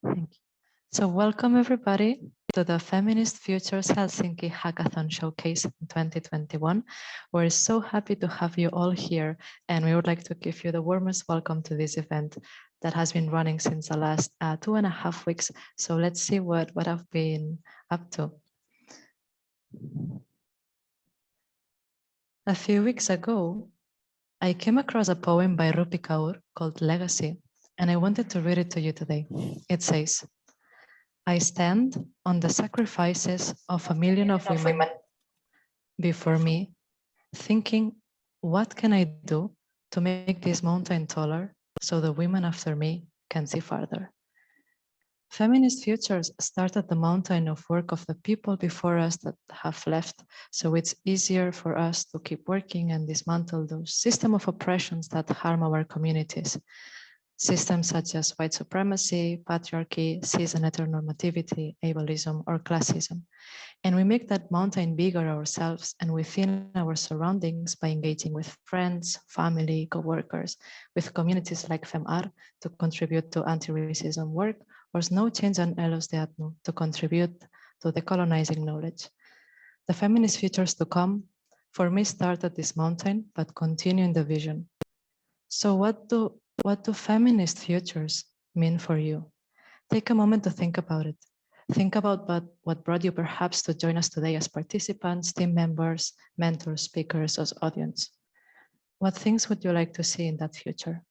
Thank you. So welcome everybody to the Feminist Futures Helsinki hackathon showcase in 2021. We're so happy to have you all here, and we would like to give you the warmest welcome to this event that has been running since the last 2.5 weeks. So let's see what I've been up to. A few weeks ago, I came across a poem by Rupi Kaur called Legacy, and I wanted to read it to you today. It says, I stand on the sacrifices of a million of women before me, thinking, what can I do to make this mountain taller so the women after me can see farther? Feminist Futures started the mountain of work of the people before us that have left, so it's easier for us to keep working and dismantle those systems of oppressions that harm our communities. Systems such as white supremacy, patriarchy, cis and heteronormativity, ableism, or classism. And we make that mountain bigger ourselves and within our surroundings by engaging with friends, family, co-workers, with communities like Fem-R to contribute to anti-racism work, or Snowchange and Ellos Deatnu to contribute to decolonizing knowledge. The feminist futures to come, for me, started this mountain, but continue in the vision. So what do feminist futures mean for you? Take a moment to think about it. Think about what brought you perhaps to join us today as participants, team members, mentors, speakers, as audience. What things would you like to see in that future?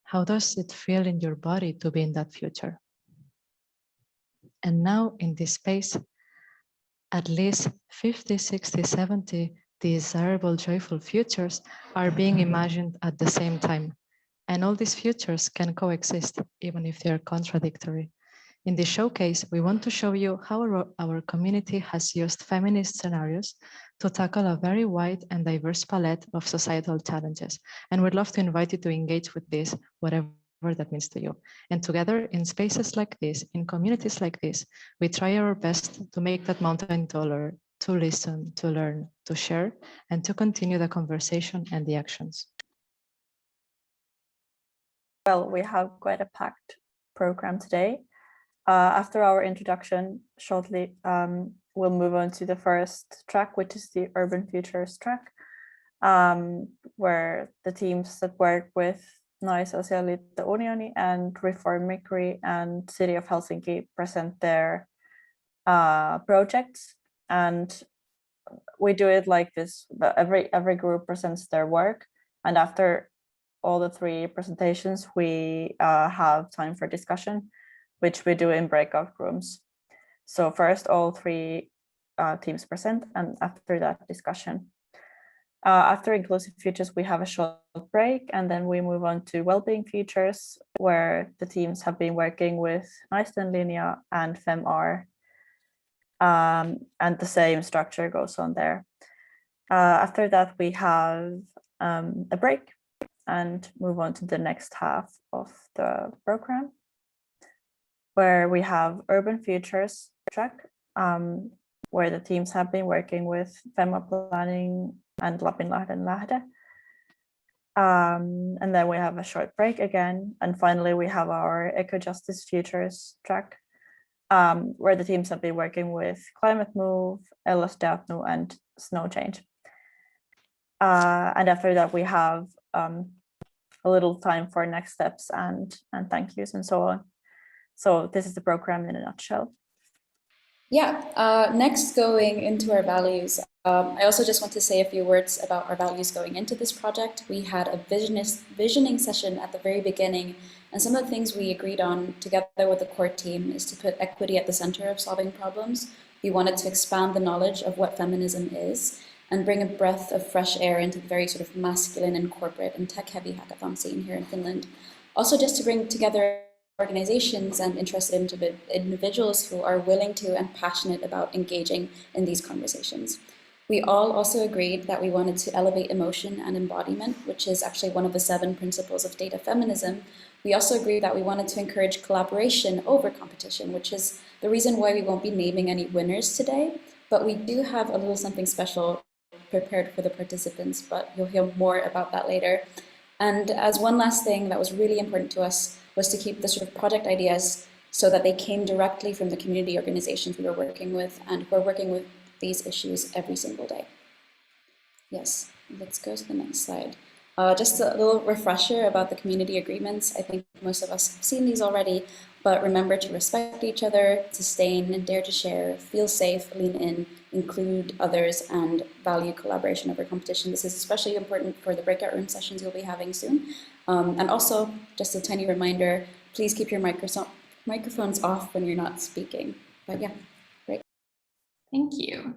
How does it feel in your body to be in that future? And now in this space, at least 50, 60, 70 desirable, joyful futures are being imagined at the same time. And all these futures can coexist, even if they're contradictory. In this showcase, we want to show you how our community has used feminist scenarios to tackle a very wide and diverse palette of societal challenges. And we'd love to invite you to engage with this, whatever that means to you. And together, in spaces like this, in communities like this, we try our best to make that mountain taller, to listen, to learn, to share, and to continue the conversation and the actions. Well, we have quite a packed program today. After our introduction, shortly, we'll move on to the first track, which is the Urban Futures track, where the teams that work with Naisasialiitto Unioni and Reform Migri and City of Helsinki present their projects. And we do it like this, every group presents their work, and after all the three presentations, we have time for discussion, which we do in breakout rooms. So first, all three teams present, and after that, discussion. After Inclusive Futures, we have a short break, and then we move on to Wellbeing Futures, where the teams have been working with Naisten Linja and Fem-R, and the same structure goes on there. After that, we have a break and move on to the next half of the program, where we have Urban Futures track, where the teams have been working with FEMMA Planning and Lapinlahden Lähde. And then we have a short break again. And finally, we have our Eco-Justice Futures track, where the teams have been working with Climate Move, Ellos Deatnu, and Snowchange. And after that, we have a little time for next steps and thank yous and so on. So this is the program in a nutshell. Yeah, next, going into our values, I also just want to say a few words about our values going into this project. We had a visioning session at the very beginning, and some of the things we agreed on together with the core team is to put equity at the center of solving problems. We wanted to expand the knowledge of what feminism is and bring a breath of fresh air into the very sort of masculine and corporate and tech-heavy hackathon scene here in Finland. Also, just to bring together organizations and interested individuals who are willing to and passionate about engaging in these conversations. We all also agreed that we wanted to elevate emotion and embodiment, which is actually one of the 7 principles of data feminism. We also agreed that we wanted to encourage collaboration over competition, which is the reason why we won't be naming any winners today, but we do have a little something special prepared for the participants, but you'll hear more about that later. And as one last thing that was really important to us, was to keep the sort of project ideas so that they came directly from the community organizations we were working with, and who are working with these issues every single day. Yes, let's go to the next slide. Just a little refresher about the community agreements. I think most of us have seen these already, but remember to respect each other, sustain and dare to share, feel safe, lean in, include others, and value collaboration over competition. This is especially important for the breakout room sessions you'll be having soon. And also, just a tiny reminder, please keep your microphones off when you're not speaking. But yeah, great. Thank you.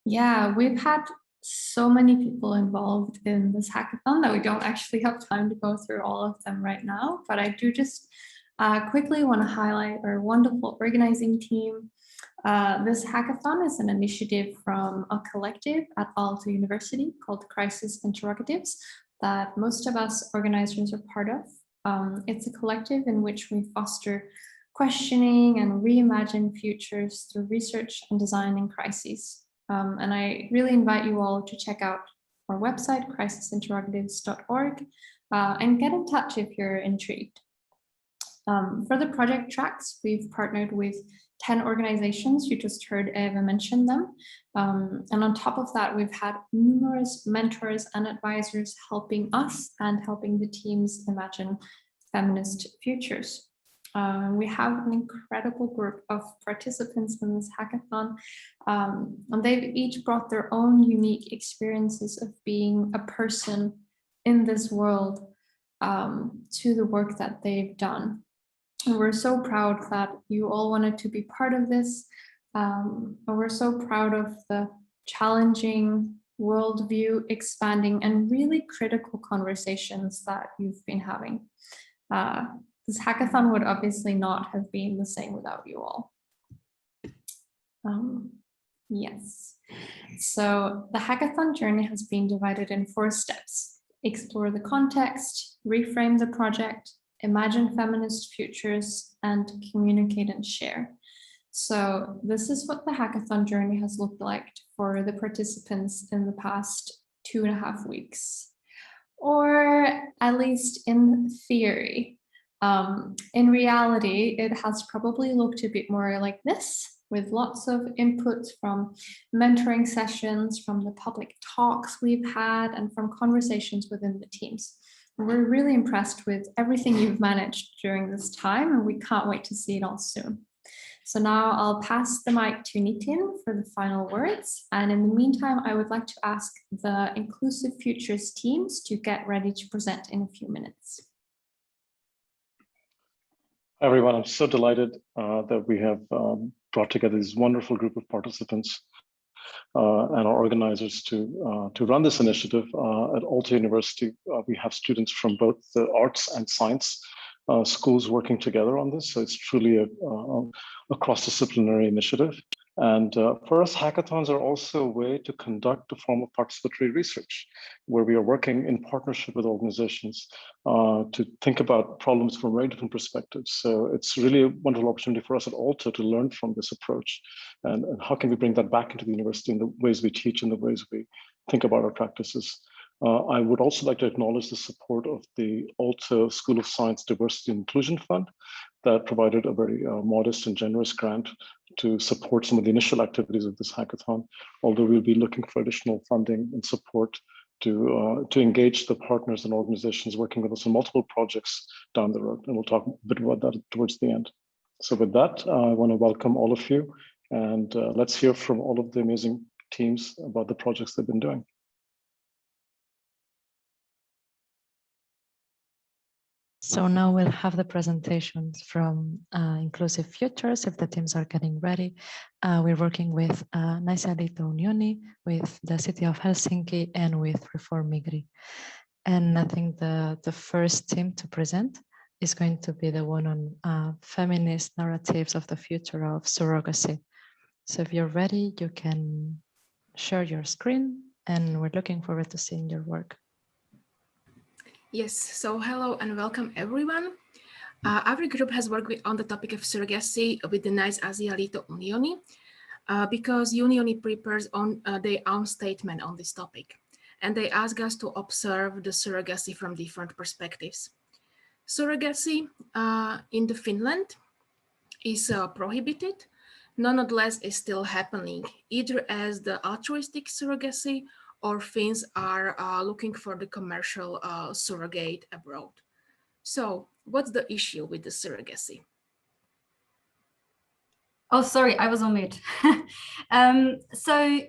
Yeah, we've had so many people involved in this hackathon that we don't actually have time to go through all of them right now, but I do just quickly want to highlight our wonderful organizing team. This hackathon is an initiative from a collective at Aalto University called Crisis Interrogatives that most of us organizers are part of. It's a collective in which we foster questioning and reimagine futures through research and design in crises. And I really invite you all to check out our website, crisisinterrogatives.org, and get in touch if you're intrigued. For the project tracks, we've partnered with 10 organizations. You just heard Eva mention them. And on top of that, we've had numerous mentors and advisors helping us and helping the teams imagine feminist futures. We have an incredible group of participants in this hackathon, and they've each brought their own unique experiences of being a person in this world to the work that they've done. And we're so proud that you all wanted to be part of this. And we're so proud of the challenging, worldview expanding, and really critical conversations that you've been having. This hackathon would obviously not have been the same without you all. Yes. So the hackathon journey has been divided in 4 steps: explore the context, reframe the project, imagine feminist futures, and communicate and share. So this is what the hackathon journey has looked like for the participants in the past 2.5 weeks, or at least in theory. In reality, it has probably looked a bit more like this, with lots of inputs from mentoring sessions, from the public talks we've had, and from conversations within the teams. And we're really impressed with everything you've managed during this time, and we can't wait to see it all soon. So now I'll pass the mic to Nitin for the final words. And in the meantime, I would like to ask the Inclusive Futures teams to get ready to present in a few minutes. Hi everyone, I'm so delighted that we have brought together this wonderful group of participants and our organizers to run this initiative at Aalto University. We have students from both the arts and science schools working together on this, so it's truly a cross-disciplinary initiative. And for us, hackathons are also a way to conduct a form of participatory research, where we are working in partnership with organizations to think about problems from very different perspectives. So it's really a wonderful opportunity for us at Aalto to learn from this approach. And how can we bring that back into the university in the ways we teach and the ways we think about our practices. I would also like to acknowledge the support of the Aalto School of Science Diversity and Inclusion Fund that provided a very modest and generous grant to support some of the initial activities of this hackathon, although we'll be looking for additional funding and support to engage the partners and organizations working with us on multiple projects down the road. And we'll talk a bit about that towards the end. So with that, I want to welcome all of you, and let's hear from all of the amazing teams about the projects they've been doing. So now we'll have the presentations from Inclusive Futures, if the teams are getting ready. We're working with Naisasialiitto Unioni, with the city of Helsinki, and with Reform Migri. And I think the first team to present is going to be the one on feminist narratives of the future of surrogacy. So if you're ready, you can share your screen, and we're looking forward to seeing your work. Yes, so hello and welcome everyone. Our group has worked on the topic of surrogacy with the Naisasialiitto Unioni because Unioni prepares on their own statement on this topic, and they ask us to observe the surrogacy from different perspectives. Surrogacy in the Finland is prohibited, nonetheless is still happening, either as the altruistic surrogacy or Finns are looking for the commercial surrogate abroad. So what's the issue with the surrogacy? Oh, sorry, I was on mute. So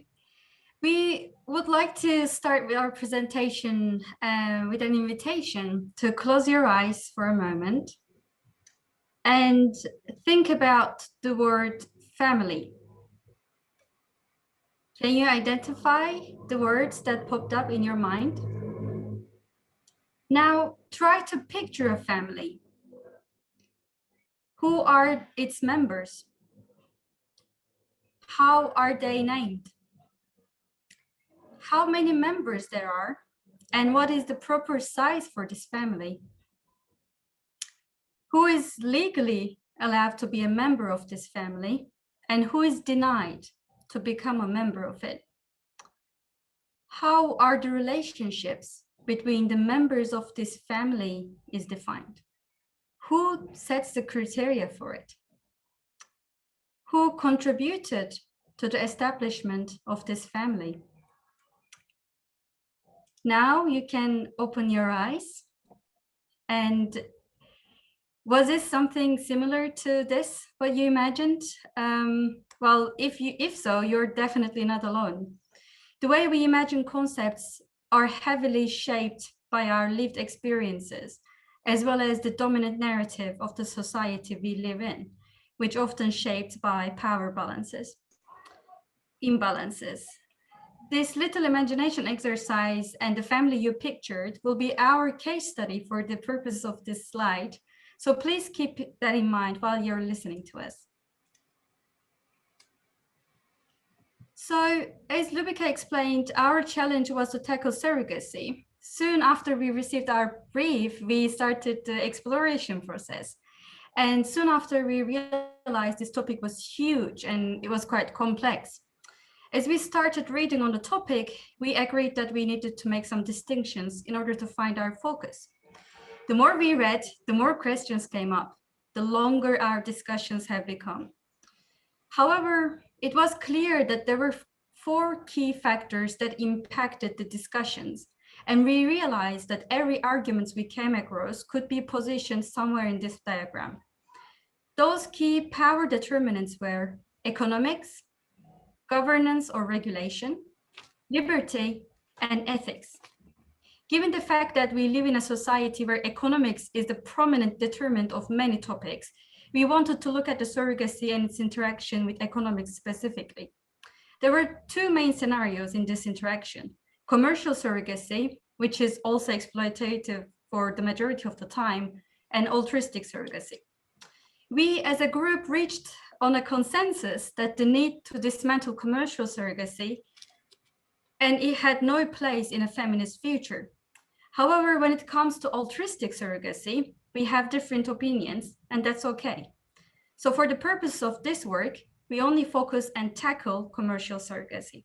we would like to start with our presentation with an invitation to close your eyes for a moment and think about the word family. Can you identify the words that popped up in your mind? Now try to picture a family. Who are its members? How are they named? How many members there are, and what is the proper size for this family? Who is legally allowed to be a member of this family, and who is denied to become a member of it? How are the relationships between the members of this family is defined? Who sets the criteria for it? Who contributed to the establishment of this family? Now you can open your eyes. And was this something similar to this, what you imagined? Well, if so, you're definitely not alone. The way we imagine concepts are heavily shaped by our lived experiences, as well as the dominant narrative of the society we live in, which often shaped by power imbalances. This little imagination exercise and the family you pictured will be our case study for the purpose of this slide. So please keep that in mind while you're listening to us. So as Lubika explained, our challenge was to tackle surrogacy. Soon after we received our brief, we started the exploration process. And soon after we realized this topic was huge and it was quite complex. As we started reading on the topic, we agreed that we needed to make some distinctions in order to find our focus. The more we read, the more questions came up, the longer our discussions have become. However, it was clear that there were 4 key factors that impacted the discussions, and we realized that every argument we came across could be positioned somewhere in this diagram. Those key power determinants were economics, governance or regulation, liberty, and ethics. Given the fact that we live in a society where economics is the prominent determinant of many topics, we wanted to look at the surrogacy and its interaction with economics specifically. There were 2 main scenarios in this interaction: commercial surrogacy, which is also exploitative for the majority of the time, and altruistic surrogacy. We as a group reached on a consensus that the need to dismantle commercial surrogacy, and it had no place in a feminist future. However, when it comes to altruistic surrogacy, we have different opinions, and that's okay. So for the purpose of this work, we only focus and tackle commercial surrogacy.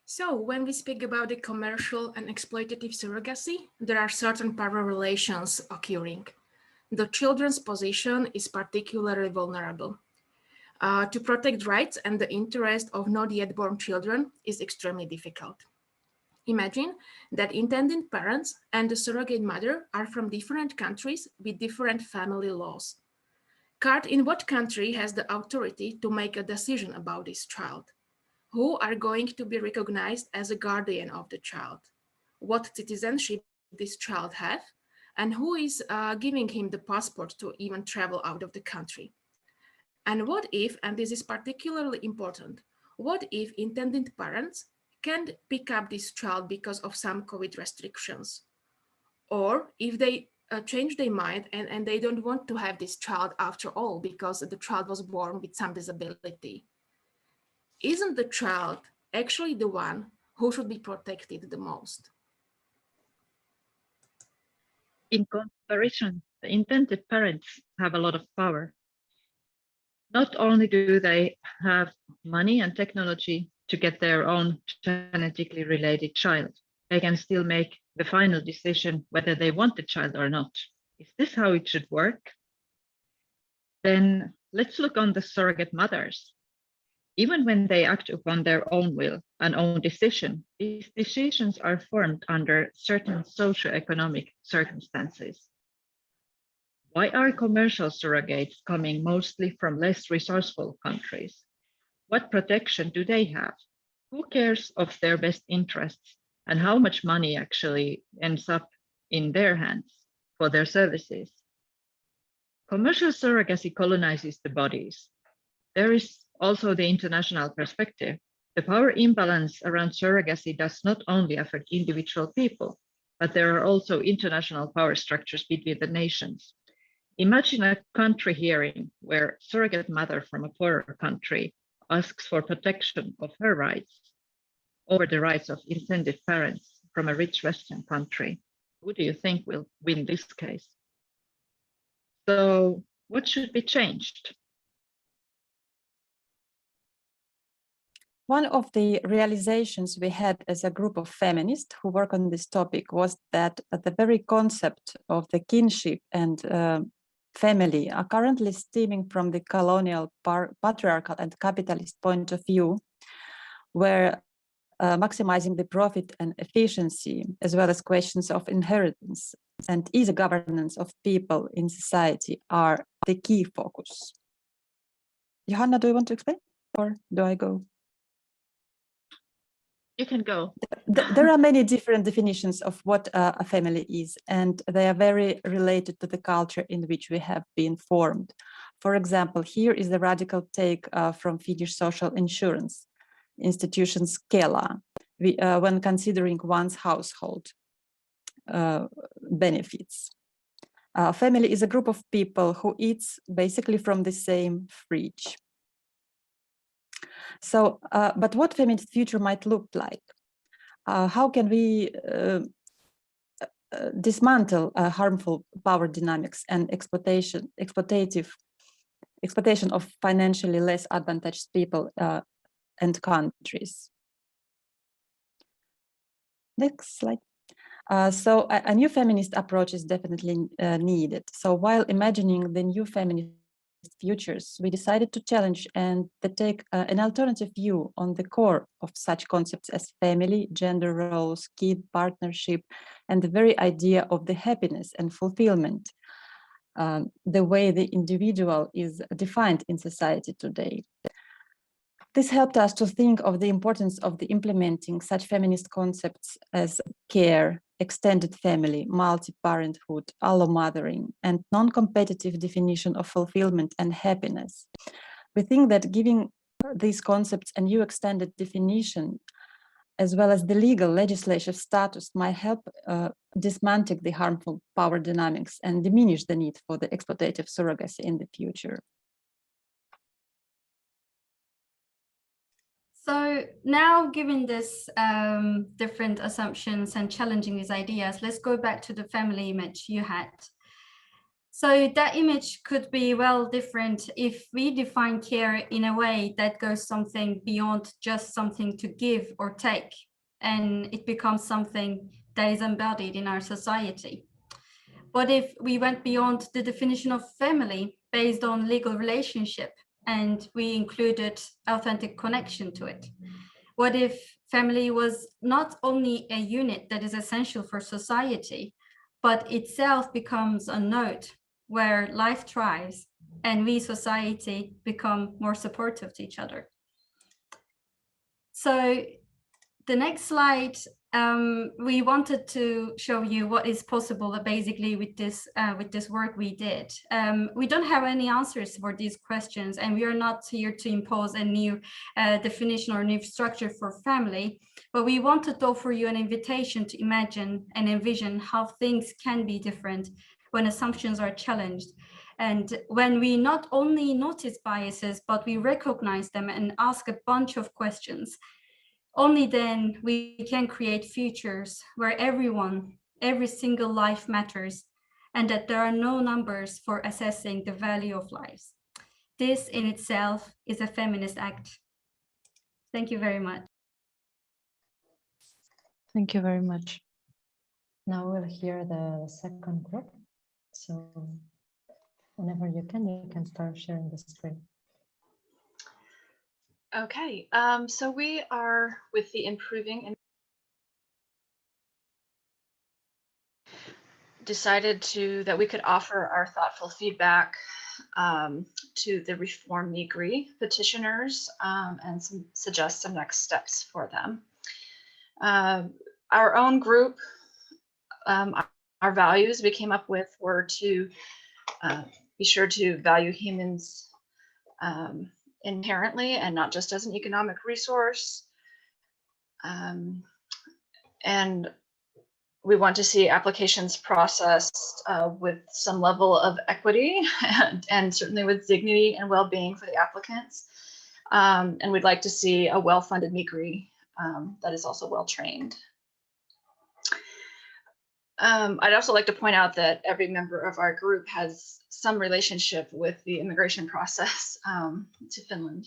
So when we speak about the commercial and exploitative surrogacy, there are certain power relations occurring. The children's position is particularly vulnerable. To protect rights and the interest of not yet born children is extremely difficult. Imagine that intended parents and the surrogate mother are from different countries with different family laws. In what country has the authority to make a decision about this child? Who are going to be recognized as a guardian of the child? What citizenship this child have? And who is giving him the passport to even travel out of the country? And what if, and this is particularly important, what if intended parents can't pick up this child because of some COVID restrictions? Or if they change their mind and they don't want to have this child after all because the child was born with some disability? Isn't the child actually the one who should be protected the most? In comparison, the intended parents have a lot of power. Not only do they have money and technology to get their own genetically related child, they can still make the final decision whether they want the child or not. Is this how it should work? Then let's look on the surrogate mothers. Even when they act upon their own will and own decision, these decisions are formed under certain socio-economic circumstances. Why are commercial surrogates coming mostly from less resourceful countries? What protection do they have? Who cares of their best interests and how much money actually ends up in their hands for their services? Commercial surrogacy colonizes the bodies. There is also the international perspective. The power imbalance around surrogacy does not only affect individual people, but there are also international power structures between the nations. Imagine a country hearing where surrogate mother from a poorer country asks for protection of her rights over the rights of intended parents from a rich Western country. Who do you think will win this case? So what should be changed? One of the realizations we had as a group of feminists who work on this topic was that the very concept of the kinship and family are currently stemming from the colonial, patriarchal and capitalist point of view, where maximizing the profit and efficiency, as well as questions of inheritance and easy governance of people in society are the key focus. Johanna, do you want to explain or do I go? You can go. There are many different definitions of what a family is, and they are very related to the culture in which we have been formed. For example, here is the radical take from Finnish social insurance institutions Kela, when considering one's household benefits. Family is a group of people who eats basically from the same fridge. So, but what feminist future might look like? How can we dismantle harmful power dynamics and exploitation of financially less advantaged people and countries? Next slide. So a new feminist approach is definitely needed. So while imagining the new feminist futures, we decided to challenge and to take an alternative view on the core of such concepts as family, gender roles, kid partnership, and the very idea of the happiness and fulfillment, the way the individual is defined in society today. This helped us to think of the importance of the implementing such feminist concepts as care, extended family, multi-parenthood, allo-mothering, and non-competitive definition of fulfillment and happiness. We think that giving these concepts a new extended definition, as well as the legal legislative status, might help dismantle the harmful power dynamics and diminish the need for the exploitative surrogacy in the future. So now, given this different assumptions and challenging these ideas, let's go back to the family image you had. So that image could be well different if we define care in a way that goes something beyond just something to give or take, and it becomes something that is embodied in our society. What if we went beyond the definition of family based on legal relationship, and we included authentic connection to it? What if family was not only a unit that is essential for society, but itself becomes a node where life thrives and we society become more supportive to each other? So the next slide, we wanted to show you what is possible basically with this work we did. We don't have any answers for these questions, and we are not here to impose a new definition or new structure for family, but we wanted to offer you an invitation to imagine and envision how things can be different when assumptions are challenged. And when we not only notice biases, but we recognize them and ask a bunch of questions. Only then we can create futures where every single life matters, and that there are no numbers for assessing the value of lives. This in itself is a feminist act. Thank you very much. Thank you very much. Now we'll hear the second group. So whenever you can start sharing the screen. Okay, so we are with the improving and decided that we could offer our thoughtful feedback to the Reform Migri petitioners and suggest some next steps for them. Our own group, our values we came up with were to be sure to value humans inherently and not just as an economic resource. And we want to see applications processed with some level of equity and certainly with dignity and well-being for the applicants. And we'd like to see a well-funded Migri that is also well-trained. I'd also like to point out that every member of our group has some relationship with the immigration process to Finland.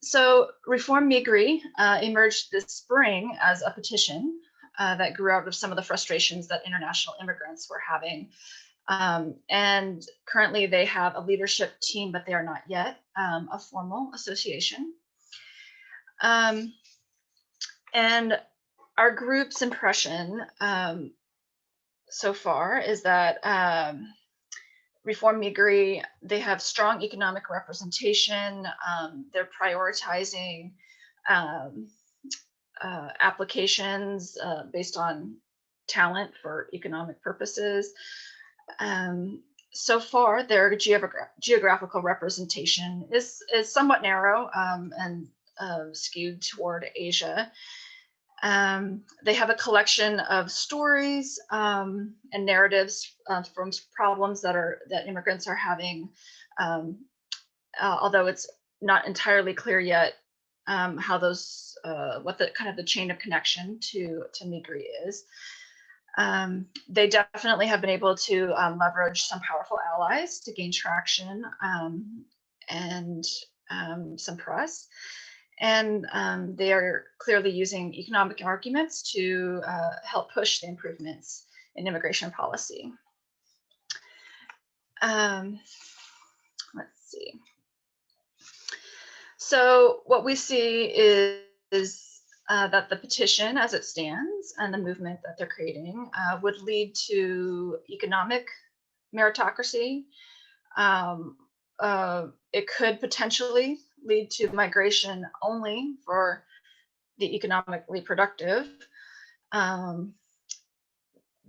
So Reform Migri emerged this spring as a petition that grew out of some of the frustrations that international immigrants were having. And currently they have a leadership team, but they are not yet a formal association. And our group's impression so far is that Reform Migri, they have strong economic representation. They're prioritizing applications based on talent for economic purposes. So far, their geographical representation is somewhat narrow and skewed toward Asia. They have a collection of stories and narratives from problems that immigrants are having, although it's not entirely clear yet how those, what the kind of the chain of connection to Migri is. They definitely have been able to leverage some powerful allies to gain traction and some press. And they are clearly using economic arguments to help push the improvements in immigration policy. Let's see. So what we see is that the petition as it stands and the movement that they're creating would lead to economic meritocracy. It could potentially lead to migration only for the economically productive.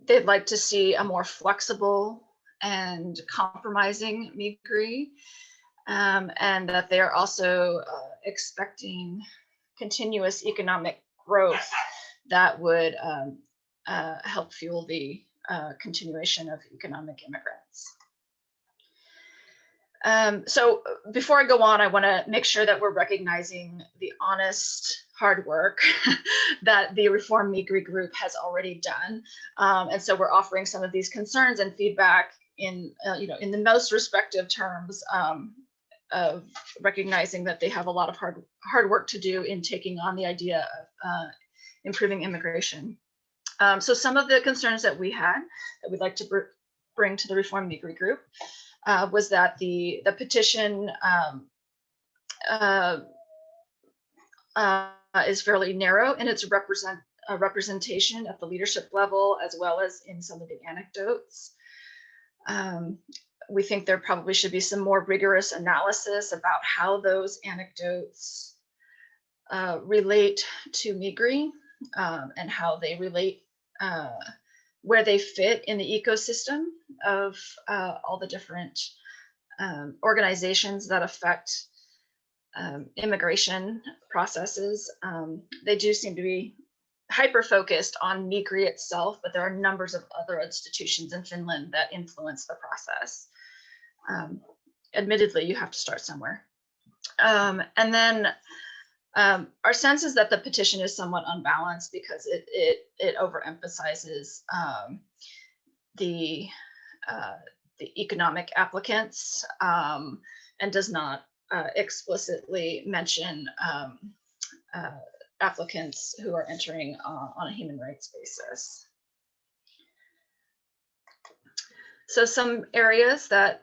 They'd like to see a more flexible and compromising Migri, and that they are also expecting continuous economic growth that would help fuel the continuation of economic immigrants. So before I go on, I want to make sure that we're recognizing the honest hard work that the Reform Migri group has already done. And so we're offering some of these concerns and feedback in, in the most respective terms of recognizing that they have a lot of hard work to do in taking on the idea of improving immigration. So some of the concerns that we had that we'd like to bring to the Reform Migri group was that the petition is fairly narrow in its representation at the leadership level, as well as in some of the anecdotes. We think there probably should be some more rigorous analysis about how those anecdotes relate to Migri and how they relate, where they fit in the ecosystem of all the different organizations that affect immigration processes. They do seem to be hyper-focused on Migri itself, but there are numbers of other institutions in Finland that influence the process. Admittedly, you have to start somewhere. And then our sense is that the petition is somewhat unbalanced because it overemphasizes the economic applicants and does not explicitly mention applicants who are entering on a human rights basis. So some areas that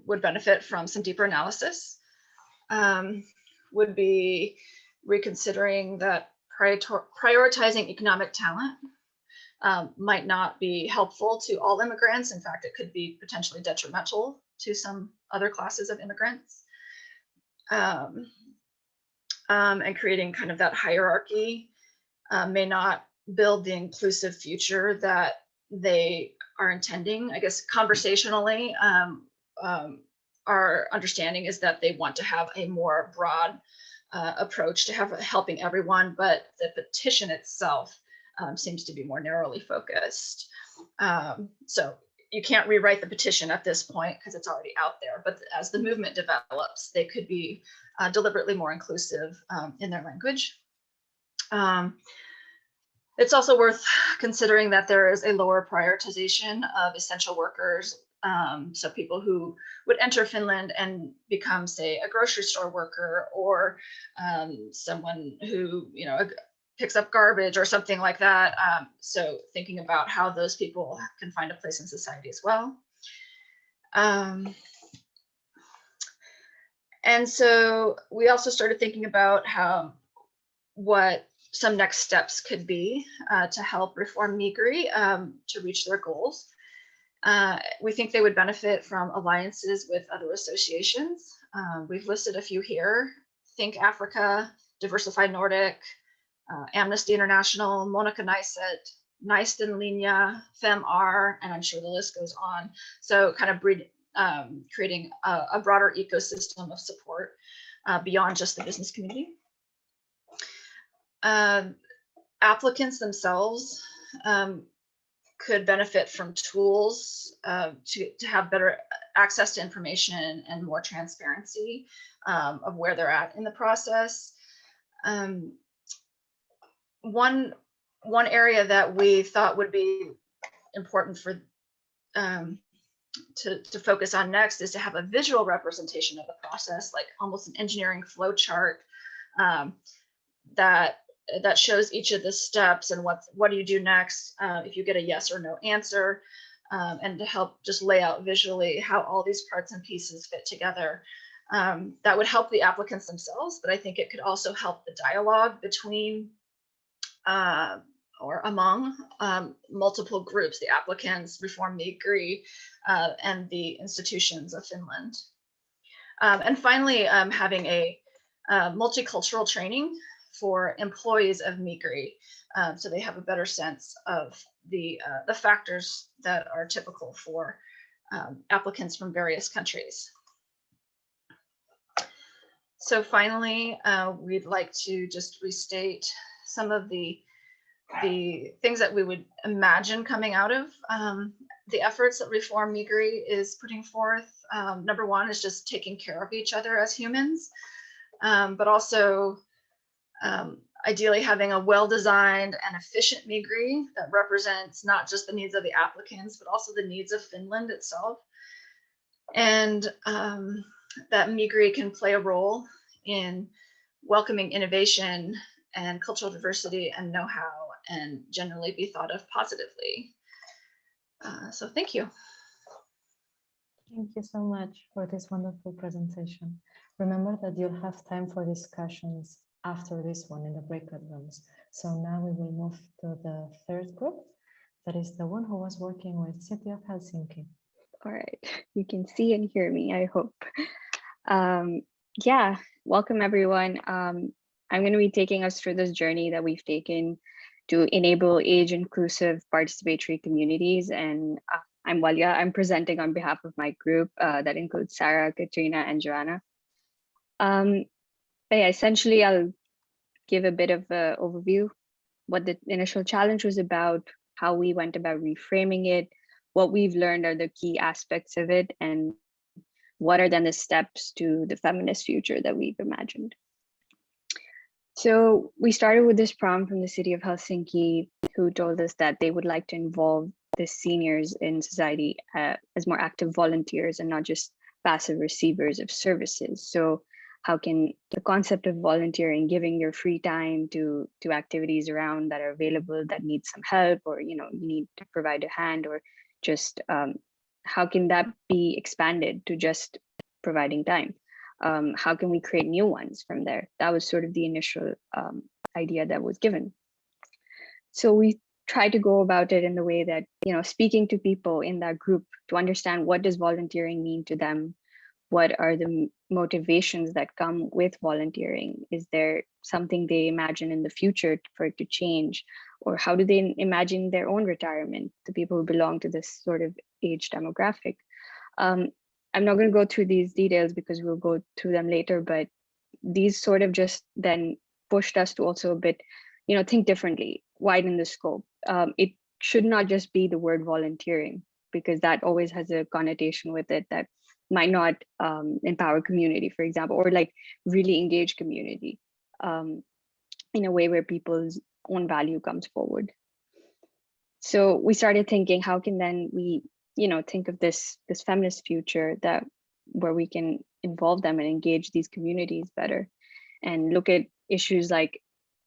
would benefit from some deeper analysis would be reconsidering that prioritizing economic talent might not be helpful to all immigrants. In fact, it could be potentially detrimental to some other classes of immigrants. And creating kind of that hierarchy may not build the inclusive future that they are intending. I guess conversationally, our understanding is that they want to have a more broad approach to helping everyone, but the petition itself seems to be more narrowly focused. So you can't rewrite the petition at this point because it's already out there, but as the movement develops, they could be deliberately more inclusive in their language. It's also worth considering that there is a lower prioritization of essential workers. So people who would enter Finland and become, say, a grocery store worker, or someone who, you know, picks up garbage or something like that. So thinking about how those people can find a place in society as well. And so we also started thinking about what some next steps could be to help reform Migri to reach their goals. We think they would benefit from alliances with other associations. We've listed a few here: Think Africa, Diversified Nordic, Amnesty International, Monica Neisset, Naisten Linja, Fem-R, and I'm sure the list goes on. So kind of creating a broader ecosystem of support beyond just the business community. Applicants themselves could benefit from tools to have better access to information and more transparency of where they're at in the process. One area that we thought would be important for to focus on next is to have a visual representation of the process, like almost an engineering flow chart that shows each of the steps and what do you do next if you get a yes or no answer, and to help just lay out visually how all these parts and pieces fit together. That would help the applicants themselves, but I think it could also help the dialogue between or among multiple groups, the applicants, Reform Migri, and the institutions of Finland. And finally, having a multicultural training for employees of Migri, so they have a better sense of the factors that are typical for applicants from various countries. So finally, we'd like to just restate some of the things that we would imagine coming out of the efforts that Reform Migri is putting forth. Number one is just taking care of each other as humans, but also ideally having a well-designed and efficient Migri that represents not just the needs of the applicants, but also the needs of Finland itself. And that Migri can play a role in welcoming innovation and cultural diversity and know-how, and generally be thought of positively. So thank you. Thank you so much for this wonderful presentation. Remember that you'll have time for discussions after this one in the breakout rooms. So now we will move to the third group. That is the one who was working with City of Helsinki. All right, you can see and hear me, I hope. Yeah, welcome everyone. I'm going to be taking us through this journey that we've taken to enable age-inclusive participatory communities. And I'm Walya. I'm presenting on behalf of my group that includes Sarah, Katrina, and Joanna. But yeah, essentially, I'll give a bit of an overview, what the initial challenge was about, how we went about reframing it, what we've learned are the key aspects of it, and what are then the steps to the feminist future that we've imagined. So we started with this prompt from the City of Helsinki, who told us that they would like to involve the seniors in society as more active volunteers and not just passive receivers of services. So how can the concept of volunteering, giving your free time to activities around that are available that need some help, or you need to provide a hand, or just how can that be expanded to just providing time? How can we create new ones from there? That was sort of the initial idea that was given. So we try to go about it in the way that, speaking to people in that group to understand what does volunteering mean to them. What are the motivations that come with volunteering? Is there something they imagine in the future for it to change? Or how do they imagine their own retirement, the people who belong to this sort of age demographic? I'm not going to go through these details because we'll go through them later, but these sort of just then pushed us to also a bit, think differently, widen the scope. It should not just be the word volunteering, because that always has a connotation with it that might not empower community, for example, or like really engage community in a way where people's own value comes forward. So we started thinking, how can then we, think of this feminist future where we can involve them and engage these communities better, and look at issues like,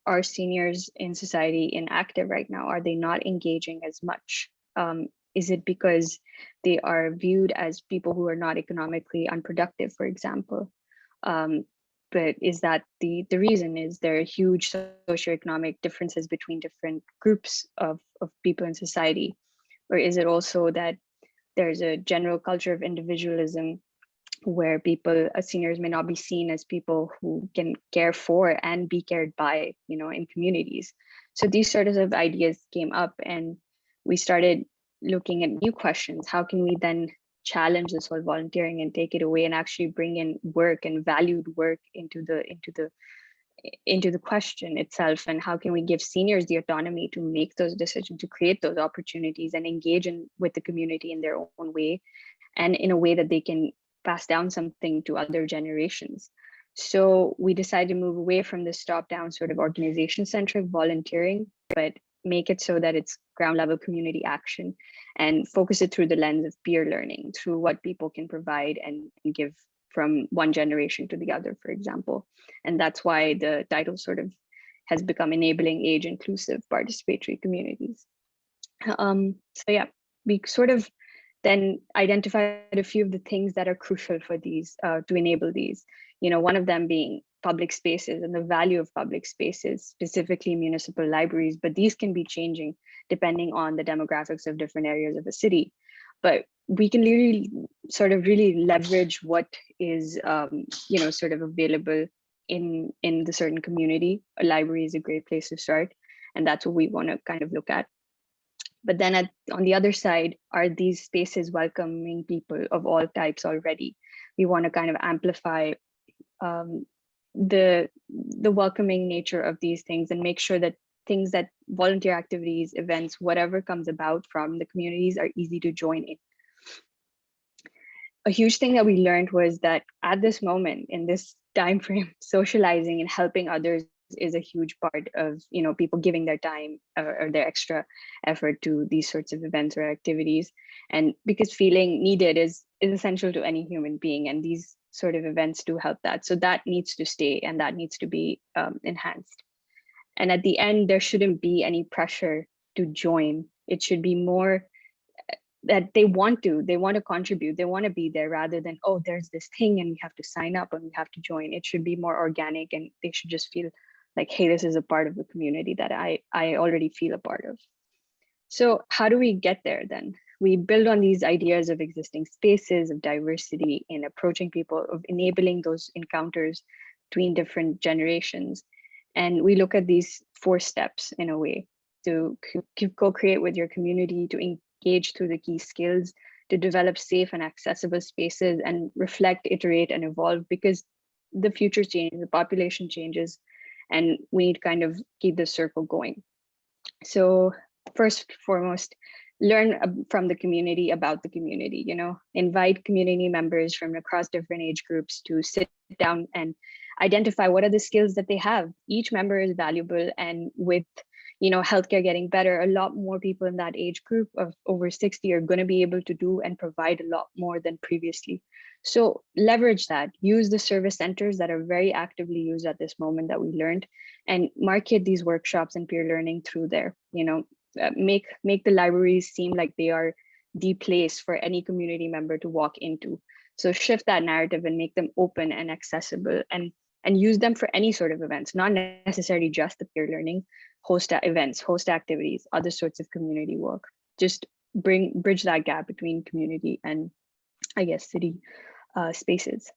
are seniors in society inactive right now? Are they not engaging as much? Is it because they are viewed as people who are not economically unproductive, for example? But is that the reason? Is there huge socioeconomic differences between different groups of people in society? Or is it also that there's a general culture of individualism where seniors may not be seen as people who can care for and be cared by, in communities? So these sort of ideas came up, and we started looking at new questions. How can we then challenge this whole volunteering and take it away and actually bring in work and valued work into the question itself? And how can we give seniors the autonomy to make those decisions, to create those opportunities and engage with the community in their own way, and in a way that they can pass down something to other generations? So we decided to move away from this top-down sort of organization-centric volunteering, but make it so that it's ground level community action, and focus it through the lens of peer learning, through what people can provide and give from one generation to the other, for example. And that's why the title sort of has become Enabling Age Inclusive Participatory Communities. So yeah, we sort of then identified a few of the things that are crucial for these, to enable these. One of them being public spaces and the value of public spaces, specifically municipal libraries, but these can be changing depending on the demographics of different areas of the city. But we can really leverage what is, sort of available in the certain community. A library is a great place to start, and that's what we want to kind of look at. But then on the other side, are these spaces welcoming people of all types already? We want to kind of amplify the welcoming nature of these things, and make sure that things, that volunteer activities, events, whatever comes about from the communities, are easy to join in. A huge thing that we learned was that at this moment, in this time frame, socializing and helping others is a huge part of, people giving their time or their extra effort to these sorts of events or activities. And because feeling needed is essential to any human being, and these sort of events do help that. So that needs to stay, and that needs to be enhanced. And at the end, there shouldn't be any pressure to join. It should be more that they want to contribute, they want to be there, rather than, oh, there's this thing and we have to sign up and we have to join. It should be more organic, and they should just feel like, hey, this is a part of the community that I already feel a part of. So how do we get there then? We build on these ideas of existing spaces, of diversity in approaching people, of enabling those encounters between different generations. And we look at these 4 steps in a way: to co-create with your community, to engage through the key skills, to develop safe and accessible spaces, and reflect, iterate, and evolve, because the future changes, the population changes, and we need to kind of keep the circle going. So first and foremost, learn from the community about the community, invite community members from across different age groups to sit down and identify what are the skills that they have. Each member is valuable, and with healthcare getting better, a lot more people in that age group of over 60 are going to be able to do and provide a lot more than previously. So leverage that, use the service centers that are very actively used at this moment that we learned, and market these workshops and peer learning through there. Make the libraries seem like they are the place for any community member to walk into. So shift that narrative and make them open and accessible, and use them for any sort of events, not necessarily just the peer learning. Host events, host activities, other sorts of community work. Just bridge that gap between community and, I guess, city spaces.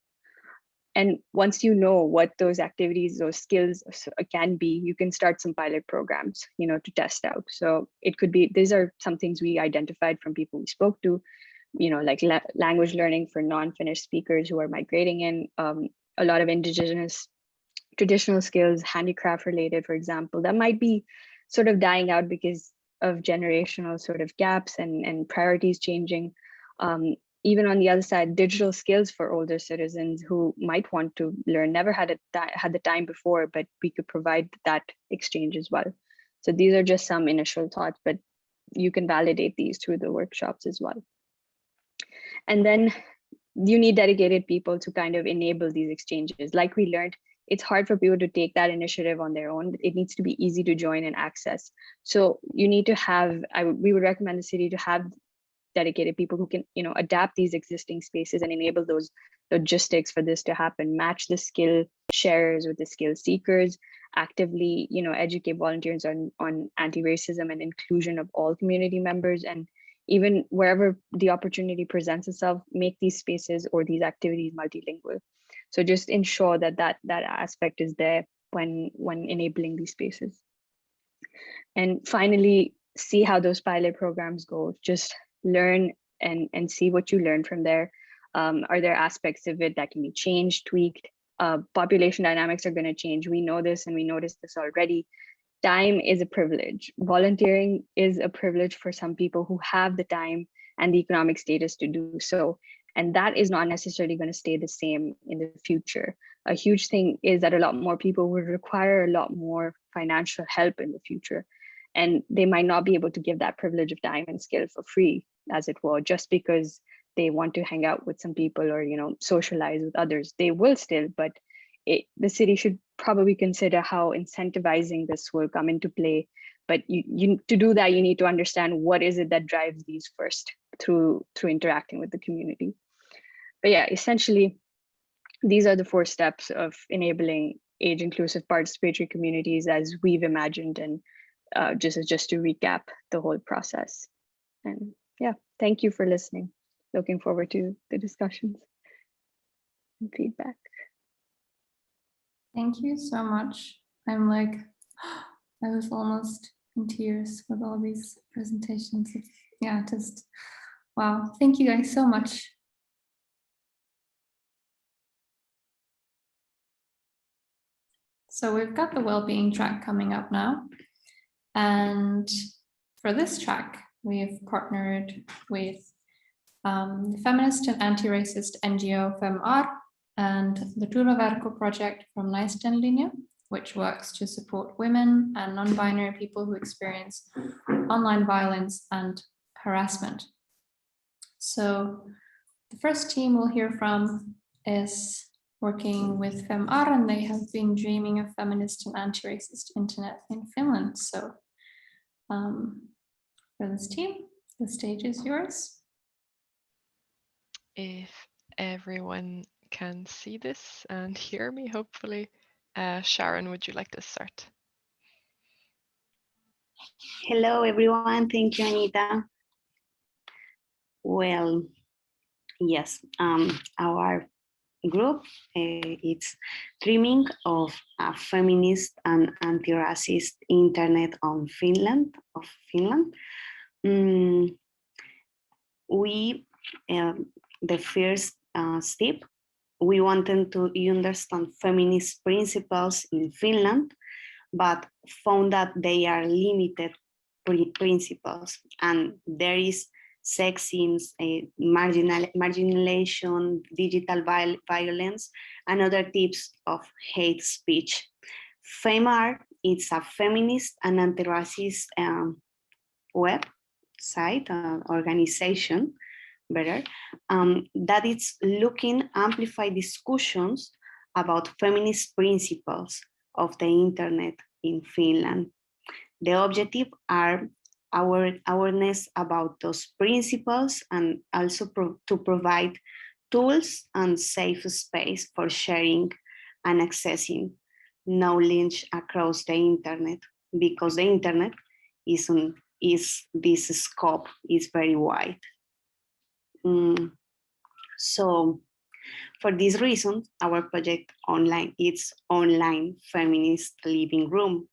And once you know what those activities, those skills can be, you can start some pilot programs, to test out. So it could be, these are some things we identified from people we spoke to, like language learning for non-Finnish speakers who are migrating in, a lot of indigenous traditional skills, handicraft related, for example, that might be sort of dying out because of generational sort of gaps and priorities changing. Even on the other side, digital skills for older citizens who might want to learn, never had the time before, but we could provide that exchange as well. So these are just some initial thoughts, but you can validate these through the workshops as well. And then you need dedicated people to kind of enable these exchanges. Like we learned, it's hard for people to take that initiative on their own. It needs to be easy to join and access. So you need to have, we would recommend the city to have dedicated people who can, adapt these existing spaces and enable those logistics for this to happen, match the skill sharers with the skill seekers, actively, educate volunteers on anti-racism and inclusion of all community members, and even wherever the opportunity presents itself, make these spaces or these activities multilingual. So just ensure that aspect is there when enabling these spaces. And finally, see how those pilot programs go. Just learn and see what you learn from there. Are there aspects of it that can be changed, tweaked? Population dynamics are going to change. We know this, and we noticed this already. Time is a privilege. Volunteering is a privilege for some people who have the time and the economic status to do so. And that is not necessarily going to stay the same in the future. A huge thing is that a lot more people will require a lot more financial help in the future. And they might not be able to give that privilege of time and skill for free, as it were, just because they want to hang out with some people or, socialize with others. They will still, but the city should probably consider how incentivizing this will come into play. But to do that, you need to understand what is it that drives these first through interacting with the community. But yeah, essentially, these are the 4 steps of enabling age-inclusive participatory communities as we've imagined, and just to recap the whole process. And yeah, thank you for listening. Looking forward to the discussions and feedback. Thank you so much. I'm like, I was almost in tears with all these presentations. Yeah, just wow. Thank you guys so much. So we've got the well-being track coming up now. And for this track, we've partnered with the feminist and anti-racist NGO Fem-R and the verkko project from Naisten Linja, which works to support women and non-binary people who experience online violence and harassment. So the first team we'll hear from is working with Fem-R, and they have been dreaming of feminist and anti-racist internet in Finland. So for this team, the stage is yours. If everyone can see this and hear me, hopefully. Sharon, would you like to start? Hello, everyone. Thank you, Anita. Well, yes, our group is dreaming of a feminist and anti-racist internet of Finland. The first step, we wanted to understand feminist principles in Finland, but found that they are limited principles, and there is sexism, marginalization, digital violence, and other types of hate speech. Fem-R it's a feminist and anti-racist website, organization, better, that is looking amplify discussions about feminist principles of the internet in Finland. The objective are our awareness about those principles and also to provide tools and safe space for sharing and accessing knowledge across the internet, because the internet is this scope is very wide. So for this reason, our project it's online feminist living room.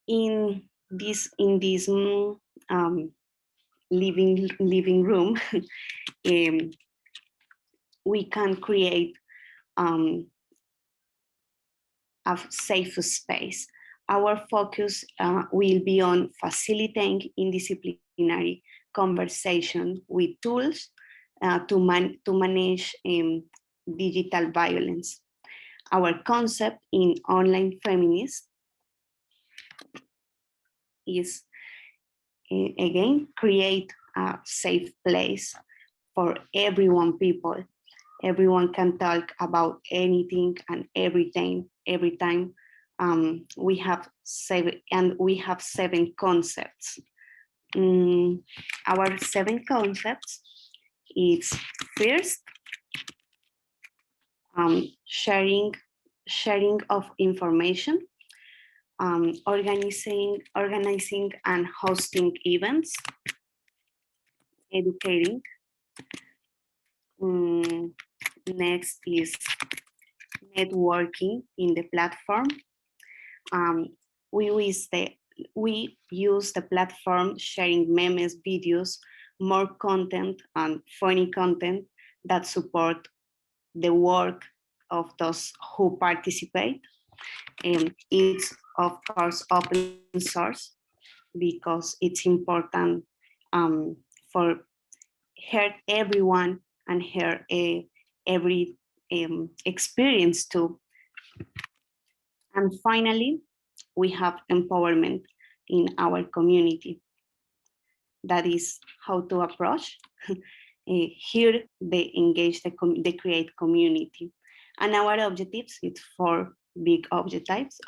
In this living room, we can create a safe space. Our focus will be on facilitating interdisciplinary conversation with tools to manage digital violence. Our concept in online feminist is, again, create a safe place for people. Everyone can talk about anything and everything. Every time we have 7 concepts. Our 7 concepts is first, sharing of information, organizing and hosting events, educating. Next is networking in the platform. We use the platform sharing memes, videos, more content and funny content that support the work of those who participate. And it's of course open source because it's important for hear everyone and hear every experience too. And finally, we have empowerment in our community. That is how to approach. Here they engage, they create community. And our objectives, it's 4 big objectives.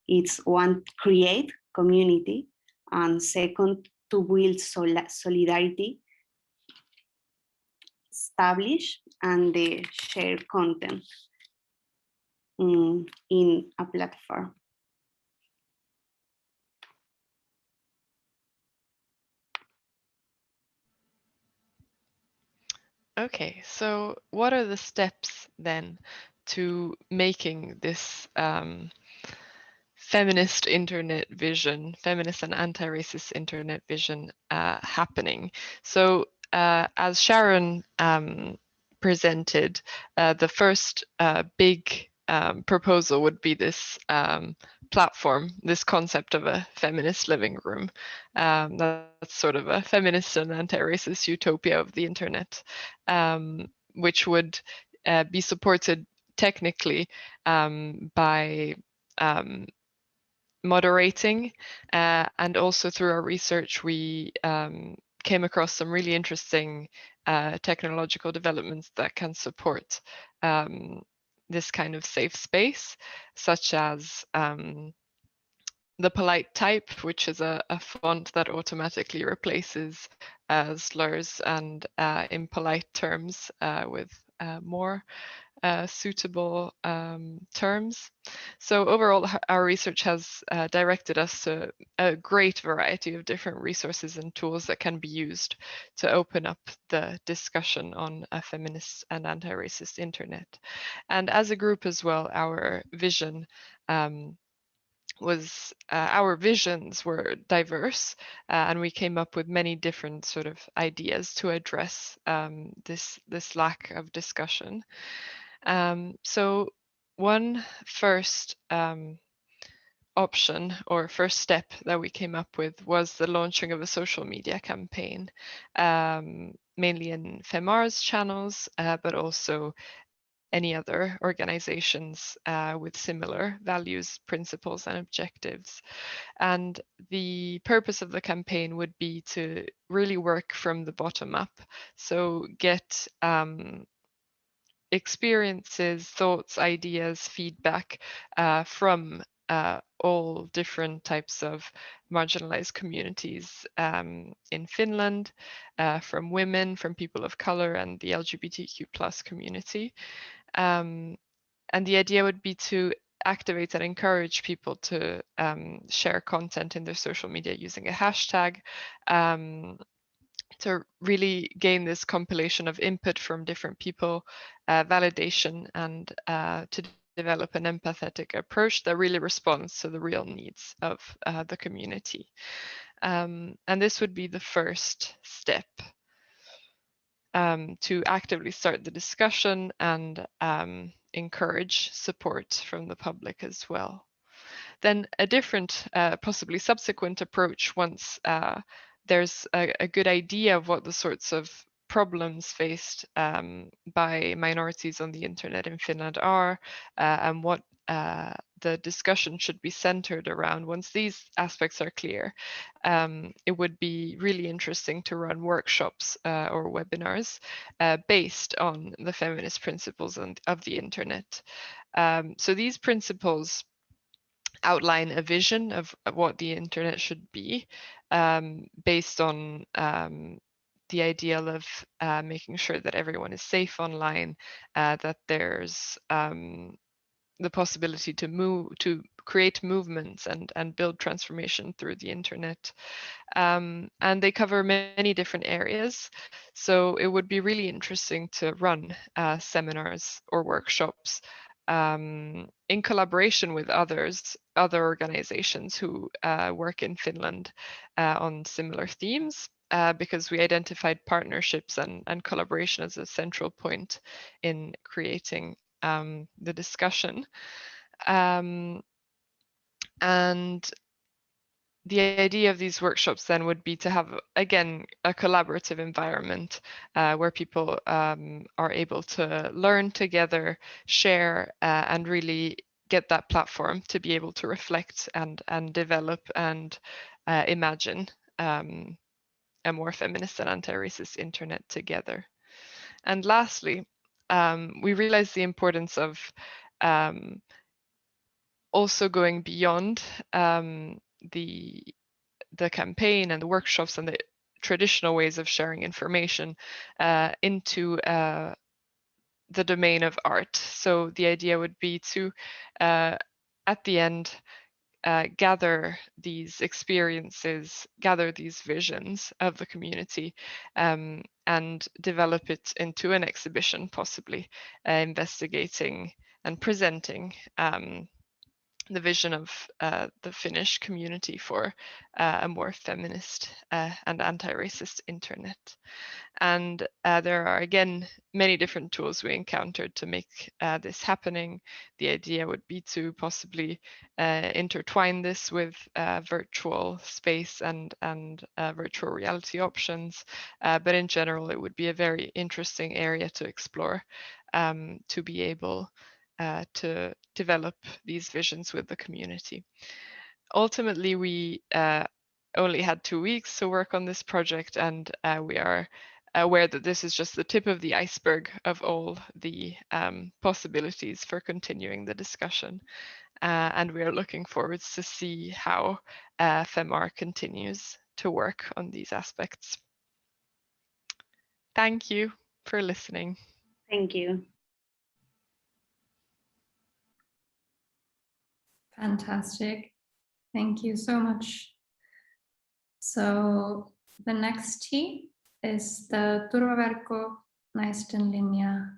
It's 1, create community, and 2, to build solidarity, establish and share content in a platform. Okay, so what are the steps then to making this feminist internet vision, feminist and anti-racist internet vision happening? So as Sharon presented, the first big proposal would be this platform, this concept of a feminist living room. That's sort of a feminist and anti-racist utopia of the internet, which would be supported technically by moderating, and also through our research we came across some really interesting technological developments that can support this kind of safe space, such as the polite type, which is a font that automatically replaces slurs and impolite terms with more suitable terms. So overall, our research has directed us to a great variety of different resources and tools that can be used to open up the discussion on a feminist and anti-racist internet. And as a group as well, our vision was our visions were diverse, and we came up with many different sort of ideas to address this lack of discussion. So one first option or first step that we came up with was the launching of a social media campaign, mainly in Fem-R's channels, but also any other organizations with similar values, principles, and objectives. And the purpose of the campaign would be to really work from the bottom up. So get experiences, thoughts, ideas, feedback from all different types of marginalized communities in Finland, from women, from people of color, and the LGBTQ+ community. And the idea would be to activate and encourage people to share content in their social media using a hashtag, to really gain this compilation of input from different people, validation, and to develop an empathetic approach that really responds to the real needs of the community. And this would be the first step to actively start the discussion and encourage support from the public as well. Then a different, possibly subsequent approach, once there's a good idea of what the sorts of problems faced by minorities on the internet in Finland are, and what the discussion should be centered around. Once these aspects are clear, it would be really interesting to run workshops or webinars based on the feminist principles of the internet. So these principles outline a vision of what the internet should be, based on the ideal of making sure that everyone is safe online, that there's the possibility to create movements and build transformation through the internet. And they cover many different areas. So it would be really interesting to run seminars or workshops in collaboration with other organizations who work in Finland on similar themes, because we identified partnerships and collaboration as a central point in creating the discussion. And the idea of these workshops then would be to have, again, a collaborative environment where people are able to learn together, share, and really get that platform to be able to reflect and develop and imagine a more feminist and anti-racist internet together. And lastly, we realized the importance of also going beyond the campaign and the workshops and the traditional ways of sharing information into the domain of art. So the idea would be to, at the end, gather these experiences, gather these visions of the community, and develop it into an exhibition, possibly investigating and presenting the vision of the Finnish community for a more feminist and anti-racist internet. And there are, again, many different tools we encountered to make this happening. The idea would be to possibly intertwine this with virtual space and virtual reality options. But in general, it would be a very interesting area to explore, to be able to develop these visions with the community. Ultimately, we only had 2 weeks to work on this project, and we are aware that this is just the tip of the iceberg of all the possibilities for continuing the discussion. And we are looking forward to see how Fem-R continues to work on these aspects. Thank you for listening. Thank you. Fantastic. Thank you so much. So the next T is the verkko Naisten Linja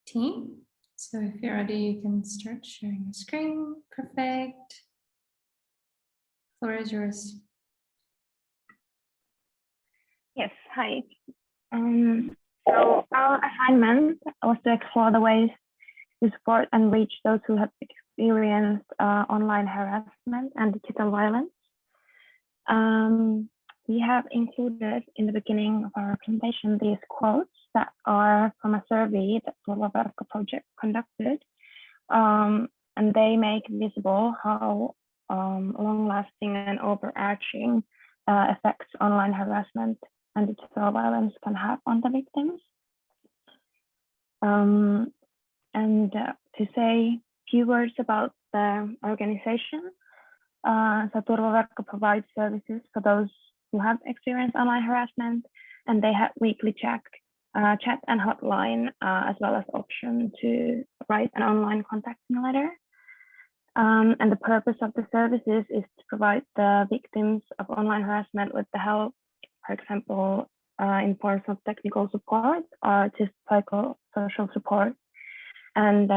team. So if you're ready, you can start sharing your screen. Perfect. Floor is yours. Yes, hi. So our assignment was to explore the ways to support and reach those who have experienced online harassment and digital violence. We have included in the beginning of our presentation these quotes that are from a survey that the Verkko project conducted. And they make visible how long-lasting and overarching effects online harassment and digital violence can have on the victims. And to say a few words about the organization. So Verkko provides services for those who have experienced online harassment, and they have weekly chat and hotline, as well as option to write an online contacting letter. And the purpose of the services is to provide the victims of online harassment with the help, for example, in forms of technical support or just psychosocial support. And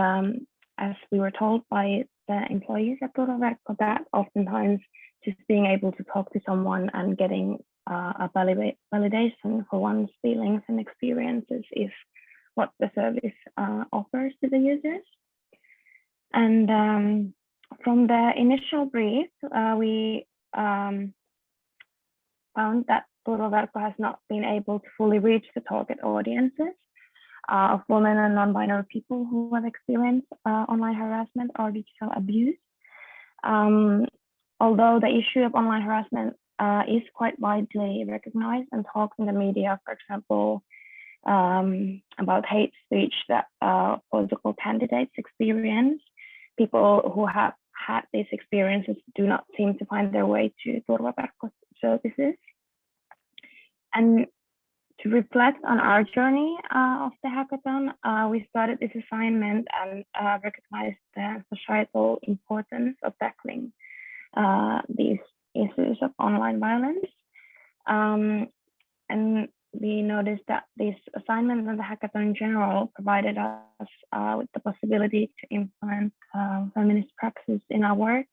as we were told by the employees at Verkko, that oftentimes just being able to talk to someone and getting a validation for one's feelings and experiences is what the service offers to the users. And from the initial brief, we found that Verkko has not been able to fully reach the target audiences of women and non-binary people who have experienced online harassment or digital abuse. Although the issue of online harassment is quite widely recognized and talked in the media, for example, about hate speech that political candidates experience, people who have had these experiences do not seem to find their way to Verkko services. And to reflect on our journey of the hackathon, we started this assignment and recognized the societal importance of tackling these issues of online violence. And we noticed that this assignment and the hackathon in general provided us with the possibility to implement feminist praxis in our work.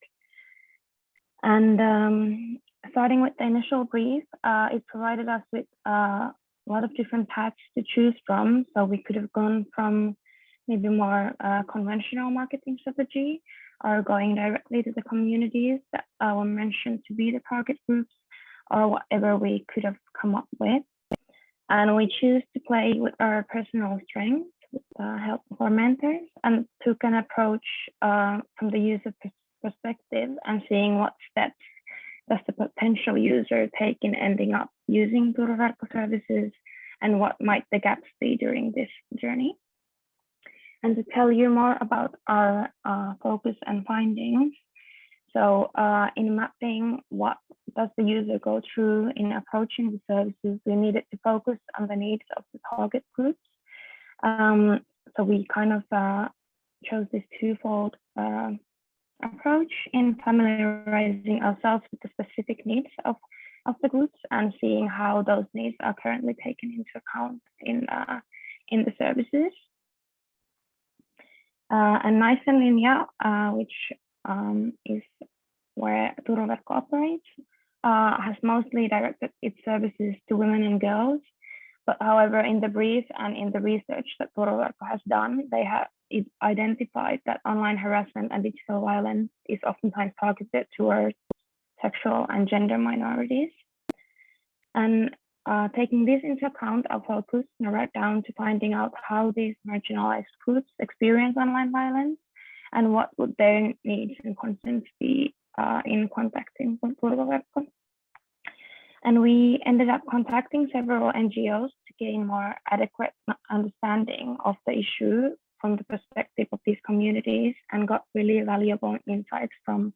And starting with the initial brief, it provided us with a lot of different paths to choose from. So we could have gone from maybe more conventional marketing strategy, or going directly to the communities that were mentioned to be the target groups, or whatever we could have come up with. And we choose to play with our personal strengths, with the help of our mentors, and took an approach from the user perspective and seeing what steps does the potential user take in ending up using Verkko services, and what might the gaps be during this journey. And to tell you more about our focus and findings, so in mapping what does the user go through in approaching the services, we needed to focus on the needs of the target groups. So we kind of chose this twofold approach in familiarizing ourselves with the specific needs of the groups and seeing how those needs are currently taken into account in the services. And Naisten Linja, which is where Verkko operates, has mostly directed its services to women and girls. But however, in the brief and in the research that Verkko has done, they have identified that online harassment and digital violence is oftentimes targeted towards sexual and gender minorities. And taking this into account, our focus narrowed down to finding out how these marginalized groups experience online violence and what would their needs and concerns be in contacting Verkko. And we ended up contacting several NGOs to gain more adequate understanding of the issue from the perspective of these communities, and got really valuable insights from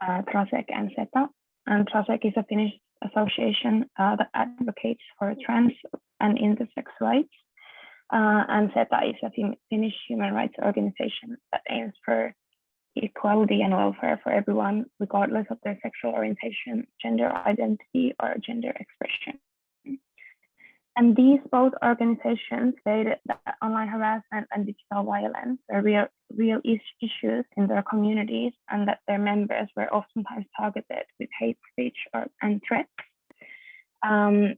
Trasek and SETA. And Trasek is a Finnish association that advocates for trans and intersex rights. And SETA is a Finnish human rights organization that aims for equality and welfare for everyone, regardless of their sexual orientation, gender identity, or gender expression. And these both organizations stated that online harassment and digital violence are real issues in their communities, and that their members were oftentimes targeted with hate speech and threats. And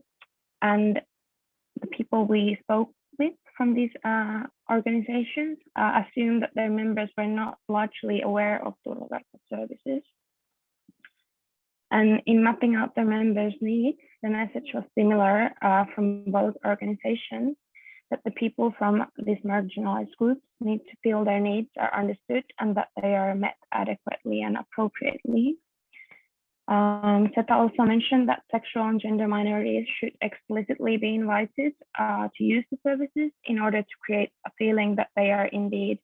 the people we spoke with from these organizations assumed that their members were not largely aware of Verkko services. And in mapping out their members' needs, the message was similar from both organizations, that the people from these marginalized groups need to feel their needs are understood and that they are met adequately and appropriately. Seta also mentioned that sexual and gender minorities should explicitly be invited to use the services in order to create a feeling that they are indeed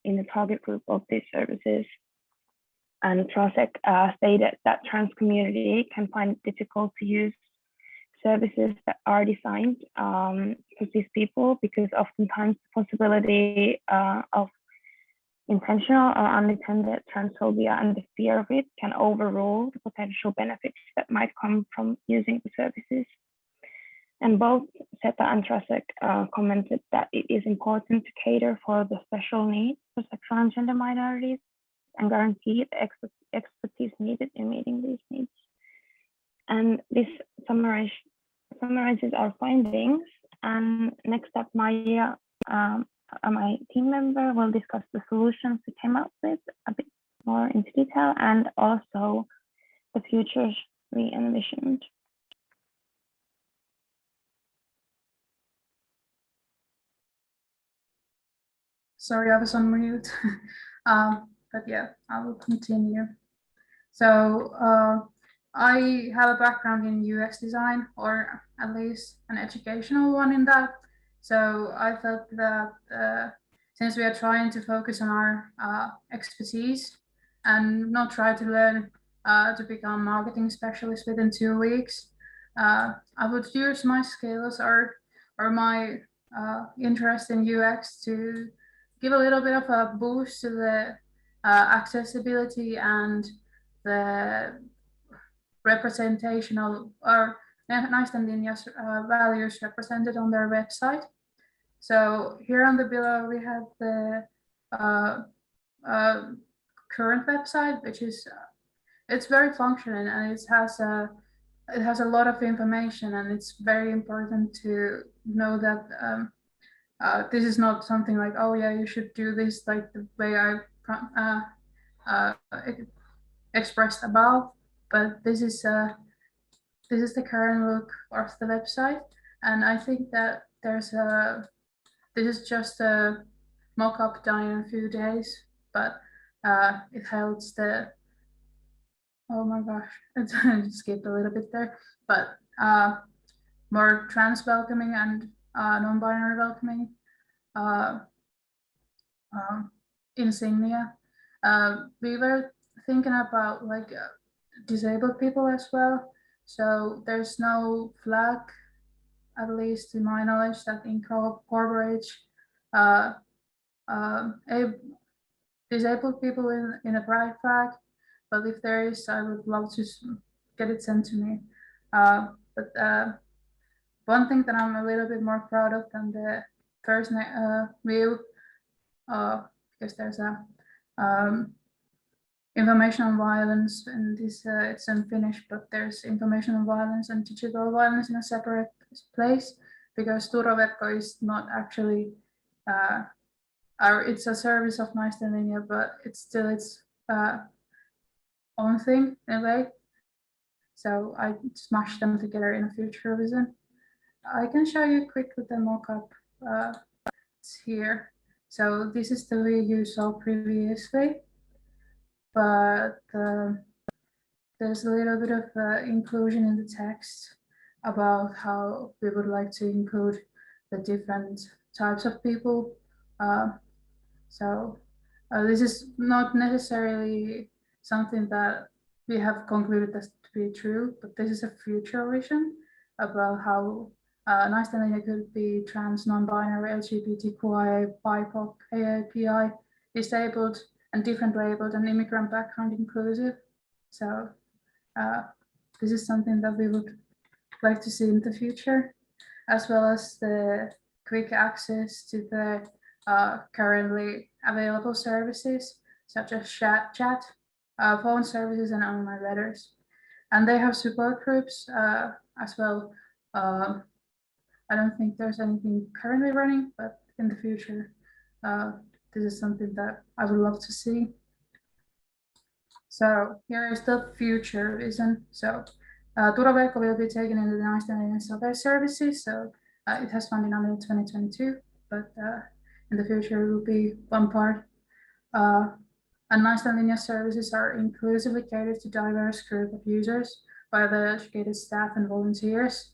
in the target group of these services. And Trasek stated that trans community can find it difficult to use services that are designed for these people because oftentimes the possibility of intentional or unintended transphobia and the fear of it can overrule the potential benefits that might come from using the services. And both Seta and Trasek commented that it is important to cater for the special needs for sexual and gender minorities and guarantee the expertise needed in meeting these needs. And this summarizes our findings. And next up, Maija, my team member, will discuss the solutions we came up with a bit more into detail and also the futures we envisioned. Sorry, I was on mute. But yeah, I will continue. So I have a background in UX design, or at least an educational one in that. So I felt that since we are trying to focus on our expertise and not try to learn to become marketing specialist within 2 weeks, I would use my skills or my interest in UX to give a little bit of a boost to the accessibility and the representational or Naisten Linja's values represented on their website. So here on the below we have the current website, which is it's very functional and it has a lot of information, and it's very important to know that this is not something like, oh yeah, you should do this like the way I expressed above, but this is the current look of the website, and I think that this is just a mock-up done in a few days, but it helps the, oh my gosh, I skipped a little bit there, but more trans welcoming and non-binary welcoming insignia. We were thinking about like disabled people as well. So there's no flag, at least to my knowledge, that incorporates disabled people in a pride flag. But if there is, I would love to get it sent to me. But one thing that I'm a little bit more proud of than the first view, because there's a information on violence, and this it's in Finnish, but there's information on violence and digital violence in a separate place, because Turv is not actually it's a service of Naisten Linja, but it's still its own thing in a way. So I smashed them together in a future vision. I can show you quickly the mock-up. It's here. So this is the way you saw previously, but there's a little bit of inclusion in the text about how we would like to include the different types of people. So this is not necessarily something that we have concluded as to be true, but this is a future vision about how Naisten Linja could be trans, non-binary, LGBTQIA, BIPOC, AAPI, disabled, and different labeled, and immigrant background inclusive. So this is something that we would like to see in the future, as well as the quick access to the currently available services, such as chat, phone services, and online letters. And they have support groups as well. I don't think there's anything currently running, but in the future, this is something that I would love to see. So here is the future vision. So Turv will be taken into the Naisten Linja services. So It has funding until 2022, but in the future it will be one part. And Naisten Linja services are inclusively catered to diverse group of users by the educated staff and volunteers.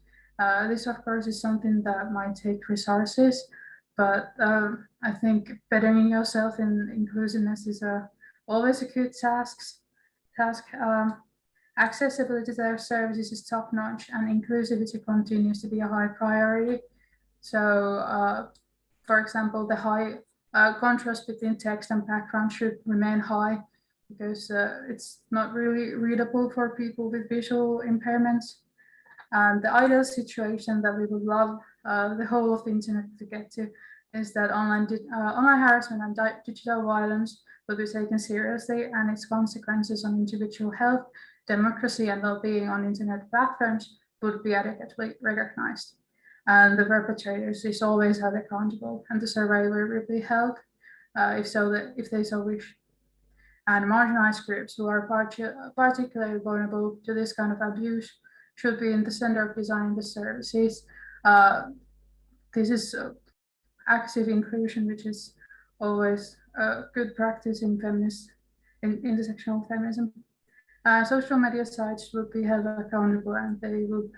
This, of course, is something that might take resources, but I think bettering yourself in inclusiveness is always a good task. Accessibility to their services is top-notch, and inclusivity continues to be a high priority. So, for example, the high contrast between text and background should remain high, because it's not really readable for people with visual impairments. And the ideal situation that we would love the whole of the internet to get to is that online harassment and digital violence will be taken seriously, and its consequences on individual health, democracy, and well-being on internet platforms would be adequately recognized. And the perpetrators is always held accountable, and the survivor will be held if they so wish. And marginalized groups who are particularly vulnerable to this kind of abuse should be in the center of designing the services. This is active inclusion, which is always a good practice in intersectional feminism. Social media sites will be held accountable, and they will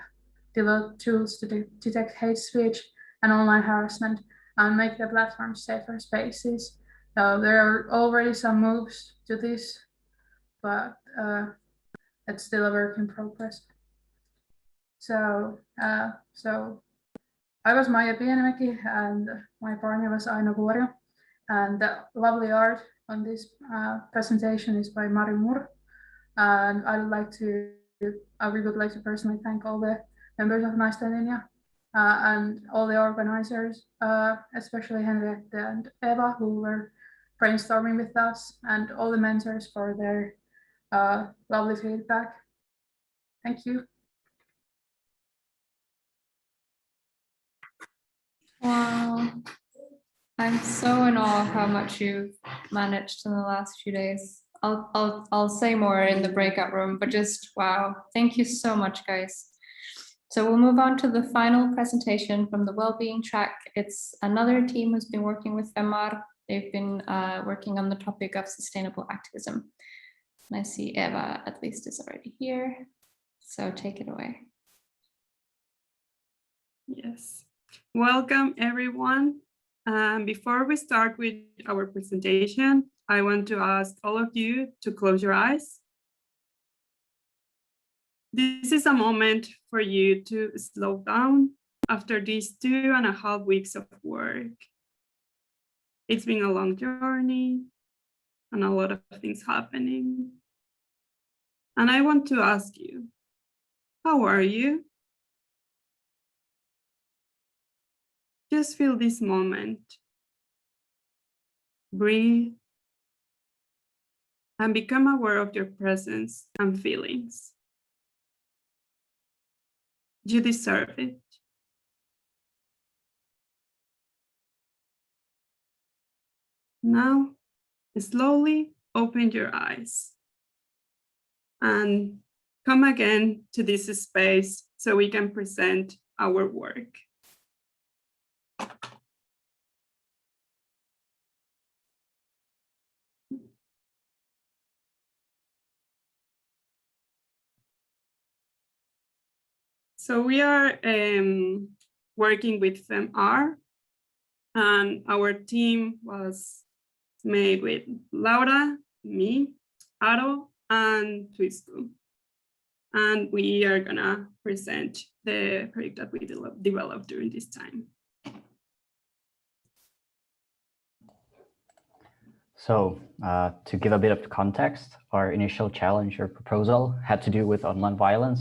develop tools to detect hate speech and online harassment and make their platforms safer spaces. There are already some moves to this, but it's still a work in progress. So I was Maija Pienimäki, and my partner was Aino Vuorio, and the lovely art on this presentation is by Mari Mur. And we would like to personally thank all the members of Naisten Linja and all the organizers, especially Henriette and Eva, who were brainstorming with us, and all the mentors for their lovely feedback. Thank you. Wow. I'm so in awe of how much you've managed in the last few days. I'll say more in the breakout room, but just wow. Thank you so much, guys. So we'll move on to the final presentation from the wellbeing track. It's another team who's been working with Fem-R. They've been working on the topic of sustainable activism. And I see Eva at least is already here. So take it away. Yes. Welcome, everyone. Before we start with our presentation, I want to ask all of you to close your eyes. This is a moment for you to slow down after these 2.5 weeks of work. It's been a long journey and a lot of things happening. And I want to ask you, how are you? Just feel this moment. Breathe and become aware of your presence and feelings. You deserve it. Now, slowly open your eyes and come again to this space so we can present our work. So we are working with Fem-R, and our team was made with Laura, me, Aro, and Twistu. And we are gonna present the project that we developed during this time. So to give a bit of context, our initial challenge or proposal had to do with online violence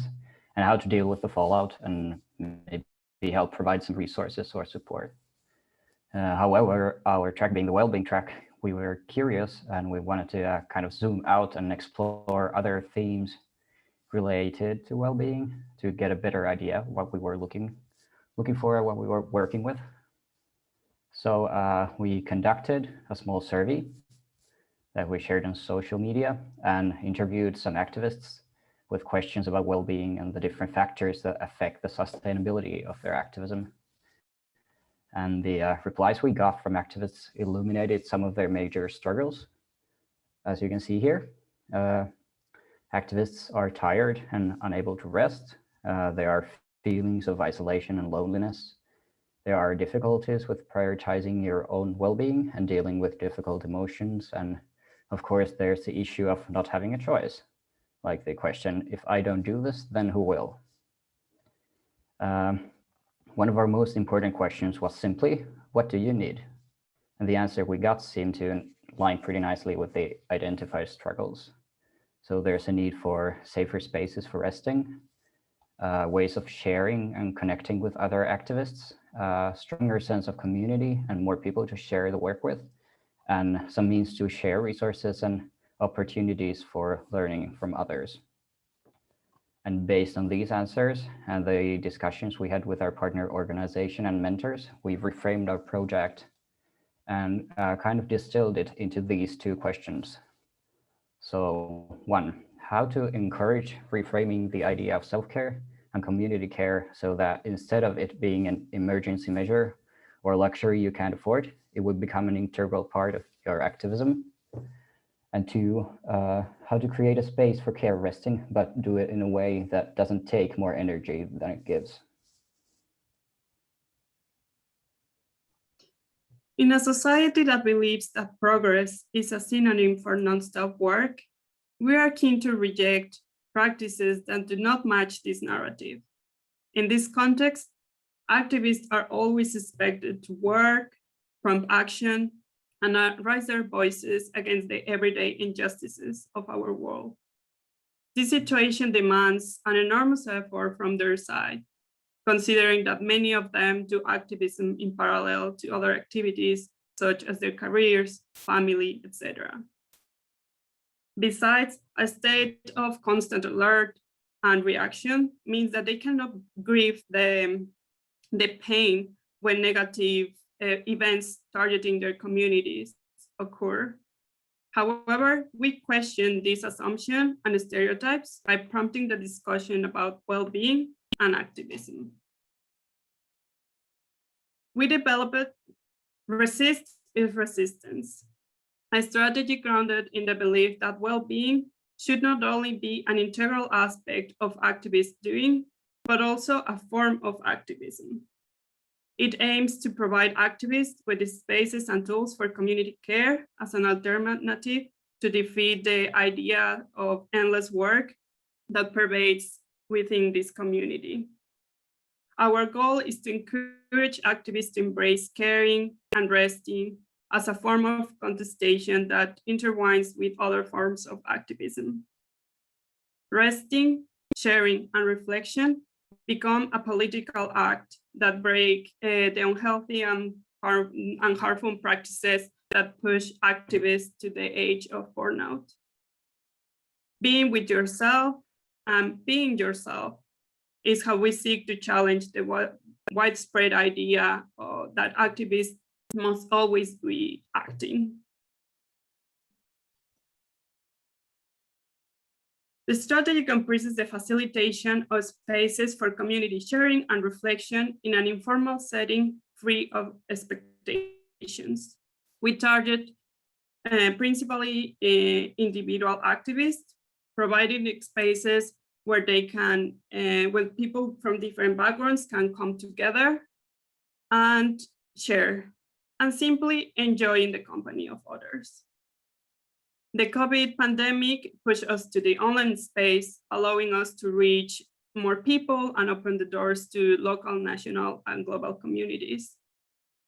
and how to deal with the fallout and maybe help provide some resources or support. However, our track being the wellbeing track, we were curious and we wanted to kind of zoom out and explore other themes related to well-being to get a better idea of what we were looking for, what we were working with. So we conducted a small survey that we shared on social media and interviewed some activists with questions about well-being and the different factors that affect the sustainability of their activism. And the replies we got from activists illuminated some of their major struggles. As you can see here, activists are tired and unable to rest. There are feelings of isolation and loneliness. There are difficulties with prioritizing your own well-being and dealing with difficult emotions. And of course, there's the issue of not having a choice. Like the question, if I don't do this, then who will? One of our most important questions was simply, what do you need? And the answer we got seemed to line pretty nicely with the identified struggles. So there's a need for safer spaces for resting, ways of sharing and connecting with other activists, stronger sense of community and more people to share the work with, and some means to share resources and opportunities for learning from others. And based on these answers and the discussions we had with our partner organization and mentors, we've reframed our project and kind of distilled it into these two questions. So 1, how to encourage reframing the idea of self-care and community care so that instead of it being an emergency measure or luxury you can't afford, it would become an integral part of your activism. And 2, how to create a space for care resting, but do it in a way that doesn't take more energy than it gives. In a society that believes that progress is a synonym for non-stop work, we are keen to reject practices that do not match this narrative. In this context, activists are always expected to work, prompt action, and raise their voices against the everyday injustices of our world. This situation demands an enormous effort from their side, considering that many of them do activism in parallel to other activities, such as their careers, family, etc. Besides, a state of constant alert and reaction means that they cannot grieve the pain when negative events targeting their communities occur. However, we question this assumption and stereotypes by prompting the discussion about well-being and activism. We developed Resist is Resistance, a strategy grounded in the belief that well-being should not only be an integral aspect of activist doing, but also a form of activism. It aims to provide activists with the spaces and tools for community care as an alternative to defeat the idea of endless work that pervades within this community. Our goal is to encourage activists to embrace caring and resting as a form of contestation that intertwines with other forms of activism. Resting, sharing, and reflection become a political act that break the unhealthy and harmful practices that push activists to the edge of burnout. Being with yourself and being yourself is how we seek to challenge the widespread idea that activists must always be acting. The strategy comprises the facilitation of spaces for community sharing and reflection in an informal setting free of expectations. We target principally individual activists, providing spaces where they can, when people from different backgrounds can come together and share and simply enjoy in the company of others. The COVID pandemic pushed us to the online space, allowing us to reach more people and open the doors to local, national, and global communities.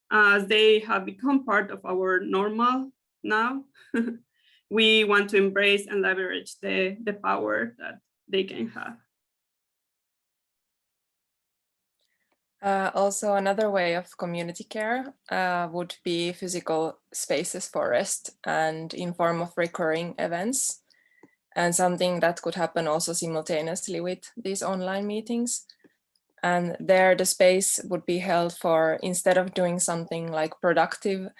As they have become part of our normal now, we want to embrace and leverage the power that they can have. Also, another way of community care would be physical spaces for rest and in form of recurring events, and something that could happen also simultaneously with these online meetings. And there the space would be held for, instead of doing something like productive,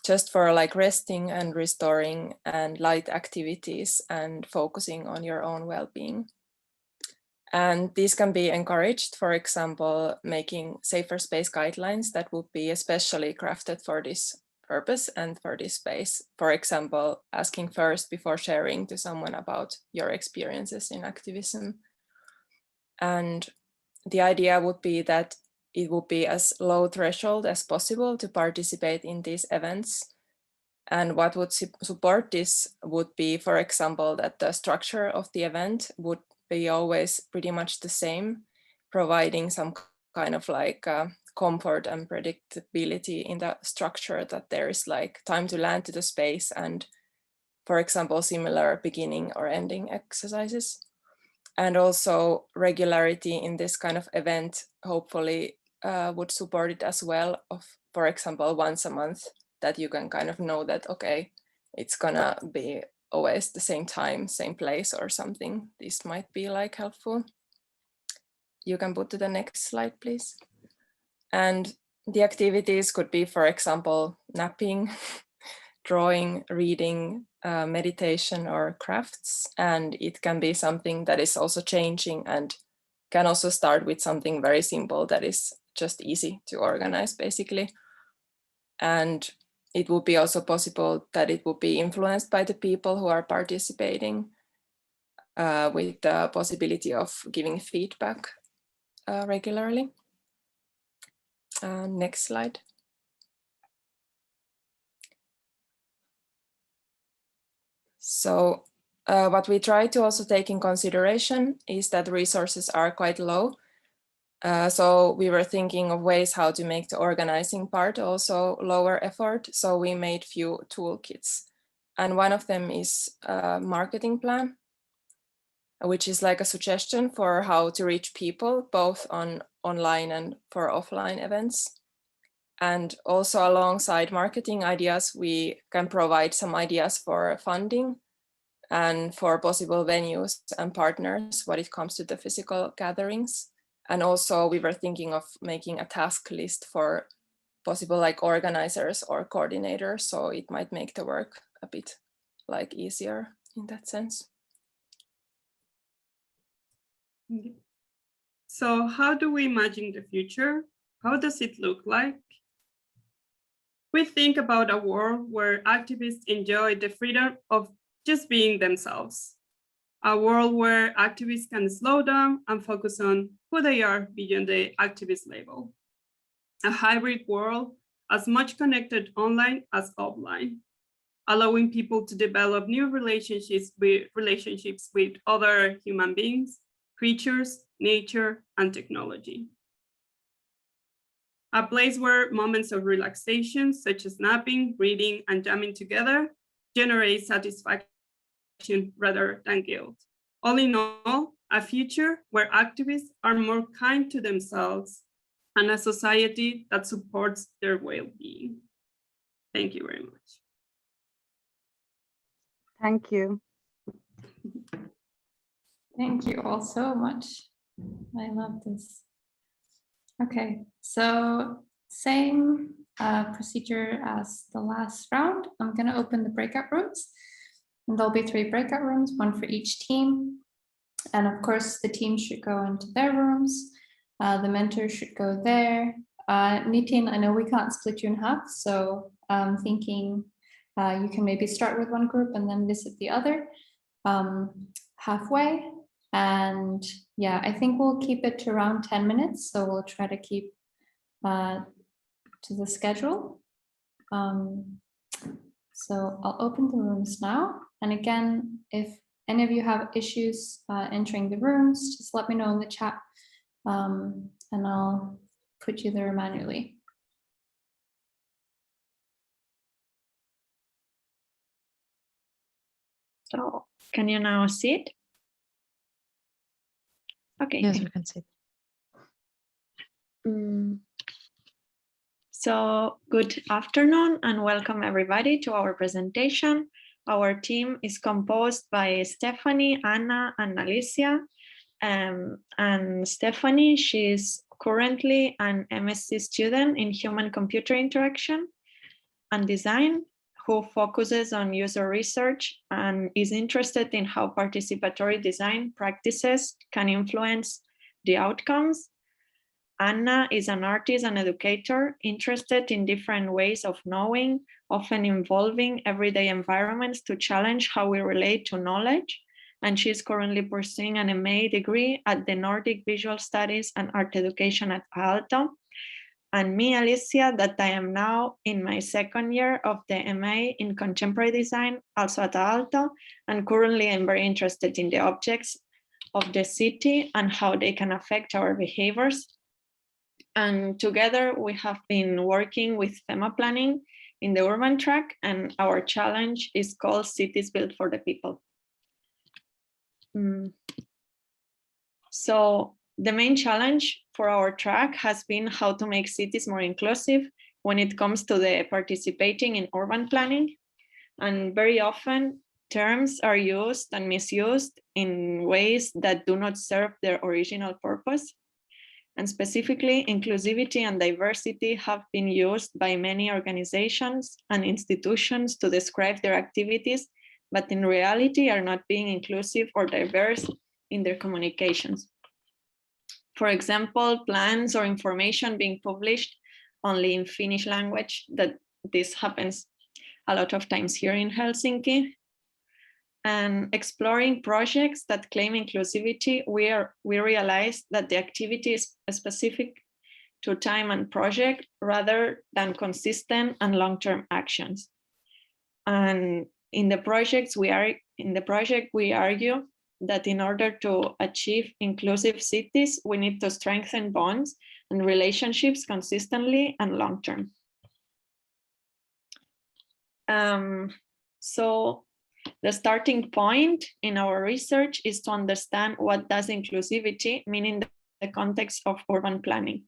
just for like resting and restoring and light activities and focusing on your own well-being. And these can be encouraged, for example, making safer space guidelines that would be especially crafted for this purpose and for this space. For example, asking first before sharing to someone about your experiences in activism. And the idea would be that it would be as low threshold as possible to participate in these events. And what would support this would be, for example, that the structure of the event would be always pretty much the same, providing some kind of like comfort and predictability in the structure, that there is like time to land to the space and, for example, similar beginning or ending exercises. And also regularity in this kind of event hopefully would support it as well, of, for example, once a month, that you can kind of know that, okay, it's gonna be always the same time, same place or something. This might be like helpful. You can put to the next slide, please. And the activities could be, for example, napping, drawing, reading, meditation or crafts. And it can be something that is also changing and can also start with something very simple that is just easy to organize basically. And it would be also possible that it would be influenced by the people who are participating, with the possibility of giving feedback regularly. Next slide. So what we try to also take in consideration is that resources are quite low. So we were thinking of ways how to make the organizing part also lower effort. So we made few toolkits. And one of them is a marketing plan, which is like a suggestion for how to reach people, both on online and for offline events. And also alongside marketing ideas, we can provide some ideas for funding and for possible venues and partners when it comes to the physical gatherings. And also we were thinking of making a task list for possible like organizers or coordinators. So it might make the work a bit like easier in that sense. So how do we imagine the future? How does it look like? We think about a world where activists enjoy the freedom of just being themselves. A world where activists can slow down and focus on who they are beyond the activist label. A hybrid world as much connected online as offline, allowing people to develop new relationships with other human beings, creatures, nature, and technology. A place where moments of relaxation, such as napping, reading, and jamming together, generate satisfaction rather than guilt. All in all, a future where activists are more kind to themselves and a society that supports their well-being. Thank you very much. Thank you. Thank you all so much. I love this. Okay, so same procedure as the last round. I'm going to open the breakout rooms. And there'll be 3 breakout rooms, 1 for each team. And of course, the team should go into their rooms. The mentors should go there. Nitin, I know we can't split you in half, so I'm thinking you can maybe start with one group and then visit the other halfway. And yeah, I think we'll keep it to around 10 minutes. So we'll try to keep to the schedule. So I'll open the rooms now. And again, if any of you have issues entering the rooms, just let me know in the chat and I'll put you there manually. So can you now see it? Okay. Yes, we can see it. So good afternoon and welcome everybody to our presentation. Our team is composed by Stephanie, Anna, and Alicia. And Stephanie, she's currently an MSc student in human-computer interaction and design, who focuses on user research and is interested in how participatory design practices can influence the outcomes. Anna is an artist and educator interested in different ways of knowing, often involving everyday environments to challenge how we relate to knowledge. And she's currently pursuing an MA degree at the Nordic Visual Studies and Art Education at Aalto. And me, Alicia, that I am now in my second year of the MA in Contemporary Design, also at Aalto, and currently I'm very interested in the objects of the city and how they can affect our behaviors. And together we have been working with FEMMA Planning in the urban track, and our challenge is called Cities Built for the People. So the main challenge for our track has been how to make cities more inclusive when it comes to the participating in urban planning. And very often terms are used and misused in ways that do not serve their original purpose. And specifically, inclusivity and diversity have been used by many organizations and institutions to describe their activities, but in reality are not being inclusive or diverse in their communications. For example, plans or information being published only in Finnish language, that this happens a lot of times here in Helsinki. And exploring projects that claim inclusivity, we realized that the activity is specific to time and project rather than consistent and long-term actions. And in the project, we argue that in order to achieve inclusive cities, we need to strengthen bonds and relationships consistently and long-term. So the starting point in our research is to understand what does inclusivity mean in the context of urban planning.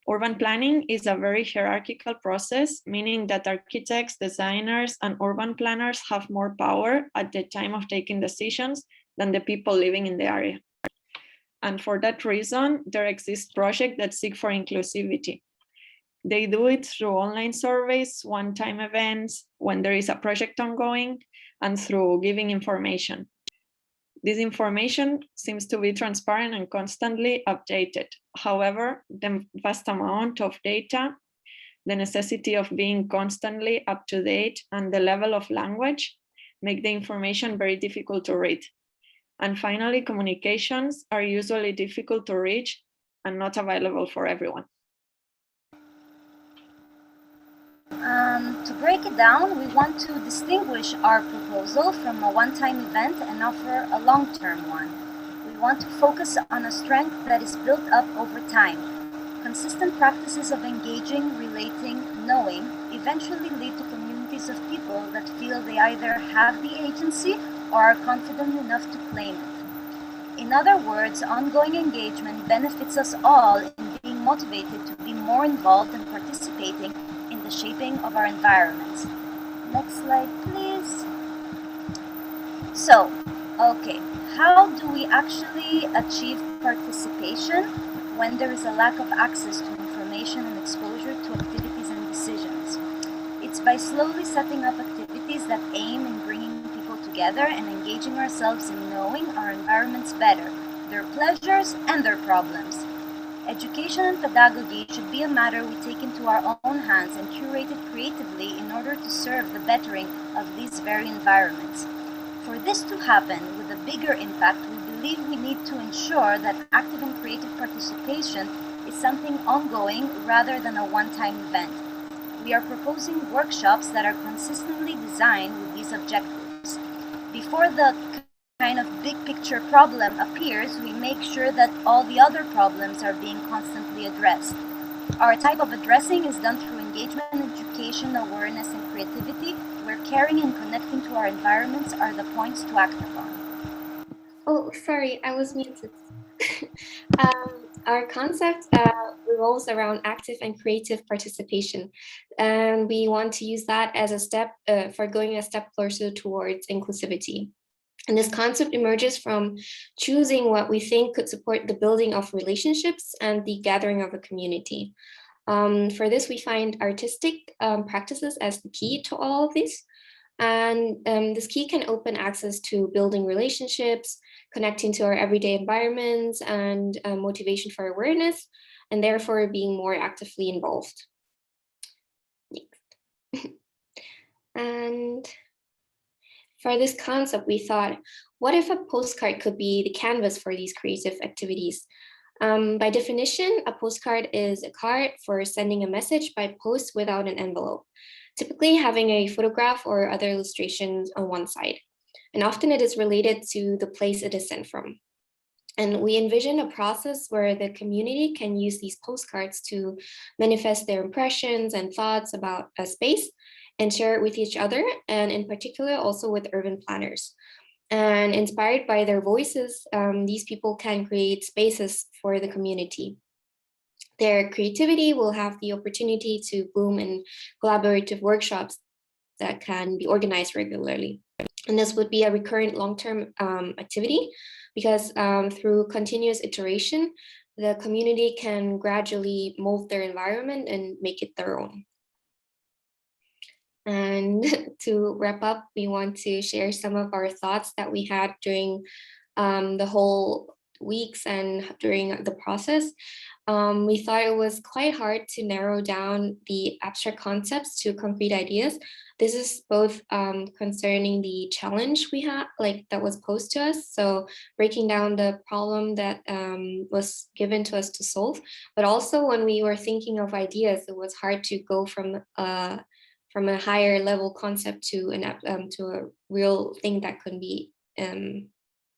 Urban planning is a very hierarchical process, meaning that architects, designers, and urban planners have more power at the time of taking decisions than the people living in the area. And for that reason, there exist projects that seek for inclusivity. They do it through online surveys, one-time events, when there is a project ongoing, and through giving information. This information seems to be transparent and constantly updated. However, the vast amount of data, the necessity of being constantly up to date, and the level of language make the information very difficult to read. And finally, communications are usually difficult to reach and not available for everyone. To break it down, we want to distinguish our proposal from a one-time event and offer a long-term one. We want to focus on a strength that is built up over time. Consistent practices of engaging, relating, knowing eventually lead to communities of people that feel they either have the agency or are confident enough to claim it. In other words, ongoing engagement benefits us all in being motivated to be more involved and participating in the shaping of our environments. Next slide, please. So, okay, how do we actually achieve participation when there is a lack of access to information and exposure to activities and decisions? It's by slowly setting up activities that aim in bringing people together and engaging ourselves in knowing our environments better, their pleasures and their problems. Education and pedagogy should be a matter we take into our own hands and curate it creatively in order to serve the bettering of these very environments. For this to happen with a bigger impact, we believe we need to ensure that active and creative participation is something ongoing rather than a one-time event. We are proposing workshops that are consistently designed with these objectives. Before the kind of big picture problem appears, we make sure that all the other problems are being constantly addressed. Our type of addressing is done through engagement, education, awareness, and creativity, where caring and connecting to our environments are the points to act upon. Oh, sorry, I was muted. Our concept revolves around active and creative participation, and we want to use that as a step for going a step closer towards inclusivity. And this concept emerges from choosing what we think could support the building of relationships and the gathering of a community. For this, we find artistic practices as the key to all of this. And this key can open access to building relationships, connecting to our everyday environments, and motivation for awareness, and therefore being more actively involved. Next. And for this concept, we thought, what if a postcard could be the canvas for these creative activities? By definition, a postcard is a card for sending a message by post without an envelope, typically having a photograph or other illustrations on one side. And often it is related to the place it is sent from. And we envision a process where the community can use these postcards to manifest their impressions and thoughts about a space and share it with each other, and in particular also with urban planners. And inspired by their voices, these people can create spaces for the community. Their creativity will have the opportunity to bloom in collaborative workshops that can be organized regularly. And this would be a recurrent long-term activity because through continuous iteration, the community can gradually mold their environment and make it their own. And to wrap up, we want to share some of our thoughts that we had during the whole weeks and during the process. We thought it was quite hard to narrow down the abstract concepts to concrete ideas. This is both concerning the challenge we had, that was posed to us. So breaking down the problem that was given to us to solve, but also when we were thinking of ideas, it was hard to go from a higher level concept to a real thing that could be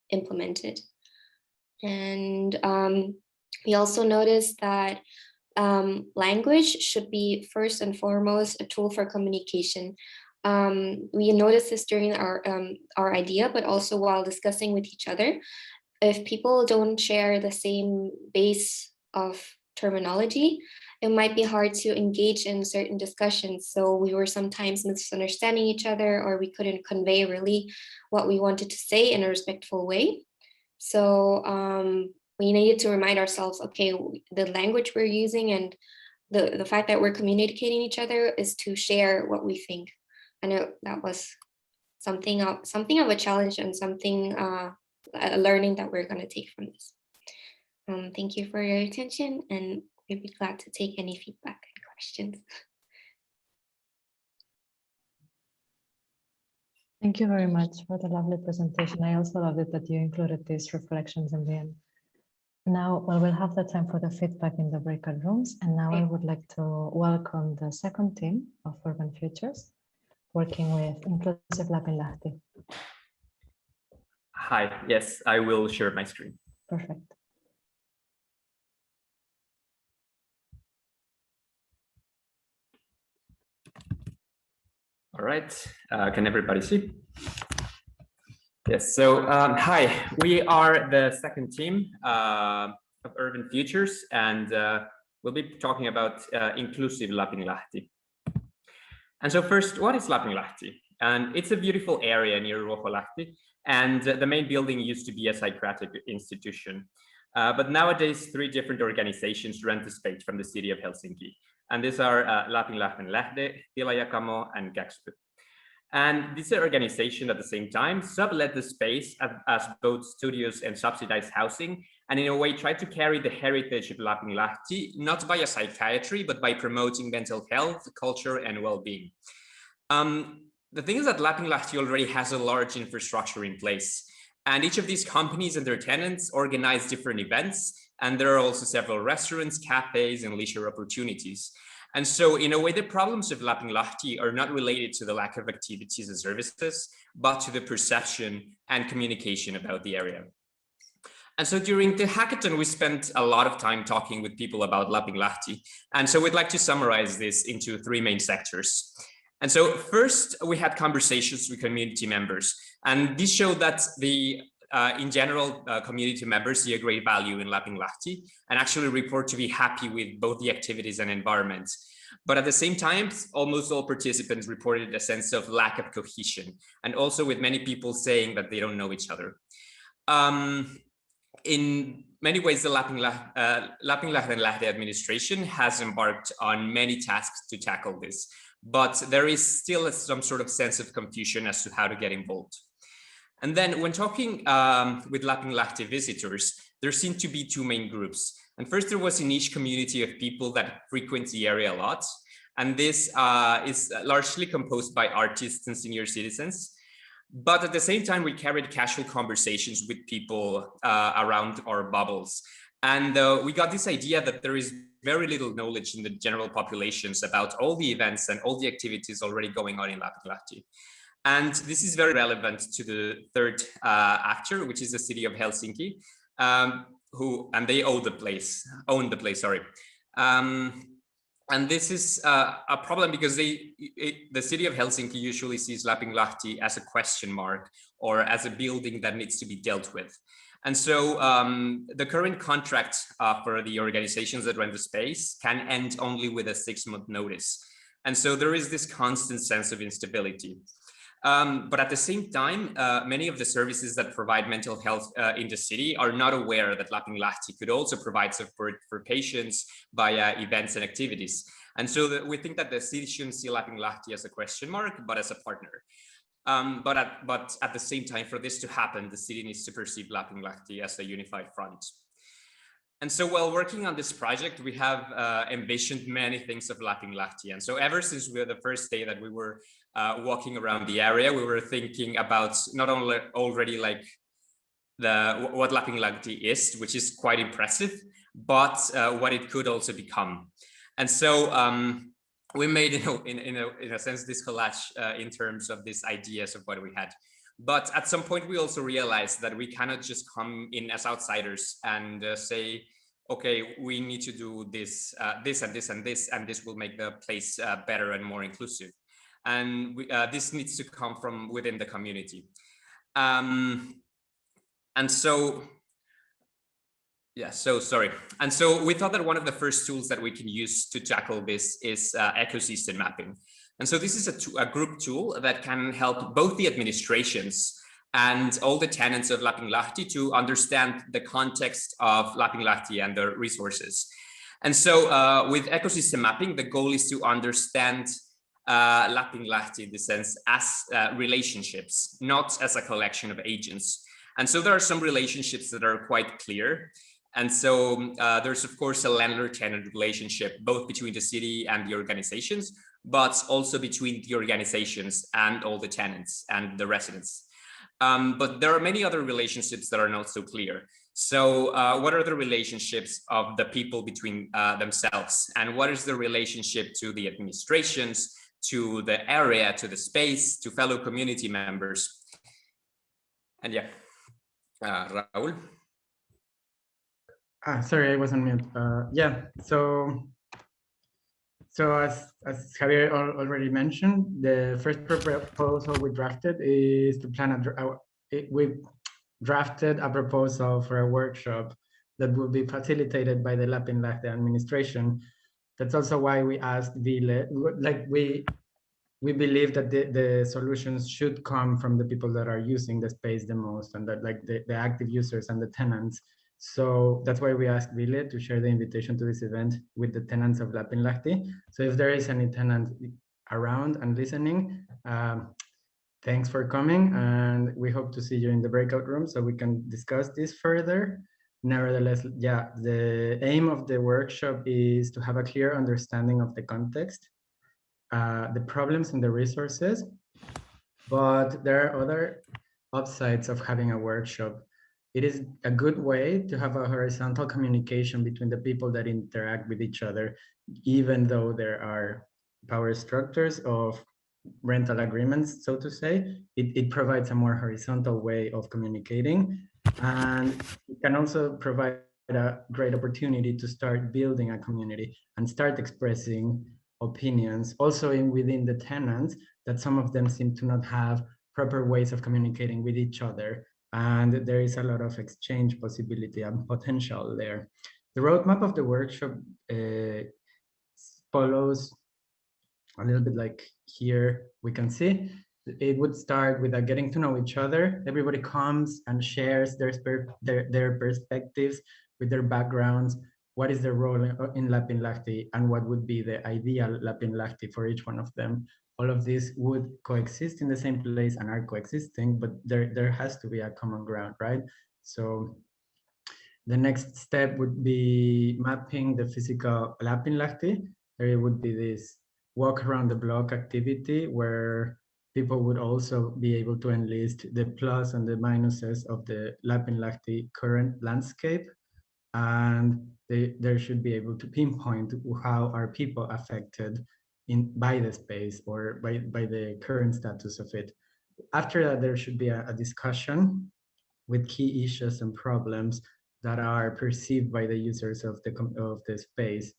implemented. And we also noticed that language should be first and foremost a tool for communication. We noticed this during our idea, but also while discussing with each other. If people don't share the same base of terminology, it might be hard to engage in certain discussions. So we were sometimes misunderstanding each other, or we couldn't convey really what we wanted to say in a respectful way. So we needed to remind ourselves, okay, the language we're using and the fact that we're communicating each other is to share what we think. I know that was something of a challenge and something, a learning that we're going to take from this. Thank you for your attention, and we'd be glad to take any feedback and questions. Thank you very much for the lovely presentation. I also loved it that you included these reflections in the end. Now, well, we'll have the time for the feedback in the breakout rooms. And now I would like to welcome the second team of Urban Futures, working with Inclusive Lapinlahti. Hi, yes, I will share my screen. Perfect. All right, can everybody see? Yes, so hi, we are the second team of Urban Futures, and we'll be talking about inclusive Lapinlahti. And so first, what is Lapinlahti? And it's a beautiful area near Ruoholahti, and the main building used to be a psychiatric institution. But nowadays, 3 different organizations rent the space from the city of Helsinki. And these are Lapinlahden Lähde, Tilajakamo, and Gaxpy. And this organization at the same time sublet the space as both studios and subsidized housing, and in a way tried to carry the heritage of Lapinlahti, not via psychiatry, but by promoting mental health, culture, and well-being. The thing is that Lapinlahti already has a large infrastructure in place, and each of these companies and their tenants organize different events, and there are also several restaurants, cafes, and leisure opportunities. And so in a way, the problems of Lapinlahti are not related to the lack of activities and services, but to the perception and communication about the area. And so during the hackathon, we spent a lot of time talking with people about Lapinlahti. And so we'd like to summarize this into 3 main sectors. And so first, we had conversations with community members, and this showed that in general, community members see a great value in Lapinlahti and actually report to be happy with both the activities and environment. But at the same time, almost all participants reported a sense of lack of cohesion, and also with many people saying that they don't know each other. in many ways, the Lapinlahden Lähde administration has embarked on many tasks to tackle this, but there is still some sort of sense of confusion as to how to get involved. And then when talking with Lapinlahti visitors, there seemed to be two main groups. And first, there was a niche community of people that frequent the area a lot. And this is largely composed by artists and senior citizens. But at the same time, we carried casual conversations with people around our bubbles. And we got this idea that there is very little knowledge in the general populations about all the events and all the activities already going on in Lapinlahti. And this is very relevant to the third actor, which is the city of Helsinki, and they own the place, sorry. And this is a problem because the city of Helsinki usually sees Lapinlahti as a question mark or as a building that needs to be dealt with. And so the current contract for the organizations that rent the space can end only with a 6-month notice. And so there is this constant sense of instability. But at the same time, many of the services that provide mental health in the city are not aware that Lapinlahti could also provide support for patients via events and activities. And so we think that the city shouldn't see Lapinlahti as a question mark, but as a partner. But at the same time, for this to happen, the city needs to perceive Lapinlahti as a unified front. And so while working on this project, we have envisioned many things of Lapinlahti. And so ever since the first day that we were walking around the area, we were thinking about not only already like what Lapinlahti is, which is quite impressive, but what it could also become. And so we made, in a sense, this collage in terms of these ideas of what we had. But at some point, we also realized that we cannot just come in as outsiders and say, okay, we need to do this, this and this and this, and this will make the place better and more inclusive. And this needs to come from within the community. And so we thought that one of the first tools that we can use to tackle this is ecosystem mapping. And so this is a group tool that can help both the administrations and all the tenants of Lapinlahti to understand the context of Lapinlahti and the resources. And so with ecosystem mapping, the goal is to understand Lapinlahti in the sense as relationships, not as a collection of agents. And so there are some relationships that are quite clear. And so there's, of course, a landlord-tenant relationship, both between the city and the organizations, but also between the organizations and all the tenants and the residents. But there are many other relationships that are not so clear. So what are the relationships of the people between themselves? And what is the relationship to the administrations, to the area, to the space, to fellow community members? And yeah, Raul. Sorry, I was on mute. Yeah, so as Javier already mentioned, the first proposal we drafted is to plan we drafted a proposal for a workshop that will be facilitated by the Lapinlahden administration. That's also why we asked Ville, like we believe that the solutions should come from the people that are using the space the most, and that like the active users and the tenants. So that's why we asked Ville to share the invitation to this event with the tenants of Lapinlahti. So if there is any tenant around and listening, thanks for coming, and we hope to see you in the breakout room so we can discuss this further. Nevertheless, yeah, the aim of the workshop is to have a clear understanding of the context, the problems and the resources, but there are other upsides of having a workshop. It is a good way to have a horizontal communication between the people that interact with each other, even though there are power structures of rental agreements, so to say. It provides a more horizontal way of communicating, and it can also provide a great opportunity to start building a community and start expressing opinions also within the tenants, that some of them seem to not have proper ways of communicating with each other. And there is a lot of exchange possibility and potential there. The roadmap of the workshop follows a little bit like here we can see. it would start with a getting to know each other. Everybody comes and shares their perspectives with their backgrounds. What is their role in Lapinlahti, and what would be the ideal Lapinlahti for each one of them? All of this would coexist in the same place and are coexisting, but there has to be a common ground, right? So the next step would be mapping the physical Lapinlahti. There would be this walk around the block activity where people would also be able to enlist the plus and the minuses of the Lapinlahti current landscape. And they should be able to pinpoint how are people affected by the space or by the current status of it. After that, there should be a discussion with key issues and problems that are perceived by the users of the space.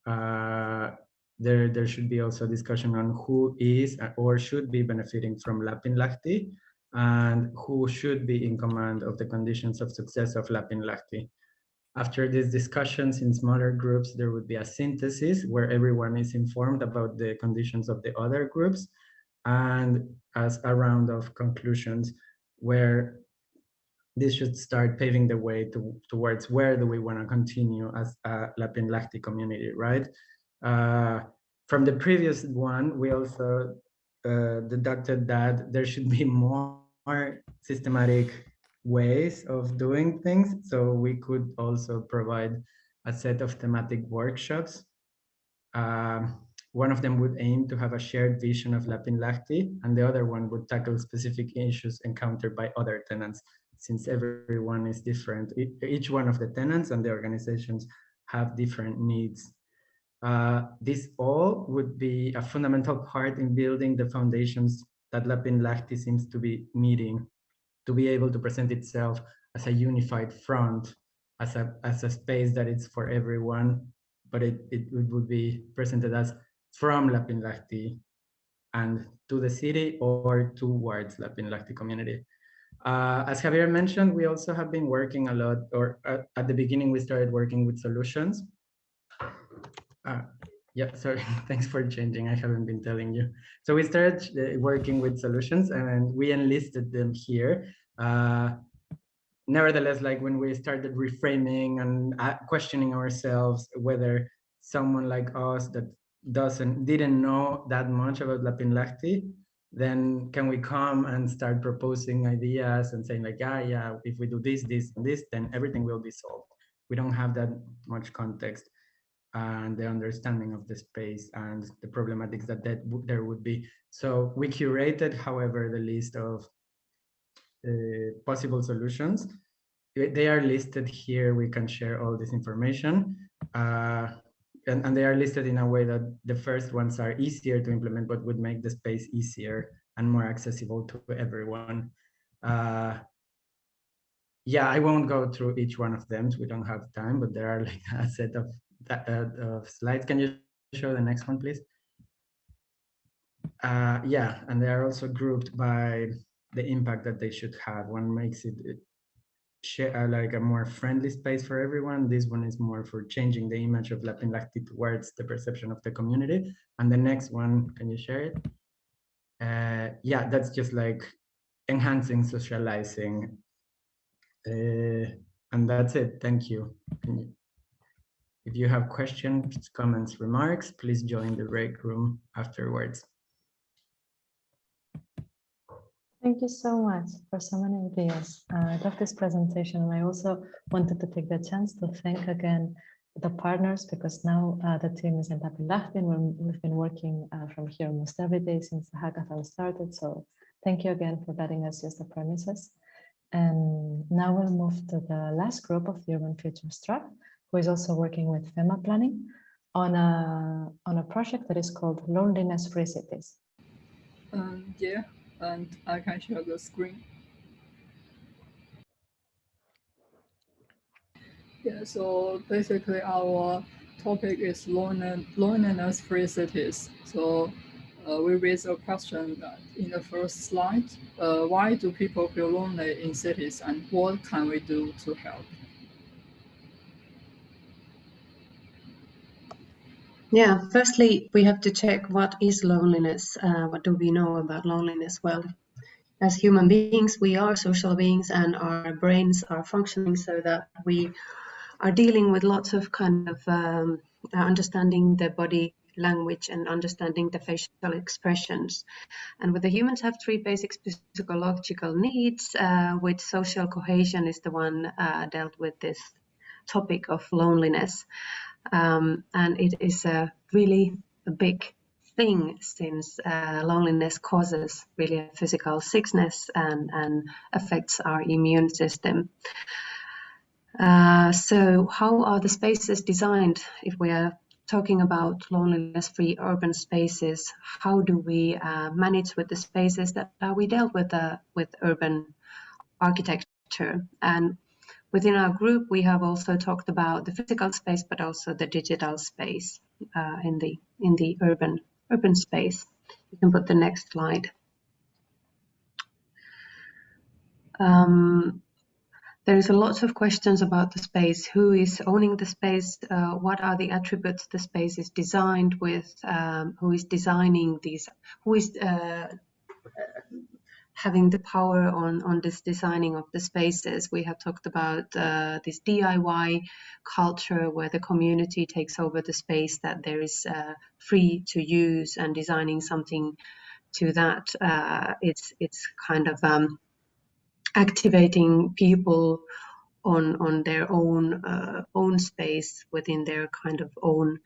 There should be also discussion on who is or should be benefiting from Lapinlahti and who should be in command of the conditions of success of Lapinlahti. After these discussions in smaller groups, there would be a synthesis where everyone is informed about the conditions of the other groups, and as a round of conclusions where this should start paving the way towards where do we want to continue as a Lapinlahti community, right? From the previous one, we also deducted that there should be more systematic ways of doing things. So we could also provide a set of thematic workshops. One of them would aim to have a shared vision of Lapinlahti, and the other one would tackle specific issues encountered by other tenants, since everyone is different. Each one of the tenants and the organizations have different needs. This all would be a fundamental part in building the foundations that Lapinlahti seems to be needing to be able to present itself as a unified front, as a space that is for everyone, but it would be presented as from Lapinlahti and to the city or towards Lapinlahti community. As Javier mentioned, we also have been working a lot, or at the beginning we started working with solutions. Yeah, sorry, thanks for changing. I haven't been telling you. So we started working with solutions and we enlisted them here. Nevertheless, like when we started reframing and questioning ourselves whether someone like us that didn't know that much about Lapinlahti, then can we come and start proposing ideas and saying like, yeah, if we do this, this, and this, then everything will be solved. We don't have that much context and the understanding of the space and the problematics that there would be. So we curated, however, the list of possible solutions. They are listed here. We can share all this information. And they are listed in a way that the first ones are easier to implement, but would make the space easier and more accessible to everyone. Yeah, I won't go through each one of them. We don't have time, but there are like a set of slides. Can you show the next one, please? Yeah, and they are also grouped by the impact that they should have. One makes it like a more friendly space for everyone. This one is more for changing the image of Lapinlahti towards the perception of the community. And the next one, can you share it? Yeah, that's just like enhancing socializing. And that's it. Thank you. If you have questions, comments, remarks, please join the break room afterwards. Thank you so much for so many ideas. I love this presentation, and I also wanted to take the chance to thank again the partners, because now the team is in Lapinlahti and we've been working from here almost every day since the hackathon started. So thank you again for letting us use the premises. And now we'll move to the last group of the Urban Futures Track, who is also working with FEMMA Planning on a project that is called Loneliness-Free Cities. Yeah, and I can share the screen. Yeah, so basically our topic is loneliness-free cities. So we raise a question that in the first slide, why do people feel lonely in cities and what can we do to help? Yeah, firstly, we have to check what is loneliness. What do we know about loneliness? Well, as human beings, we are social beings and our brains are functioning so that we are dealing with lots of kind of understanding the body language and understanding the facial expressions. And with the humans have three basic physiological needs, which social cohesion is the one dealt with this topic of loneliness. And it is a really a big thing since loneliness causes really a physical sickness and affects our immune system. So how are the spaces designed? If we are talking about loneliness-free urban spaces, how do we manage with the spaces that we dealt with urban architecture? And within our group, we have also talked about the physical space, but also the digital space in the urban space. You can put the next slide. There is a lot of questions about the space. Who is owning the space? What are the attributes the space is designed with? Who is designing these? Who is having the power on this designing of the spaces? We have talked about this DIY culture where the community takes over the space, that there is free to use, and designing something to that. It's kind of activating people on their own space within their kind of own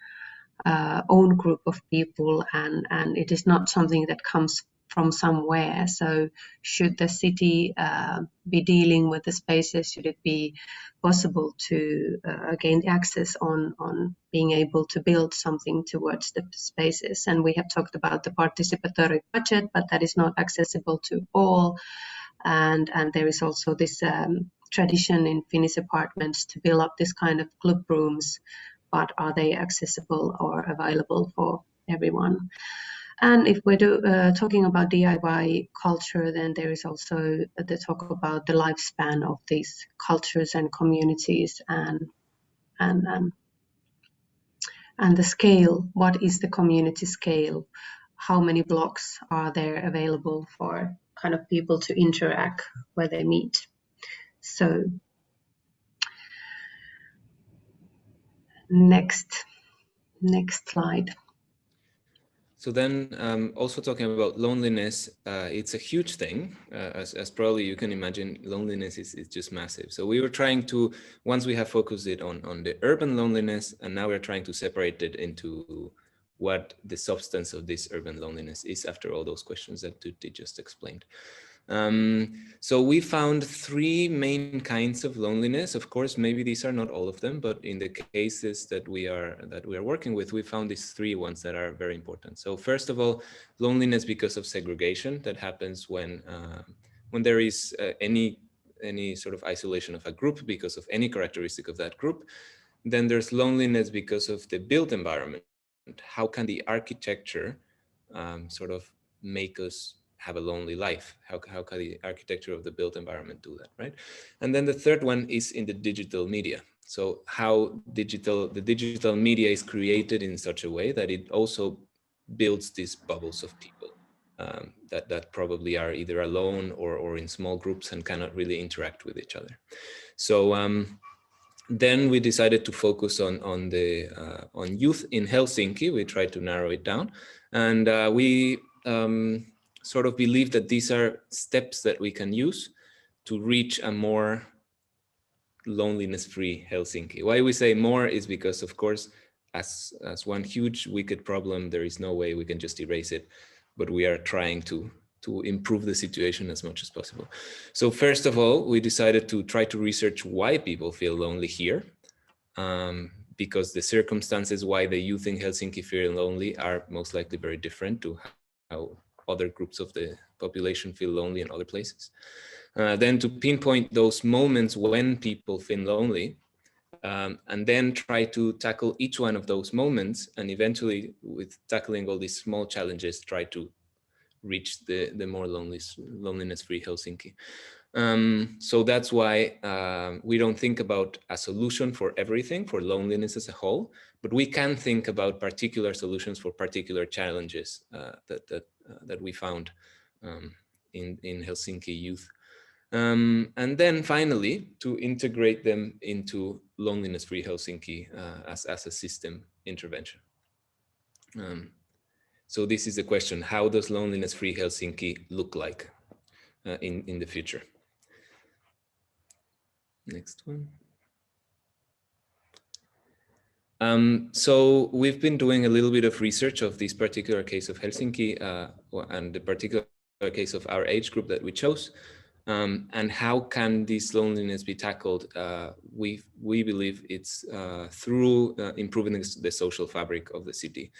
group of people, and it is not something that comes from somewhere. So should the city be dealing with the spaces? Should it be possible to gain access on being able to build something towards the spaces? And we have talked about the participatory budget, but that is not accessible to all. And there is also this tradition in Finnish apartments to build up this kind of club rooms, but are they accessible or available for everyone? And if we're talking about DIY culture, then there is also the talk about the lifespan of these cultures and communities, and the scale. What is the community scale? How many blocks are there available for kind of people to interact where they meet? So next slide. So then also talking about loneliness, it's a huge thing. As probably you can imagine, loneliness is just massive. So we were trying to, once we have focused it on the urban loneliness, and now we're trying to separate it into what the substance of this urban loneliness is after all those questions that Tutti just explained. So we found three main kinds of loneliness. Of course, maybe these are not all of them, but in the cases that we are working with, we found these three ones that are very important. So first of all, loneliness because of segregation that happens when there is any sort of isolation of a group because of any characteristic of that group. Then there's loneliness because of the built environment. How can the architecture sort of make us have a lonely life? How can the architecture of the built environment do that, right? And then the third one is in the digital media. So how the digital media is created in such a way that it also builds these bubbles of people that probably are either alone or in small groups and cannot really interact with each other. So then we decided to focus on youth in Helsinki. We tried to narrow it down, and we sort of believe that these are steps that we can use to reach a more loneliness-free Helsinki. Why we say more is because, of course, as one huge wicked problem, there is no way we can just erase it, but we are trying to improve the situation as much as possible. So first of all, we decided to try to research why people feel lonely here, because the circumstances why the youth in Helsinki feel lonely are most likely very different to how other groups of the population feel lonely in other places. Then to pinpoint those moments when people feel lonely, and then try to tackle each one of those moments, and eventually with tackling all these small challenges, try to reach the more loneliness-free Helsinki. So that's why we don't think about a solution for everything, for loneliness as a whole, but we can think about particular solutions for particular challenges that we found in Helsinki youth. And then finally, to integrate them into loneliness-free Helsinki as a system intervention. So this is the question: how does loneliness-free Helsinki look like in the future? Next one. So we've been doing a little bit of research of this particular case of Helsinki and the particular case of our age group that we chose. And how can this loneliness be tackled? We believe it's through improving the social fabric of the city.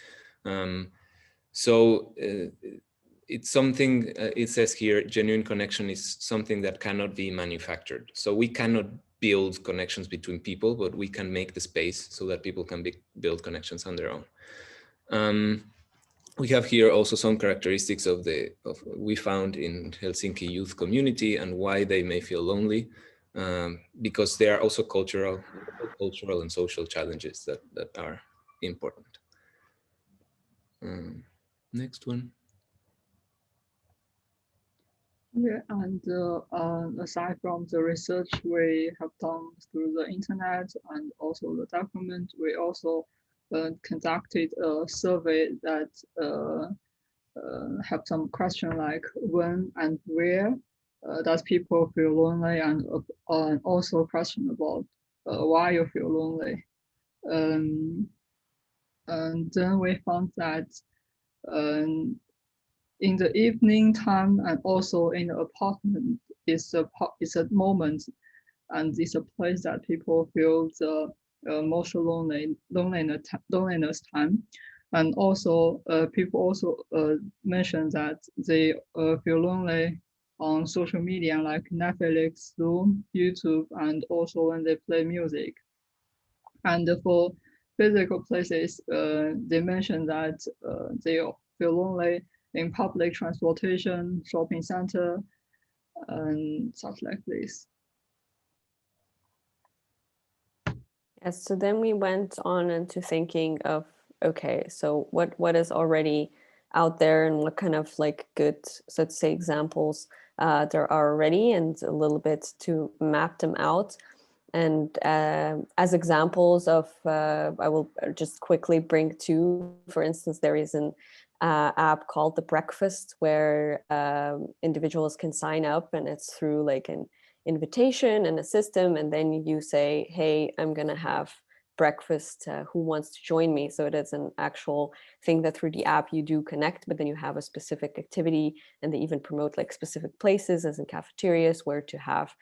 It's something, it says here, genuine connection is something that cannot be manufactured. So we cannot build connections between people, but we can make the space so that people can build connections on their own. We have here also some characteristics of we found in Helsinki youth community and why they may feel lonely, because there are also cultural and social challenges that are important. Next one. Yeah, and aside from the research we have done through the internet and also the document, we also conducted a survey that have some question like when and where does people feel lonely, and also question about why you feel lonely. And then we found that in the evening time and also in the apartment is a moment, and it's a place that people feel the emotional loneliness time. And also people also mention that they feel lonely on social media like Netflix, Zoom, YouTube, and also when they play music. And for physical places, they mention that they feel lonely in public transportation, shopping center, and such like this. Yes, so then we went on into thinking of, okay, so what is already out there and what kind of like good, so let's say, examples there are already, and a little bit to map them out. And as examples of, I will just quickly bring two. For instance, there is an app called The Breakfast where individuals can sign up, and it's through like an invitation and a system, and then you say, hey, I'm gonna have breakfast, who wants to join me? So it is an actual thing that through the app you do connect, but then you have a specific activity, and they even promote like specific places as in cafeterias where to have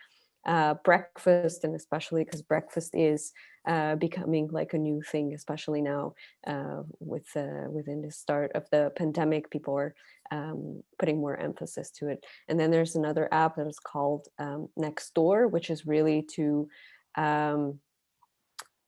breakfast, and especially because breakfast is becoming like a new thing, especially now within the start of the pandemic, people are putting more emphasis to it. And then there's another app that is called Next Door, which is really to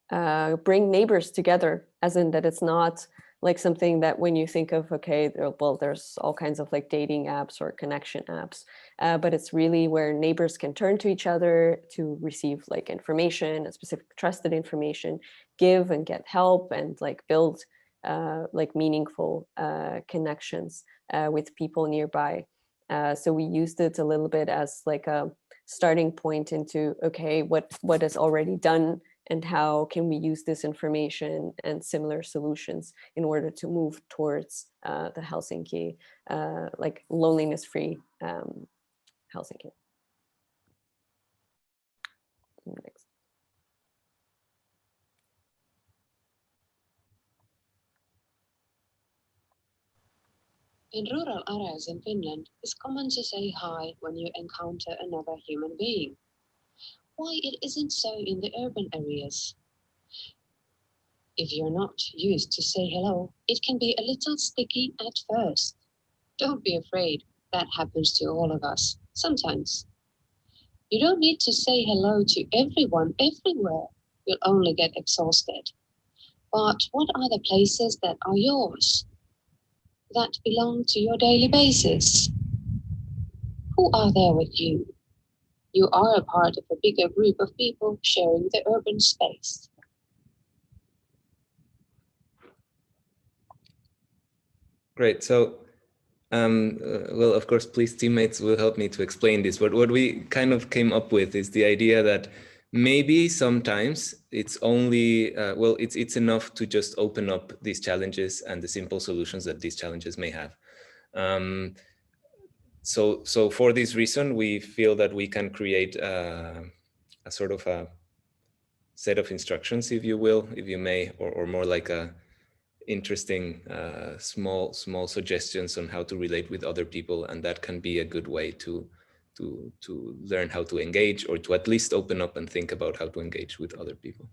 bring neighbors together, as in that it's not like something that when you think of, okay, well, there's all kinds of like dating apps or connection apps, but it's really where neighbors can turn to each other to receive like information, a specific trusted information, give and get help, and like build like meaningful connections with people nearby. So we used it a little bit as like a starting point into, okay, what is already done, and how can we use this information and similar solutions in order to move towards the Helsinki, like loneliness-free Helsinki. Next. In rural areas in Finland, it's common to say hi when you encounter another human being. Why it isn't so in the urban areas? If you're not used to say hello, it can be a little sticky at first. Don't be afraid, that happens to all of us, sometimes. You don't need to say hello to everyone everywhere, you'll only get exhausted. But what are the places that are yours? That belong to your daily basis? Who are there with you? You are a part of a bigger group of people sharing the urban space. Great. So, well, of course, please, teammates will help me to explain this. But what we kind of came up with is the idea that maybe sometimes it's only, well, it's enough to just open up these challenges and the simple solutions that these challenges may have. So for this reason, we feel that we can create a sort of a set of instructions, if you will, if you may, or more like a interesting small suggestions on how to relate with other people, and that can be a good way to learn how to engage, or to at least open up and think about how to engage with other people.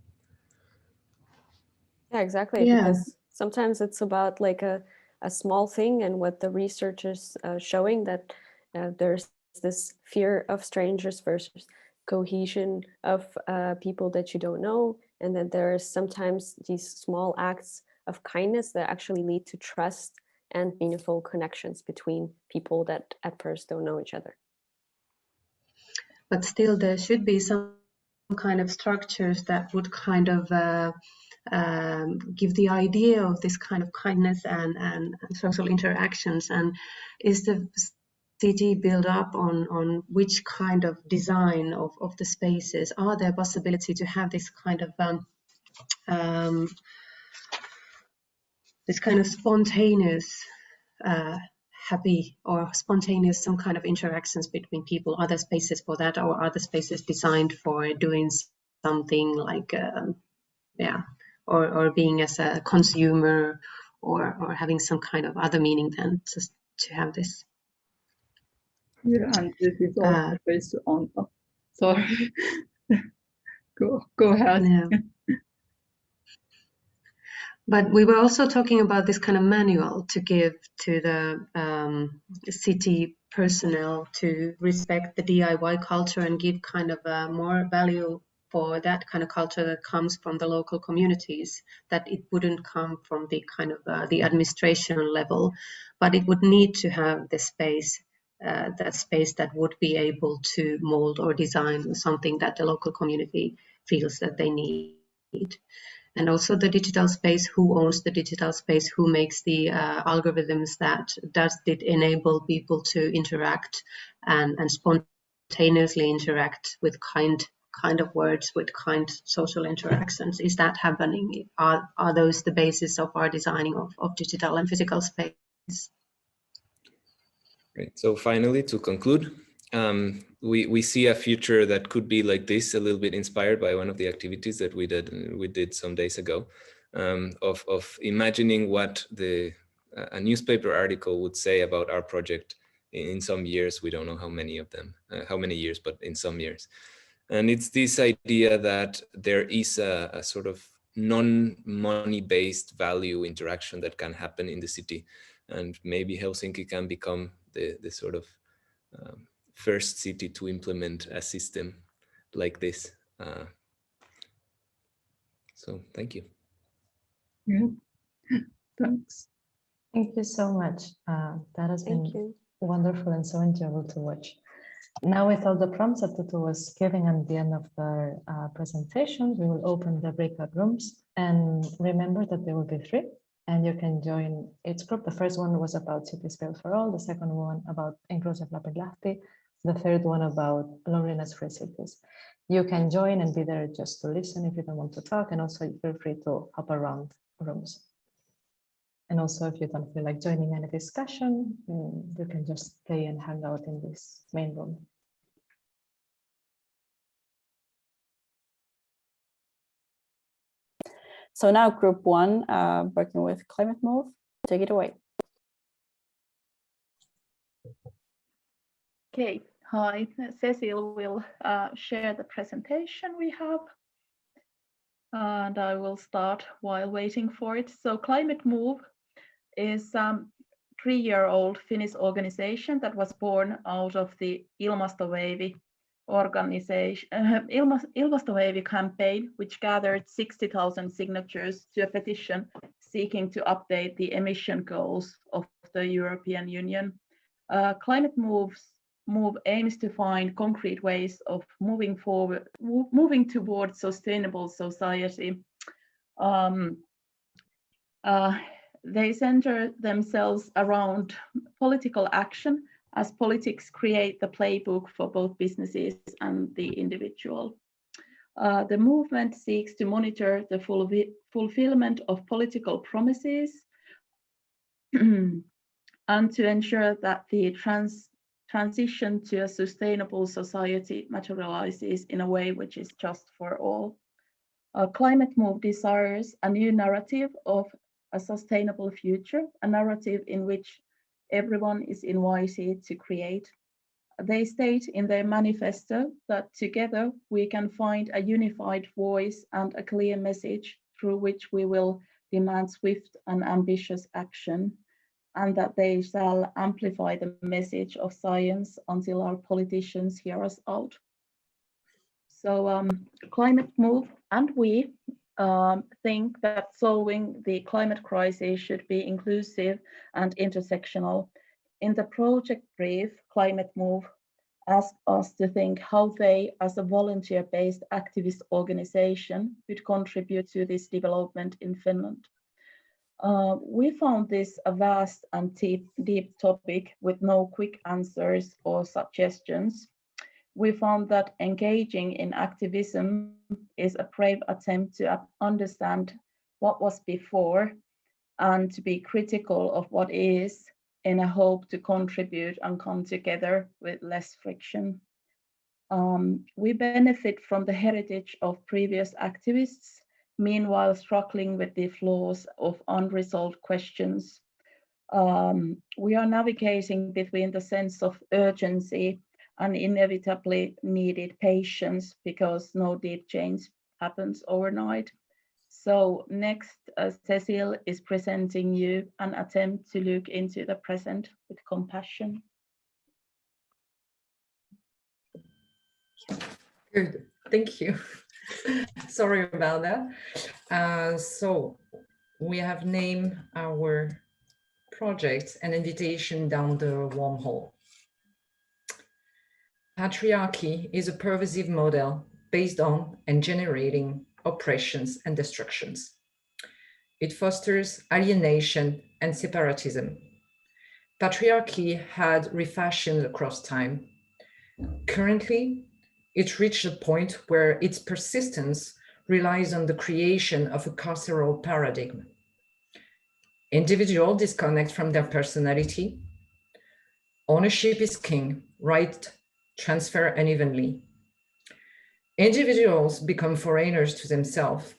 Yeah, exactly. Yeah. Because sometimes it's about like a small thing, and what the research is showing that there's this fear of strangers versus cohesion of people that you don't know, and that there is sometimes these small acts of kindness that actually lead to trust and meaningful connections between people that at first don't know each other. But still, there should be some kind of structures that would kind of give the idea of this kind of kindness and social interactions. And is the city built up on which kind of design of the spaces? Are there possibility to have this kind of spontaneous happy or spontaneous some kind of interactions between people? Are there spaces for that, or are the spaces designed for doing something like or being as a consumer, or having some kind of other meaning than just to have this? Yeah, and this is also based on, sorry, go ahead. Yeah. But we were also talking about this kind of manual to give to the city personnel to respect the DIY culture and give kind of more value for that kind of culture that comes from the local communities, that it wouldn't come from the kind of the administration level, but it would need to have the space, that space that would be able to mold or design something that the local community feels that they need. And also the digital space, who owns the digital space, who makes the algorithms that does it enable people to interact and spontaneously interact with kind of words, with kind social interactions. Is that happening? Are those the basis of our designing of digital and physical space? Great. So finally, to conclude, we see a future that could be like this, a little bit inspired by one of the activities that we did some days ago, of imagining what a newspaper article would say about our project in some years. We don't know how many of them, how many years, but in some years. And it's this idea that there is a sort of non-money based value interaction that can happen in the city, and maybe Helsinki can become the sort of first city to implement a system like this. So thank you. Yeah, thanks. Thank you so much. That has been wonderful and so enjoyable to watch. Now, with all the prompts that Tutu was giving at the end of the presentation, we will open the breakout rooms, and remember that they will be free. And you can join each group. The first one was about city space for all. The second one about inclusive Lapinlahti. The third one about loneliness-free cities. You can join and be there just to listen if you don't want to talk, and also feel free to hop around rooms. And also, if you don't feel like joining any discussion, you can just stay and hang out in this main room. So now group one, working with Climate Move, take it away. Okay, hi, Cecile will share the presentation we have. And I will start while waiting for it. So Climate Move is a 3-year-old Finnish organization that was born out of the Ilmastoveivi organization, Ilmastoveivi campaign, which gathered 60,000 signatures to a petition seeking to update the emission goals of the European Union. Climate Move's move aims to find concrete ways of moving towards sustainable society. They center themselves around political action, as politics create the playbook for both businesses and the individual. The movement seeks to monitor the fulfillment of political promises and to ensure that the transition to a sustainable society materializes in a way which is just for all. Climate Move desires a new narrative of a sustainable future, a narrative in which everyone is invited to create. They state in their manifesto that together we can find a unified voice and a clear message through which we will demand swift and ambitious action, and that they shall amplify the message of science until our politicians hear us out. So Climate Move and we think that solving the climate crisis should be inclusive and intersectional. In the project brief, Climate Move asked us to think how they, as a volunteer-based activist organization, could contribute to this development in Finland. We found this a vast and deep topic with no quick answers or suggestions. We found that engaging in activism is a brave attempt to understand what was before and to be critical of what is, in a hope to contribute and come together with less friction. We benefit from the heritage of previous activists, meanwhile struggling with the flaws of unresolved questions. We are navigating between the sense of urgency and inevitably needed patience because no deep change happens overnight. So next, Cecile is presenting you an attempt to look into the present with compassion. Good, thank you. Sorry about that. So we have named our project An Invitation Down the Wormhole. Patriarchy is a pervasive model based on and generating oppressions and destructions. It fosters alienation and separatism. Patriarchy had refashioned across time. Currently, it reached a point where its persistence relies on the creation of a carceral paradigm. Individuals disconnect from their personality. Ownership is king, right transfer unevenly. Individuals become foreigners to themselves.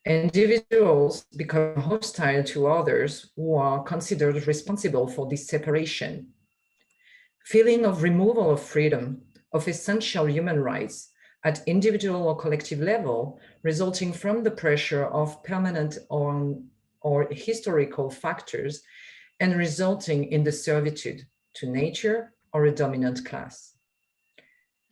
Individuals become hostile to others who are considered responsible for this separation. Feeling of removal of freedom, of essential human rights at individual or collective level, resulting from the pressure of permanent or historical factors and resulting in the servitude to nature or a dominant class.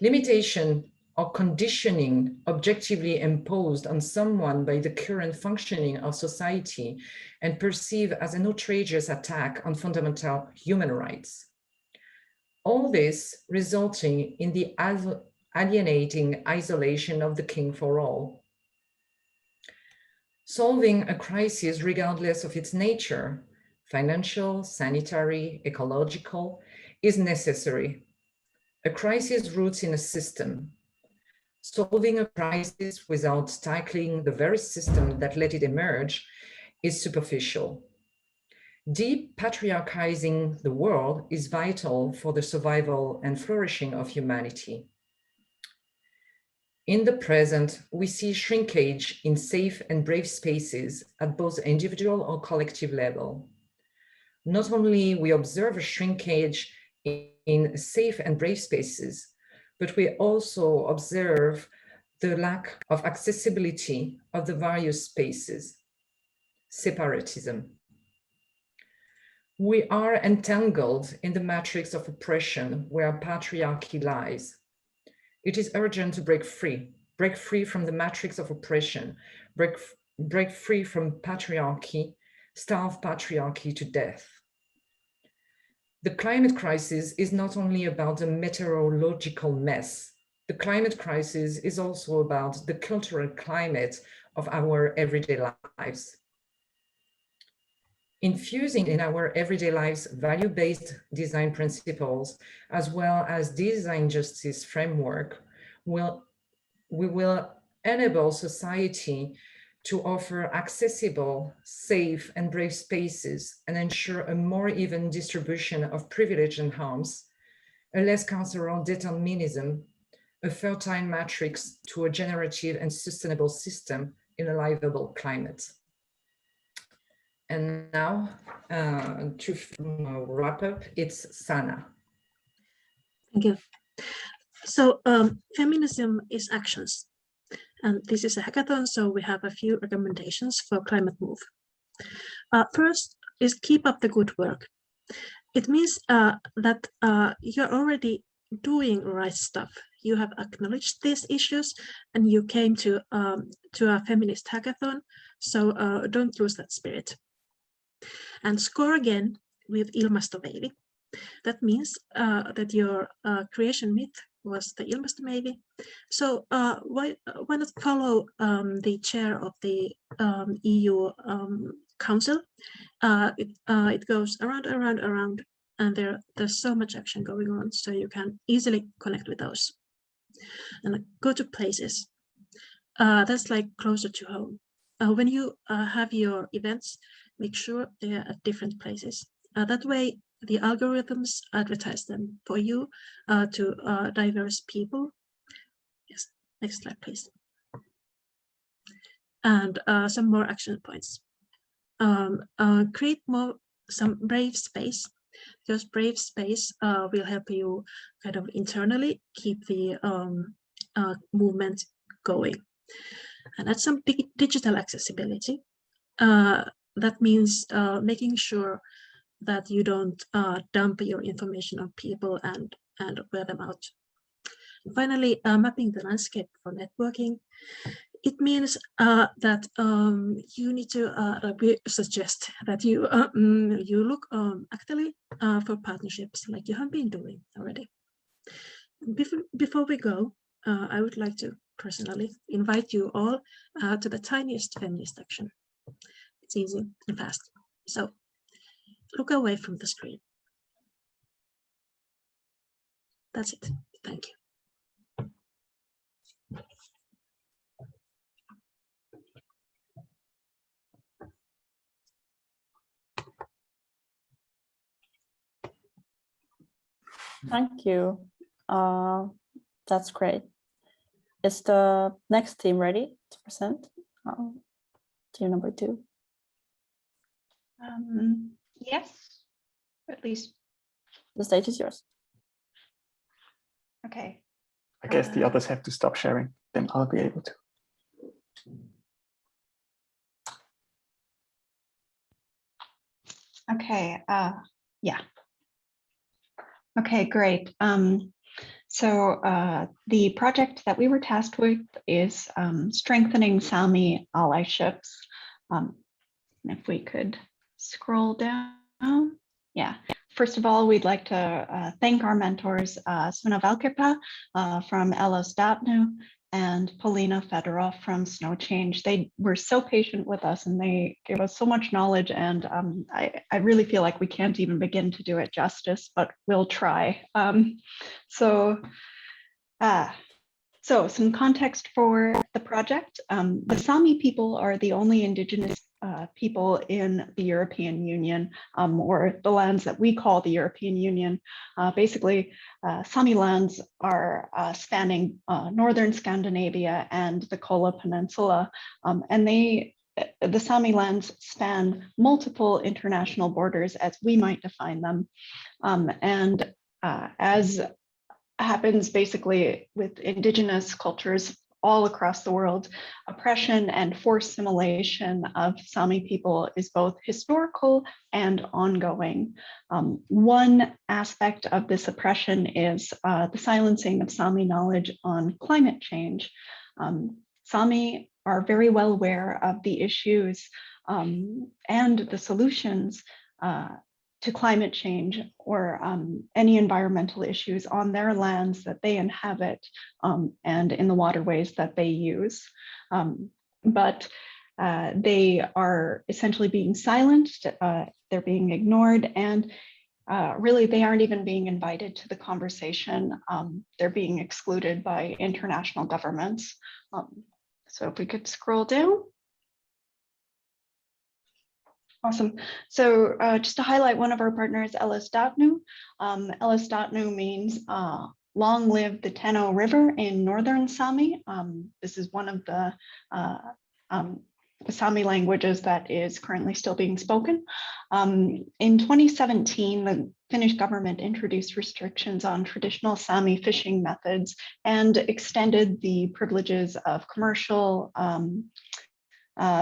Limitation or conditioning objectively imposed on someone by the current functioning of society and perceived as an outrageous attack on fundamental human rights. All this resulting in the alienating isolation of the king for all. Solving a crisis regardless of its nature, financial, sanitary, ecological, is necessary. A crisis roots in a system. Solving a crisis without tackling the very system that let it emerge is superficial. Depatriarchizing the world is vital for the survival and flourishing of humanity. In the present, we see shrinkage in safe and brave spaces at both individual or collective level. Not only we observe a shrinkage in safe and brave spaces, but we also observe the lack of accessibility of the various spaces, separatism. We are entangled in the matrix of oppression where patriarchy lies. It is urgent to break free from the matrix of oppression, break free from patriarchy, starve patriarchy to death. The climate crisis is not only about the meteorological mess. The climate crisis is also about the cultural climate of our everyday lives. Infusing in our everyday lives value-based design principles, as well as design justice framework, we will enable society to offer accessible, safe, and brave spaces and ensure a more even distribution of privilege and harms, a less carceral determinism, a fertile matrix to a generative and sustainable system in a livable climate. And now, to wrap up, it's Sana. Thank you. So feminism is actions. And this is a hackathon, so we have a few recommendations for climate move. First is keep up the good work. It means that you're already doing right stuff. You have acknowledged these issues and you came to a feminist hackathon, so don't lose that spirit. And score again with Ilmastoveivi. That means that your creation myth was the Ilmastoveivi. So why not follow the chair of the EU Council? It goes around, and there's so much action going on, so you can easily connect with those. And go to places. That's like closer to home. When you have your events, make sure they're at different places. That way, the algorithms advertise them for you to diverse people. Yes, next slide, please. And some more action points. Create some brave space, because brave space will help you kind of internally keep the movement going. And that's some digital accessibility. That means making sure that you don't dump your information on people and wear them out. And finally, mapping the landscape for networking. It means that you need to we suggest that you you look actively for partnerships like you have been doing already. Before we go, I would like to personally invite you all to the tiniest feminist action. It's easy and fast. So look away from the screen. That's it. Thank you. Thank you. That's great. Is the next team ready to present? Team number 2. Yes, at least. The stage is yours. Okay. I guess the others have to stop sharing, then I'll be able to. Okay, yeah. Okay, great. So the project that we were tasked with is strengthening Sámi allyships. If we could scroll down. Yeah. First of all, we'd like to thank our mentors, Suna Valkeapää from Ellos Deatnu and Polina Fedorov from Snowchange. They were so patient with us and they gave us so much knowledge, and I really feel like we can't even begin to do it justice, but we'll try. So some context for the project. The Sámi people are the only indigenous people in the European Union, or the lands that we call the European Union. Basically, Sámi lands are spanning northern Scandinavia and the Kola Peninsula, and the Sámi lands span multiple international borders as we might define them. And as happens basically with indigenous cultures all across the world, oppression and forced assimilation of Sámi people is both historical and ongoing. One aspect of this oppression is the silencing of Sámi knowledge on climate change. Sámi are very well aware of the issues and the solutions to climate change or any environmental issues on their lands that they inhabit and in the waterways that they use. But they are essentially being silenced, they're being ignored, and really they aren't even being invited to the conversation. They're being excluded by international governments. So if we could scroll down. Awesome. So just to highlight one of our partners, Ellos Deatnu. Ellos Deatnu means long live the Teno River in northern Sámi. This is one of the Sámi languages that is currently still being spoken. In 2017, the Finnish government introduced restrictions on traditional Sámi fishing methods and extended the privileges of commercial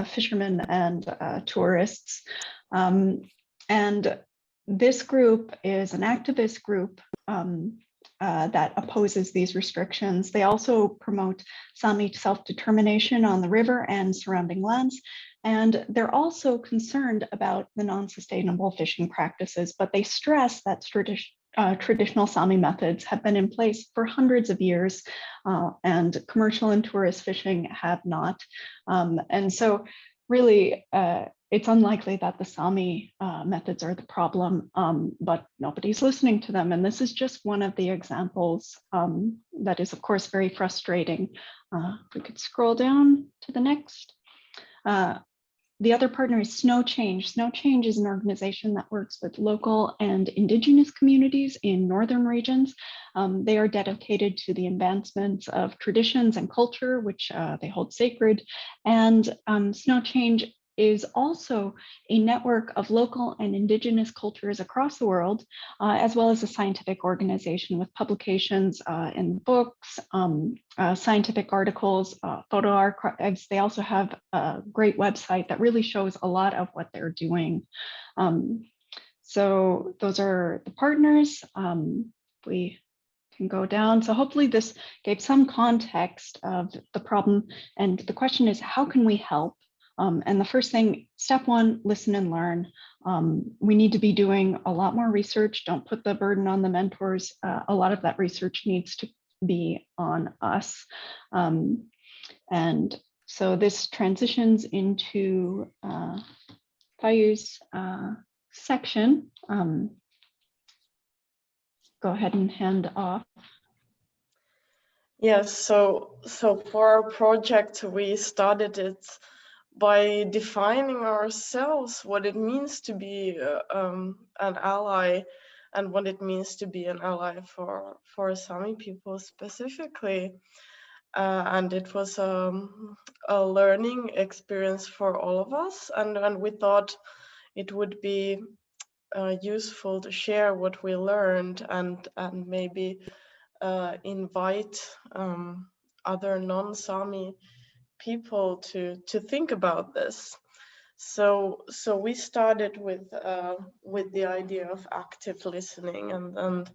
fishermen and tourists. And this group is an activist group that opposes these restrictions. They also promote Sámi self-determination on the river and surrounding lands. And they're also concerned about the non-sustainable fishing practices, but they stress that traditional Sámi methods have been in place for hundreds of years, and commercial and tourist fishing have not. And so really, it's unlikely that the Sámi methods are the problem, but nobody's listening to them. And this is just one of the examples that is, of course, very frustrating. If we could scroll down to the next. The other partner is Snowchange. Snowchange is an organization that works with local and indigenous communities in northern regions. They are dedicated to the advancement of traditions and culture, which they hold sacred. And Snowchange is also a network of local and indigenous cultures across the world, as well as a scientific organization with publications in books, scientific articles, photo archives. They also have a great website that really shows a lot of what they're doing. So those are the partners. We can go down. So hopefully this gave some context of the problem. And the question is, how can we help? And the first thing, step one, listen and learn. We need to be doing a lot more research. Don't put the burden on the mentors. A lot of that research needs to be on us. And so this transitions into Fayu's section. Go ahead and hand off. Yes, so for our project, we started it by defining ourselves what it means to be an ally and what it means to be an ally for Sámi people specifically. And it was a learning experience for all of us. And we thought it would be useful to share what we learned and maybe invite other non-Sámi people to think about this. So we started with the idea of active listening, and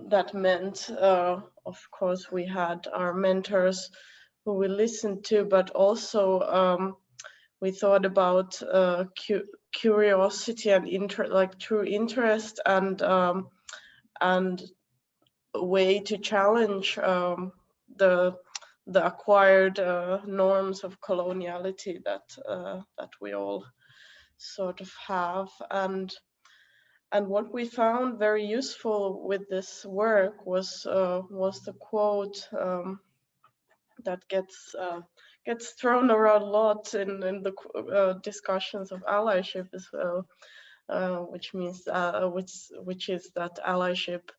that meant, of course, we had our mentors who we listened to, but also we thought about curiosity and true interest and a way to challenge the acquired norms of coloniality that we all sort of have. And what we found very useful with this work was the quote that gets thrown around a lot in the discussions of allyship as well, which means which is that allyship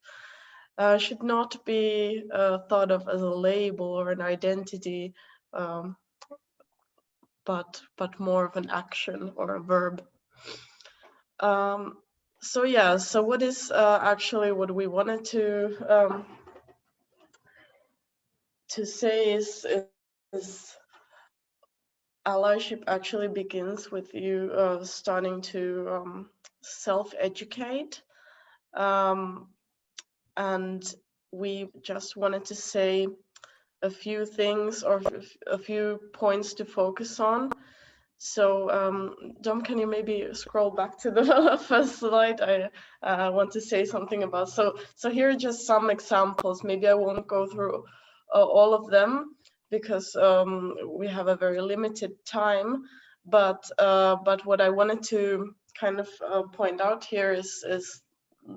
should not be thought of as a label or an identity, but more of an action or a verb. So yeah, so what is actually what we wanted to say is allyship actually begins with you starting to self-educate. And we just wanted to say a few things or a few points to focus on. So Dom, can you maybe scroll back to the first slide? I want to say something about. So here are just some examples. Maybe I won't go through all of them because we have a very limited time. But what I wanted to kind of point out here is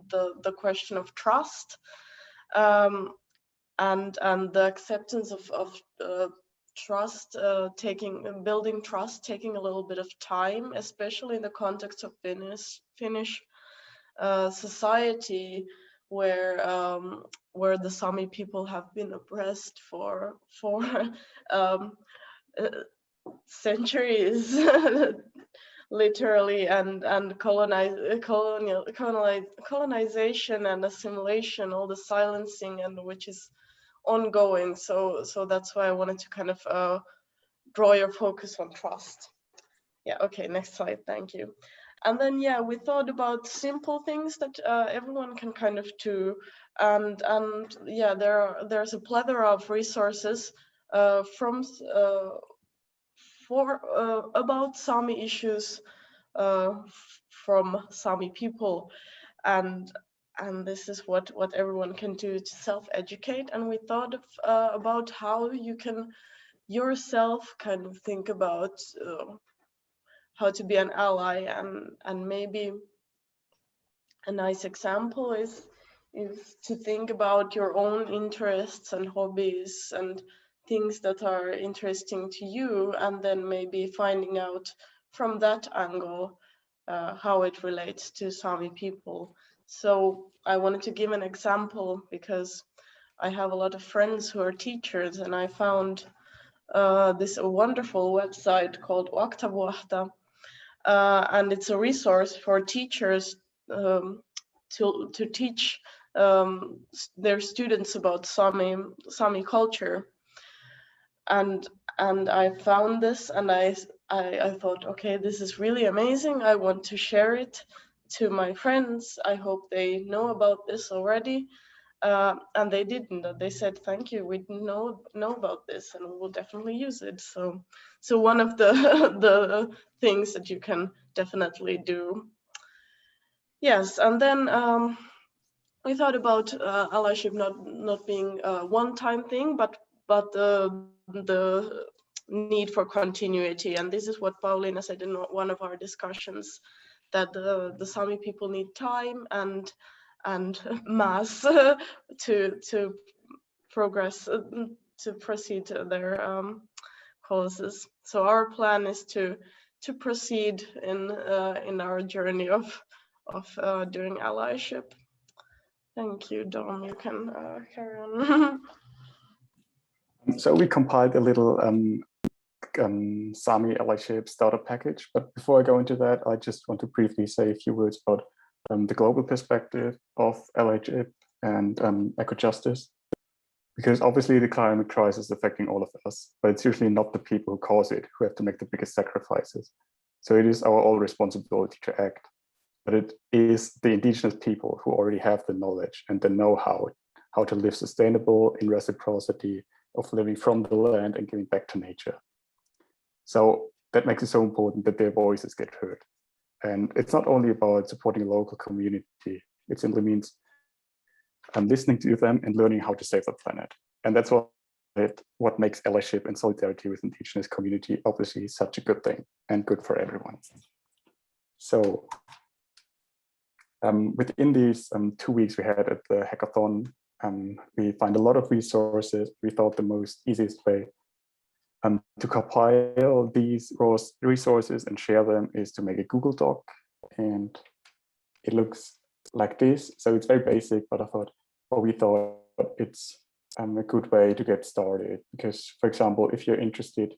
the question of trust and the acceptance of trust, building trust, taking a little bit of time, especially in the context of Finnish society, where the Sámi people have been oppressed for centuries, literally, and colonization and assimilation, all the silencing, and which is ongoing. So that's why I wanted to kind of draw your focus on trust. Yeah, okay, next slide, thank you. And then, yeah, we thought about simple things that everyone can kind of do. And yeah, there's a plethora of resources about Sámi issues from Sámi people. And this is what everyone can do to self-educate. And we thought about how you can yourself kind of think about how to be an ally, and maybe a nice example is to think about your own interests and hobbies and things that are interesting to you, and then maybe finding out from that angle how it relates to Sámi people. So I wanted to give an example because I have a lot of friends who are teachers, and I found this wonderful website called Aktavuhta, and it's a resource for teachers to teach their students about Sámi culture. And I found this, and I thought, okay, this is really amazing. I want to share it to my friends. I hope they know about this already. And they didn't. They said, thank you, we didn't know about this, and we will definitely use it. So one of the things that you can definitely do. Yes, and then we thought about allyship not being a one-time thing, but the need for continuity. And this is what Pauliina said in one of our discussions, that the Sámi people need time and mass to progress, to proceed their causes. So our plan is to proceed in our journey of doing allyship. Thank you, Dom. You can carry on. So we compiled a little Sámi allyship starter package, but before I go into that, I just want to briefly say a few words about the global perspective of allyship and eco-justice, because obviously the climate crisis is affecting all of us, but it's usually not the people who cause it who have to make the biggest sacrifices. So it is our all responsibility to act, but it is the indigenous people who already have the knowledge and the know-how to live sustainable in reciprocity of living from the land and giving back to nature. So that makes it so important that their voices get heard. And it's not only about supporting a local community, it simply means listening to them and learning how to save the planet. And that's what makes allyship and solidarity with indigenous community obviously such a good thing and good for everyone. So within these 2 weeks we had at the hackathon, we find a lot of resources. We thought the most easiest way to compile these resources and share them is to make a Google Doc, and it looks like this. So it's very basic, but we thought it's a good way to get started, because, for example, if you're interested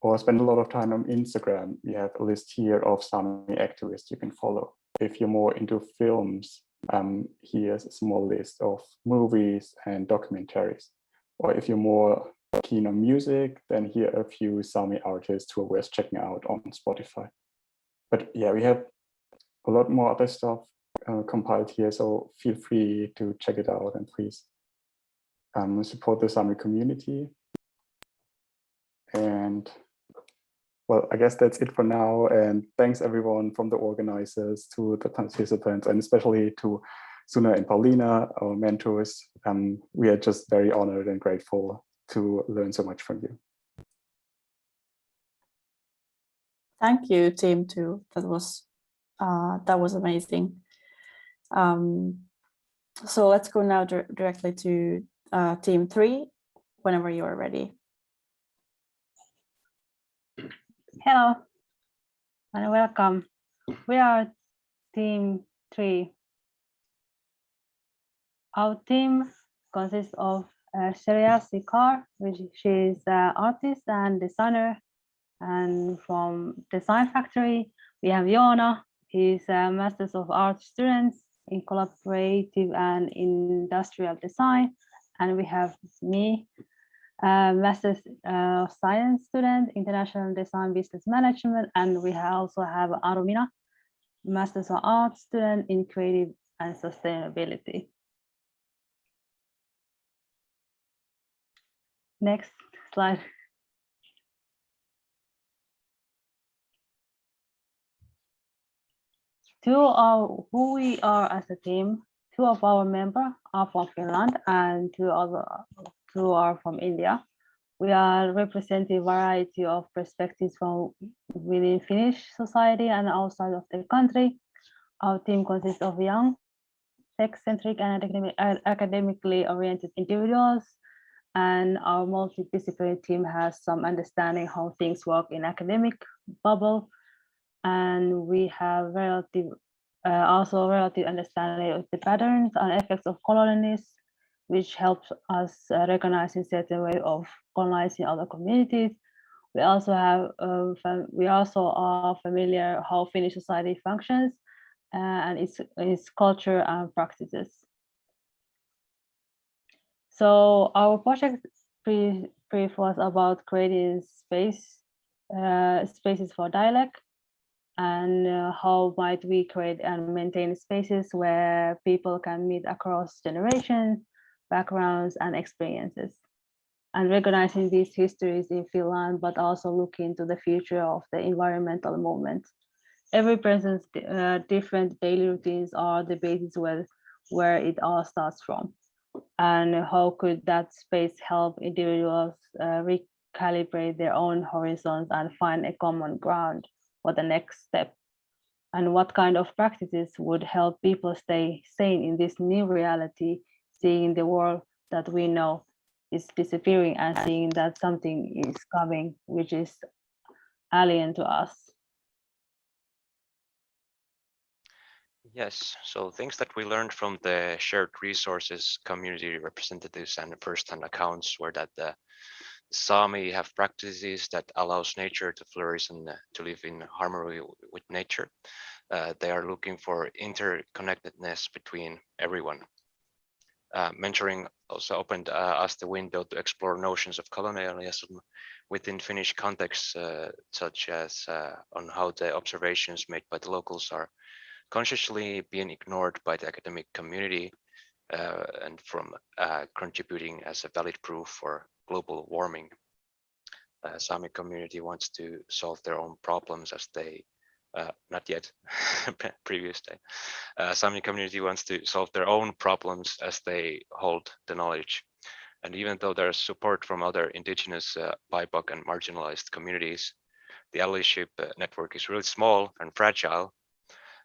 or spend a lot of time on Instagram, we have a list here of Sámi activists you can follow. If you're more into films, here's a small list of movies and documentaries. Or if you're more keen on music, then here are a few Sámi artists who are worth checking out on Spotify. But yeah, we have a lot more other stuff compiled here, so feel free to check it out, and please support the Sámi community. And well, I guess that's it for now. And thanks everyone, from the organizers to the participants, and especially to Suna and Paulina, our mentors. We are just very honored and grateful to learn so much from you. Thank you, team 2. That was amazing. So let's go now directly to team 3, whenever you are ready. Hello and welcome. We are team 3. Our team consists of Sheria Sikar, which she is an artist and designer. And from Design Factory, we have Joona. He's a Masters of Arts student in collaborative and industrial design. And we have me, Masters of Science student, International Design Business Management. And we also have Arumina, Masters of Arts student in Creative and Sustainability. Next slide. Who we are as a team. 2 of our members are from Finland and 2 are from India. We are representing a variety of perspectives from within Finnish society and outside of the country. Our team consists of young, tech-centric and academically oriented individuals, and our multidisciplinary team has some understanding how things work in academic bubble. And we have also relative understanding of the patterns and effects of colonialism, which helps us recognize a certain way of colonizing other communities. We also are familiar how Finnish society functions and its culture and practices. So our project brief was about creating spaces for dialogue, and how might we create and maintain spaces where people can meet across generations, backgrounds, and experiences, and recognizing these histories in Finland, but also looking to the future of the environmental movement. Every person's different daily routines are the basis where it all starts from, and how could that space help individuals recalibrate their own horizons and find a common ground for the next step, and what kind of practices would help people stay sane in this new reality, seeing the world that we know is disappearing and seeing that something is coming which is alien to us. Yes, so things that we learned from the shared resources, community representatives, and first-hand accounts were that the Sámi have practices that allows nature to flourish and to live in harmony with nature. They are looking for interconnectedness between everyone. Mentoring also opened us the window to explore notions of colonialism within Finnish contexts, such as on how the observations made by the locals are consciously being ignored by the academic community, and from contributing as a valid proof for global warming. Sámi community wants to solve their own problems as they, not yet, previous day. Sámi community wants to solve their own problems as they hold the knowledge. And even though there's support from other indigenous, BIPOC and marginalized communities, the allyship network is really small and fragile.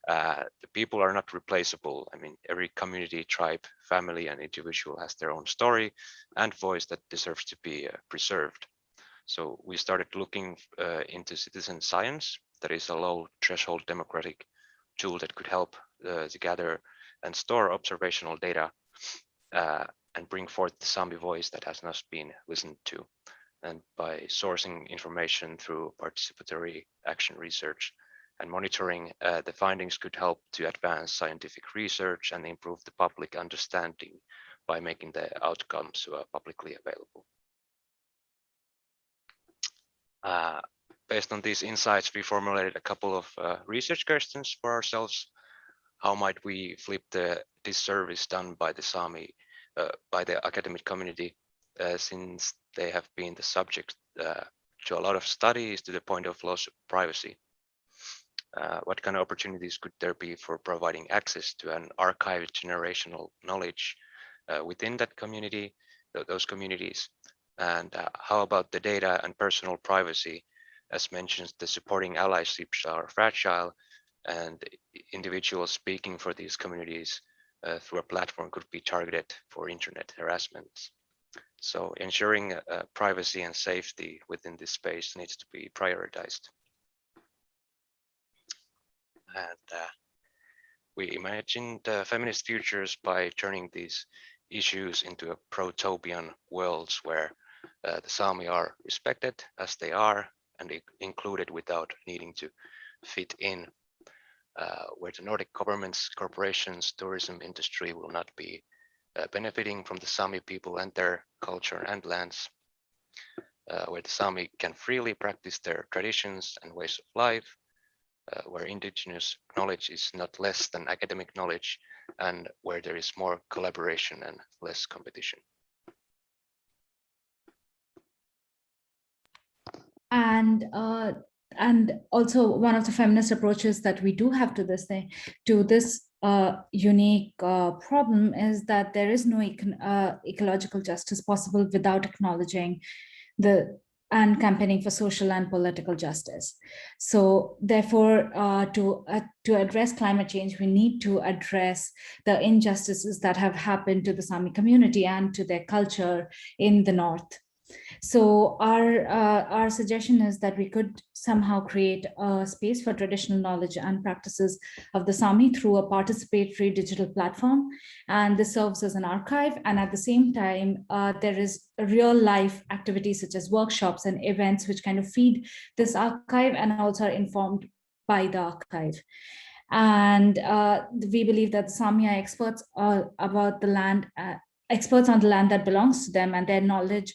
The people are not replaceable. I mean, every community, tribe, family, and individual has their own story and voice that deserves to be preserved. So we started looking into citizen science, that is a low threshold democratic tool that could help to gather and store observational data and bring forth the Sámi voice that has not been listened to. And by sourcing information through participatory action research and monitoring, the findings could help to advance scientific research and improve the public understanding by making the outcomes publicly available. Based on these insights, we formulated a couple of research questions for ourselves. How might we flip the disservice done by the Sámi, by the academic community, since they have been the subject to a lot of studies to the point of loss of privacy. What kind of opportunities could there be for providing access to an archived generational knowledge within that community, those communities? And how about the data and personal privacy? As mentioned, the supporting allyships are fragile, and individuals speaking for these communities through a platform could be targeted for internet harassment. So ensuring privacy and safety within this space needs to be prioritized. And we imagined feminist futures by turning these issues into a protopian worlds where the Sámi are respected as they are and included without needing to fit in, where the Nordic governments, corporations, tourism industry will not be benefiting from the Sámi people and their culture and lands, where the Sámi can freely practice their traditions and ways of life, where indigenous knowledge is not less than academic knowledge, and where there is more collaboration and less competition. And also one of the feminist approaches that we do have to this thing, to this unique problem, is that there is no ecological justice possible without acknowledging and campaigning for social and political justice. So therefore, to address climate change, we need to address the injustices that have happened to the Sámi community and to their culture in the north. So our suggestion is that we could somehow create a space for traditional knowledge and practices of the Sámi through a participatory digital platform. And this serves as an archive. And at the same time, there is real life activities such as workshops and events which kind of feed this archive and also are informed by the archive. And we believe that the Sámi are experts about the land, experts on the land that belongs to them, and their knowledge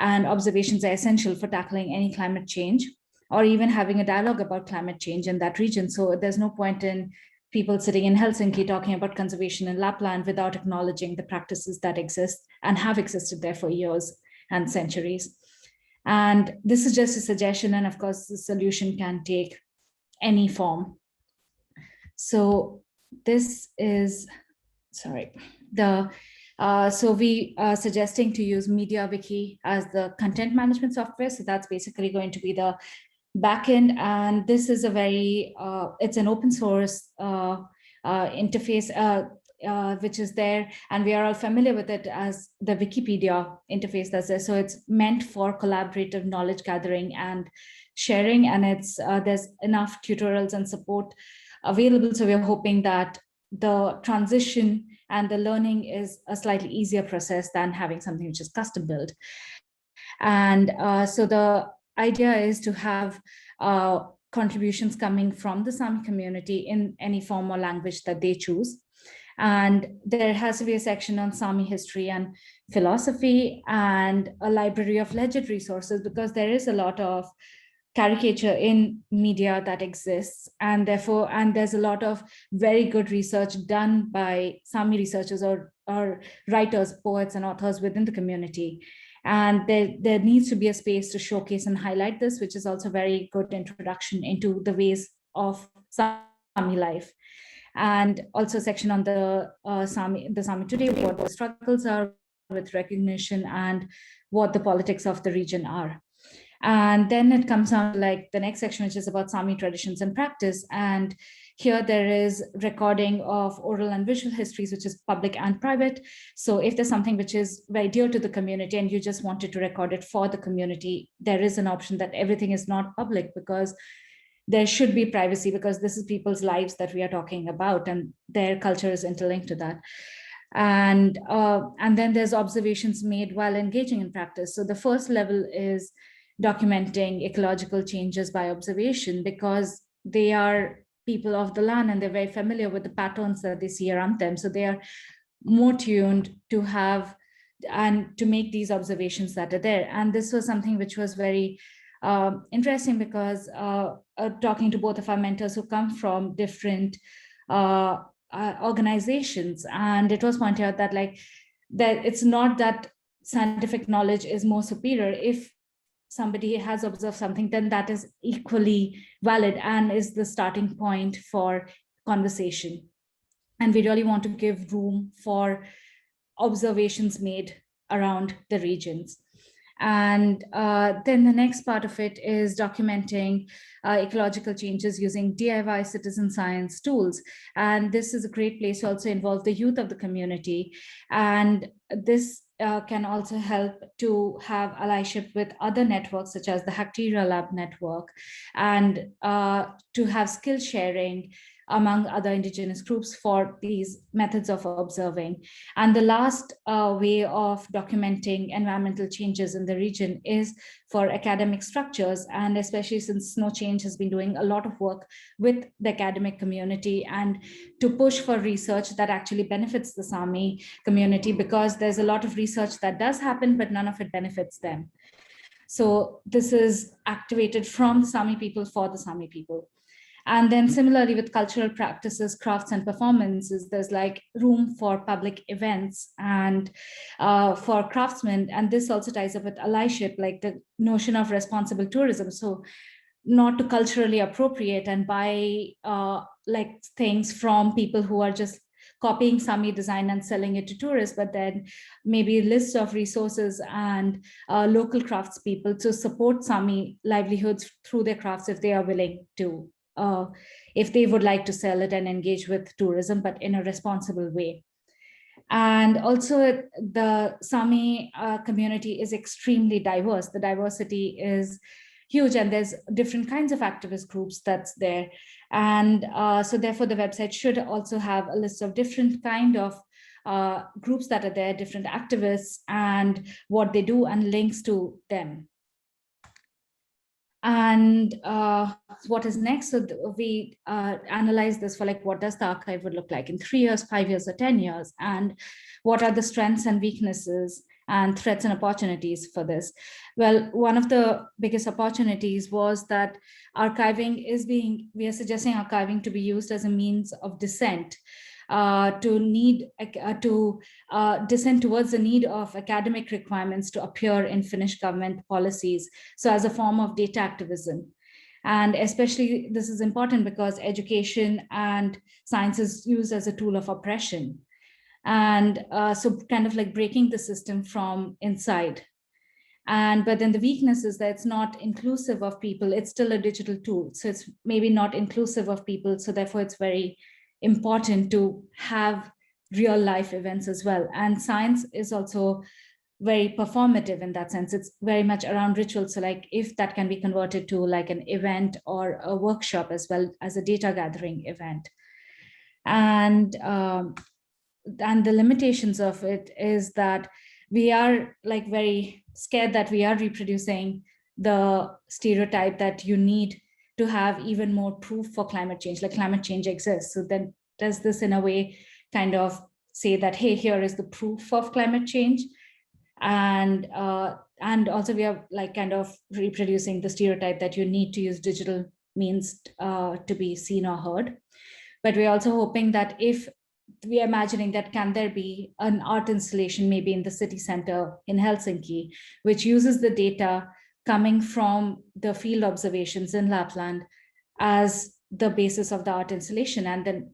and observations are essential for tackling any climate change or even having a dialogue about climate change in that region. So there's no point in people sitting in Helsinki talking about conservation in Lapland without acknowledging the practices that exist and have existed there for years and centuries. And this is just a suggestion, and of course the solution can take any form. So this is, sorry, so we are suggesting to use MediaWiki as the content management software. So that's basically going to be the backend. And this is a very, it's an open source interface, which is there. And we are all familiar with it as the Wikipedia interface that's there. So it's meant for collaborative knowledge gathering and sharing. And it's there's enough tutorials and support available. So we're hoping that the transition and the learning is a slightly easier process than having something which is custom built. And so the idea is to have contributions coming from the Sámi community in any form or language that they choose. And there has to be a section on Sámi history and philosophy and a library of legend resources, because there is a lot of caricature in media that exists, and therefore, and there's a lot of very good research done by Sámi researchers or writers, poets, and authors within the community. And there needs to be a space to showcase and highlight this, which is also a very good introduction into the ways of Sámi life. And also a section on the Sámi today, what the struggles are with recognition and what the politics of the region are. And then it comes on like the next section, which is about Sámi traditions and practice. And here there is recording of oral and visual histories, which is public and private. So if there's something which is very dear to the community and you just wanted to record it for the community, there is an option that everything is not public, because there should be privacy, because this is people's lives that we are talking about and their culture is interlinked to that. And then there's observations made while engaging in practice. So the first level is documenting ecological changes by observation, because they are people of the land and they're very familiar with the patterns that they see around them. So they are more tuned to have and to make these observations that are there. And this was something which was very interesting, because talking to both of our mentors who come from different organizations, and it was pointed out that that it's not that scientific knowledge is more superior. If somebody has observed something, then that is equally valid and is the starting point for conversation. And we really want to give room for observations made around the regions. And then the next part of it is documenting ecological changes using DIY citizen science tools. And this is a great place to also involve the youth of the community. And this can also help to have allyship with other networks, such as the Bacteria Lab network, and to have skill sharing among other indigenous groups for these methods of observing. And the last way of documenting environmental changes in the region is for academic structures, and especially since Snowchange has been doing a lot of work with the academic community and to push for research that actually benefits the Sámi community, because there's a lot of research that does happen, but none of it benefits them. So this is activated from the Sámi people for the Sámi people. And then similarly with cultural practices, crafts and performances, there's like room for public events and for craftsmen. And this also ties up with allyship, like the notion of responsible tourism. So not to culturally appropriate and buy like things from people who are just copying Sámi design and selling it to tourists, but then maybe lists of resources and local craftspeople to support Sámi livelihoods through their crafts if they are willing to. If they would like to sell it and engage with tourism, but in a responsible way. And also the Sámi community is extremely diverse. The diversity is huge, and there's different kinds of activist groups that's there. And so therefore the website should also have a list of different kind of groups that are there, different activists and what they do and links to them. And what is next? So we analyze this for like, what does the archive would look like in 3 years, 5 years, or 10 years? And what are the strengths and weaknesses and threats and opportunities for this? Well, one of the biggest opportunities was that archiving is we are suggesting archiving to be used as a means of dissent. Dissent towards the need of academic requirements to appear in Finnish government policies. So as a form of data activism. And especially this is important because education and science is used as a tool of oppression. And so kind of like breaking the system from inside. But then the weakness is that it's not inclusive of people. It's still a digital tool. So it's maybe not inclusive of people. So therefore it's very important to have real life events as well. And science is also very performative in that sense. It's very much around rituals. So like if that can be converted to like an event or a workshop as well as a data gathering event. And the limitations of it is that we are like very scared that we are reproducing the stereotype that you need to have even more proof for climate change, like climate change exists. So then does this in a way kind of say that, hey, here is the proof of climate change? And also we are like kind of reproducing the stereotype that you need to use digital means to be seen or heard. But we're also hoping that if we are imagining that can there be an art installation maybe in the city center in Helsinki, which uses the data coming from the field observations in Lapland as the basis of the art installation, and then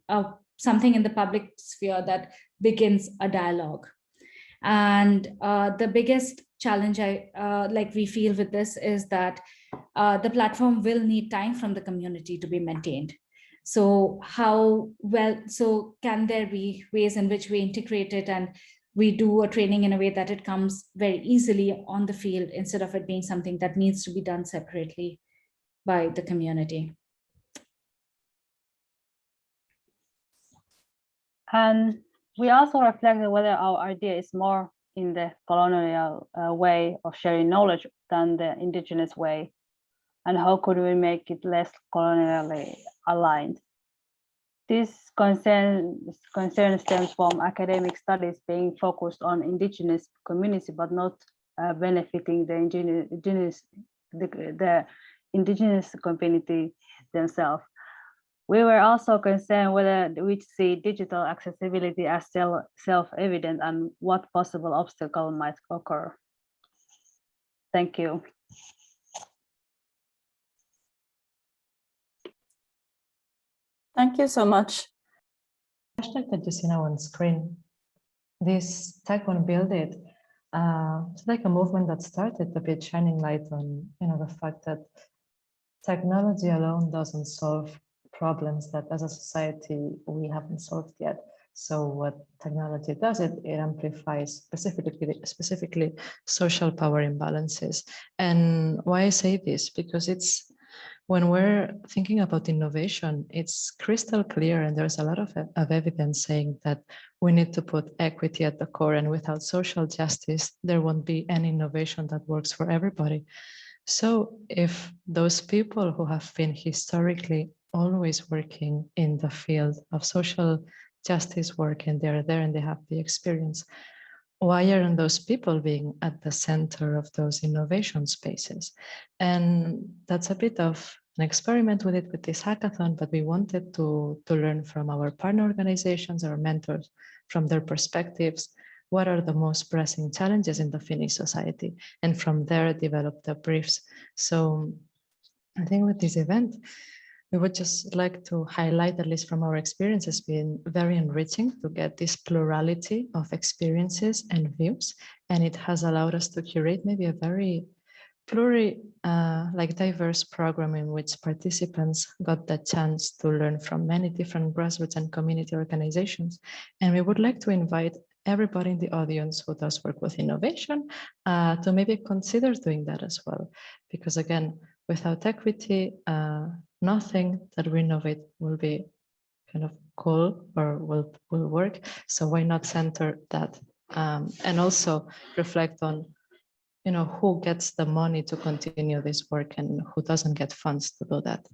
something in the public sphere that begins a dialogue. And the biggest challenge we feel with this is that the platform will need time from the community to be maintained. So can there be ways in which we integrate it and we do a training in a way that it comes very easily on the field instead of it being something that needs to be done separately by the community? And we also reflected whether our idea is more in the colonial way of sharing knowledge than the indigenous way, and how could we make it less colonially aligned. This concern stems from academic studies being focused on indigenous community, but not benefiting the indigenous community themselves. We were also concerned whether we see digital accessibility as self-evident and what possible obstacle might occur. Thank you. Thank you so much. Hashtag that you see now on screen, this tech on Build It, it's like a movement that started a bit shining light on, the fact that technology alone doesn't solve problems that as a society we haven't solved yet. So what technology does, it amplifies specifically social power imbalances. And why I say this, because it's when we're thinking about innovation, it's crystal clear, and there's a lot of evidence saying that we need to put equity at the core, and without social justice, there won't be any innovation that works for everybody. So if those people who have been historically always working in the field of social justice work, and they're there and they have the experience, why aren't those people being at the center of those innovation spaces? And that's a bit of an experiment with it with this hackathon, but we wanted to learn from our partner organizations, our mentors, from their perspectives, what are the most pressing challenges in the Finnish society, and from there develop the briefs. So I think with this event, we would just like to highlight, at least from our experiences, being very enriching to get this plurality of experiences and views. And it has allowed us to curate maybe a very diverse program in which participants got the chance to learn from many different grassroots and community organizations. And we would like to invite everybody in the audience who does work with innovation to maybe consider doing that as well. Because again, without equity, nothing that we innovate will be kind of cool or will work. So why not center that and also reflect on, who gets the money to continue this work and who doesn't get funds to do that.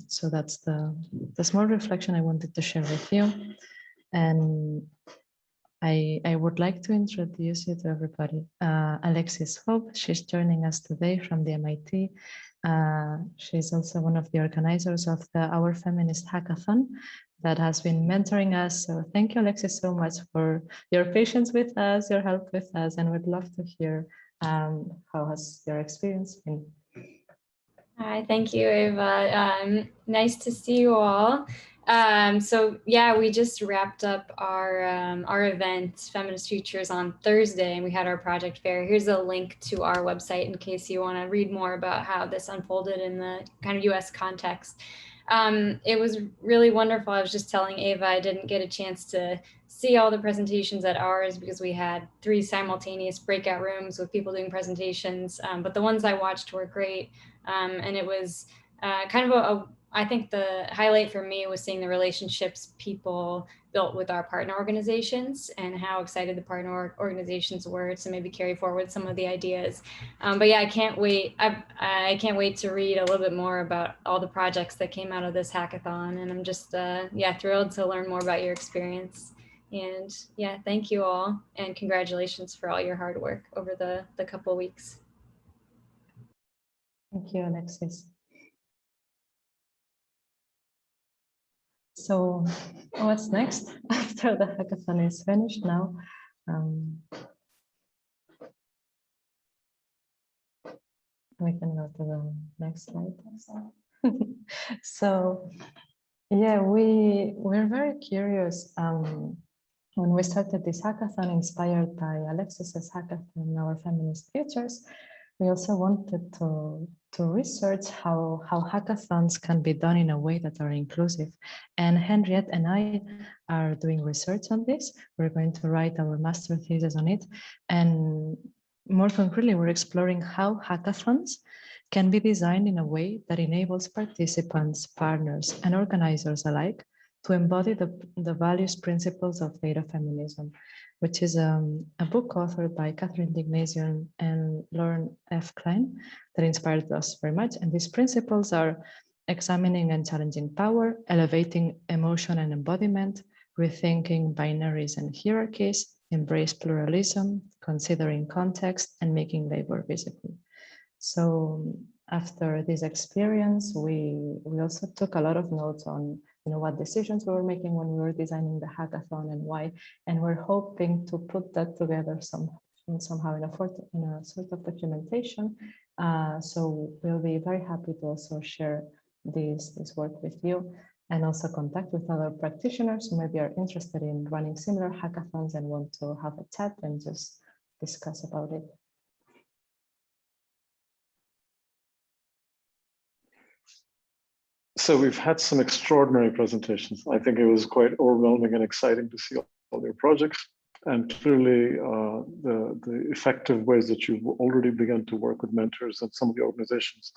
So that's the small reflection I wanted to share with you. And I would like to introduce you to everybody. Alexis Hope, she's joining us today from the MIT. She's also one of the organizers of our Feminist Hackathon that has been mentoring us. So thank you, Alexis, so much for your patience with us, your help with us, and we'd love to hear how has your experience been. Hi, thank you, Eva. Nice to see you all. So yeah, we just wrapped up our event, Feminist Futures, on Thursday, and we had our project fair. Here's a link to our website in case you want to read more about how this unfolded in the kind of US context. It was really wonderful. I was just telling Eva I didn't get a chance to see all the presentations at ours because we had 3 simultaneous breakout rooms with people doing presentations, but the ones I watched were great. And it was kind of I think the highlight for me was seeing the relationships people built with our partner organizations and how excited the partner organizations were to maybe carry forward some of the ideas. But yeah, I can't wait. I can't wait to read a little bit more about all the projects that came out of this hackathon. And I'm just, yeah, thrilled to learn more about your experience. And yeah, thank you all. And congratulations for all your hard work over the couple of weeks. Thank you, Alexis. So what's next after the hackathon is finished now? We can go to the next slide. So yeah, we're very curious. When we started this hackathon inspired by Alexis's hackathon, our Feminist Futures, we also wanted to research how hackathons can be done in a way that are inclusive. And Henriette and I are doing research on this. We're going to write our master thesis on it. And more concretely, we're exploring how hackathons can be designed in a way that enables participants, partners, and organizers alike to embody the values principles of data feminism, which is a book authored by Catherine Dignazian and Lauren F. Klein that inspired us very much. And these principles are examining and challenging power, elevating emotion and embodiment, rethinking binaries and hierarchies, embrace pluralism, considering context, and making labor visible. So after this experience, we also took a lot of notes on what decisions we were making when we were designing the hackathon and why, and we're hoping to put that together somehow in a sort of documentation. So we'll be very happy to also share this work with you. and also contact with other practitioners who maybe are interested in running similar hackathons and want to have a chat and just discuss about it. So we've had some extraordinary presentations. I think it was quite overwhelming and exciting to see all their projects, and clearly the effective ways that you've already begun to work with mentors and some of the organizations.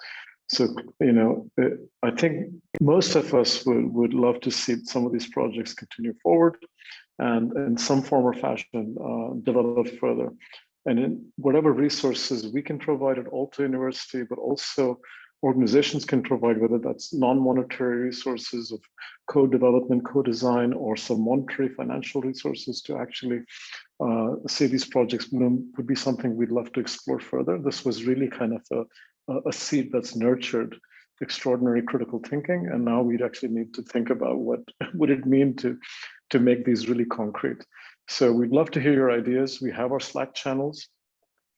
So, you know, I think most of us would love to see some of these projects continue forward and in some form or fashion develop further. And in whatever resources we can provide at Aalto University, but also organizations can provide, whether that's non-monetary resources of co-development, co-design, or some monetary financial resources to actually see these projects bloom, would be something we'd love to explore further. This was really kind of a seed that's nurtured extraordinary critical thinking, and now we'd actually need to think about what would it mean to make these really concrete. So we'd love to hear your ideas. We have our Slack channels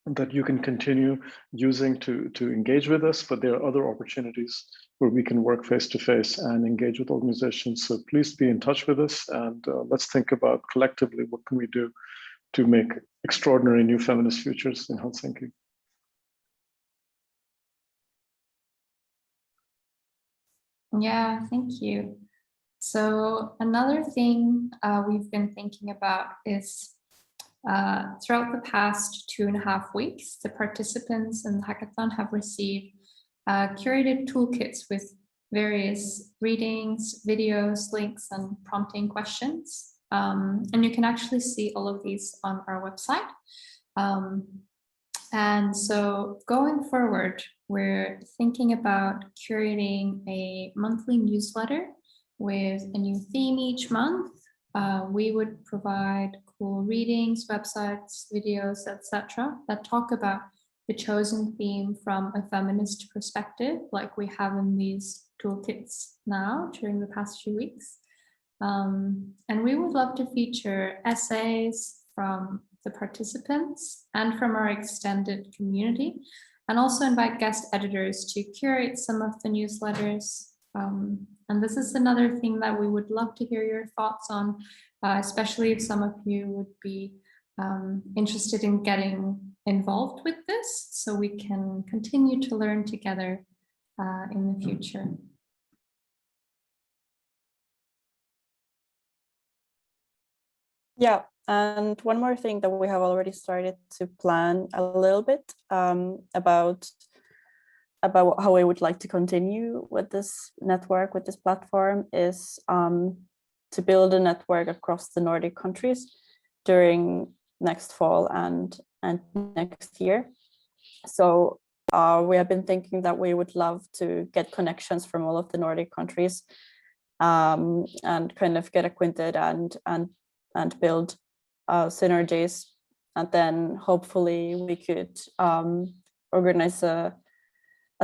that you can continue using to engage with us, but there are other opportunities where we can work face-to-face and engage with organizations. So please be in touch with us, and let's think about collectively what can we do to make extraordinary new feminist futures in Helsinki. Yeah, thank you. So another thing we've been thinking about is throughout the past 2.5 weeks, the participants in the hackathon have received curated toolkits with various readings, videos, links, and prompting questions. And you can actually see all of these on our website. And so going forward, we're thinking about curating a monthly newsletter with a new theme each month. We would provide cool readings, websites, videos, etc. that talk about the chosen theme from a feminist perspective, like we have in these toolkits now during the past few weeks. And we would love to feature essays from the participants and from our extended community, and also invite guest editors to curate some of the newsletters. And this is another thing that we would love to hear your thoughts on, especially if some of you would be interested in getting involved with this, so we can continue to learn together in the future. Yeah, and one more thing that we have already started to plan a little bit about how we would like to continue with this network, with this platform, is to build a network across the Nordic countries during next fall and next year. So we have been thinking that we would love to get connections from all of the Nordic countries and kind of get acquainted and build synergies. And then hopefully we could organize a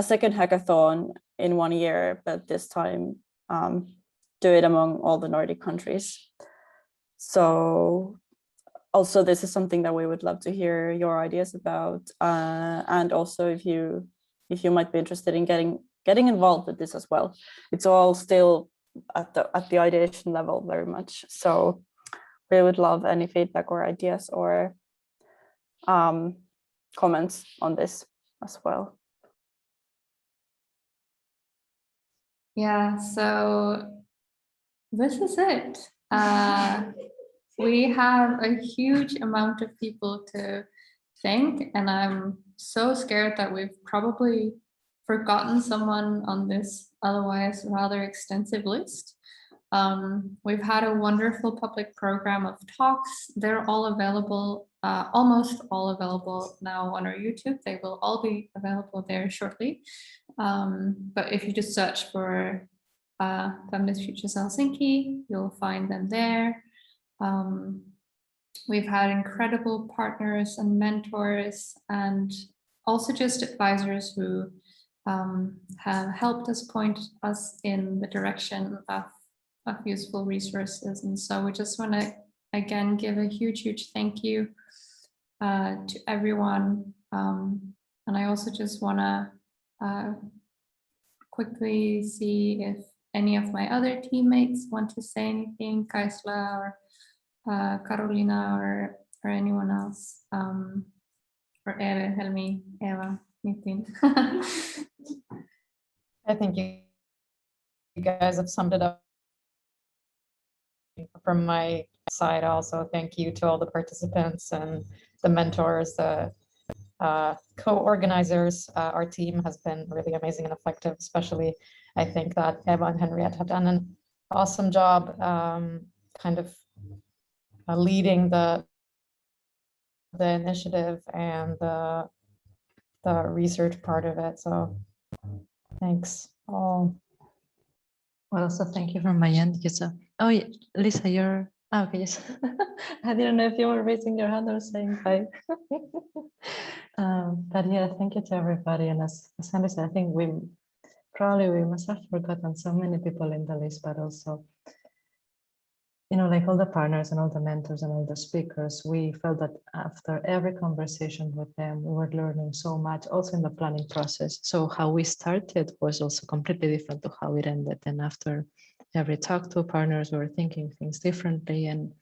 second hackathon in 1 year, but this time do it among all the Nordic countries. So also this is something that we would love to hear your ideas about, and also if you might be interested in getting involved with this as well. It's all still at the ideation level very much. So we would love any feedback or ideas or comments on this as well. Yeah, so this is it. We have a huge amount of people to thank, and I'm so scared that we've probably forgotten someone on this otherwise rather extensive list. We've had a wonderful public program of talks. They're all available, almost all available now on our YouTube. They will all be available there shortly. But if you just search for Feminist Futures Helsinki, you'll find them there. We've had incredible partners and mentors, and also just advisors who have helped us point us in the direction of useful resources. And so we just want to again give a huge thank you to everyone. And I also just want to quickly see if any of my other teammates want to say anything, Kaisla or Carolina or anyone else, or Eve, Helmi, Eva, Nitin. I think you guys have summed it up. From my side also, thank you to all the participants and the mentors, the co-organizers. Our team has been really amazing and effective, especially I think that Eva and Henriette have done an awesome job kind of leading the initiative and the research part of it. So thanks all. Well, also thank you from my end, Lisa. Oh, yeah, Lisa, you're okay. Yes, I didn't know if you were raising your hand or saying bye. But yeah, thank you to everybody. And as Sandy said, I think we must have forgotten so many people in the list, but also, you know, like all the partners and all the mentors and all the speakers, we felt that after every conversation with them, we were learning so much, also in the planning process. So how we started was also completely different to how it ended. And after every talk to partners, we were thinking things differently. And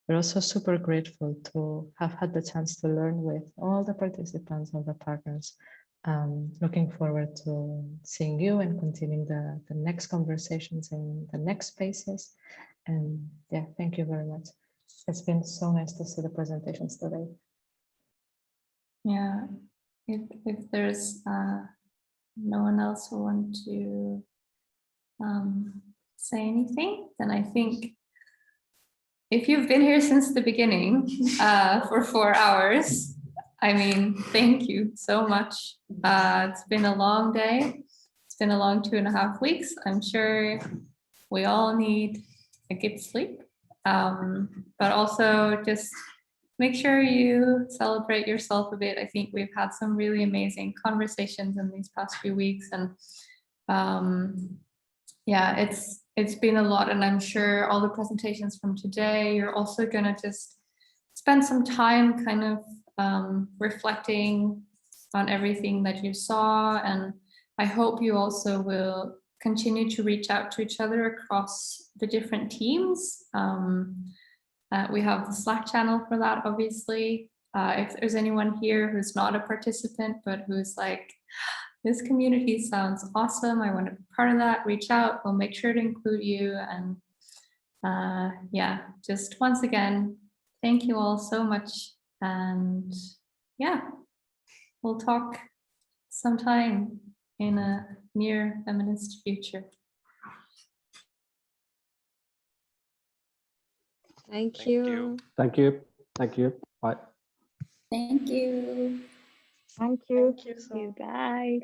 we're also super grateful to have had the chance to learn with all the participants, all the partners. Looking forward to seeing you and continuing the next conversations in the next spaces. And yeah, thank you very much. It's been so nice to see the presentations today. Yeah, if there's no one else who wants to say anything, then I think if you've been here since the beginning for 4 hours, I mean, thank you so much. It's been a long day. It's been a long 2.5 weeks. I'm sure we all need a good sleep, but also just make sure you celebrate yourself a bit. I think we've had some really amazing conversations in these past few weeks, and yeah, it's been a lot. And I'm sure all the presentations from today, you're also gonna just spend some time kind of reflecting on everything that you saw, and I hope you also will continue to reach out to each other across the different teams. We have the Slack channel for that, obviously. If there's anyone here who's not a participant, but who's like, this community sounds awesome, I want to be part of that, reach out, we'll make sure to include you. And yeah, just once again, thank you all so much. And yeah, we'll talk sometime in a near feminist future. Thank you. Thank you. Thank you. Bye. Thank you. Thank you. Thank you so Bye.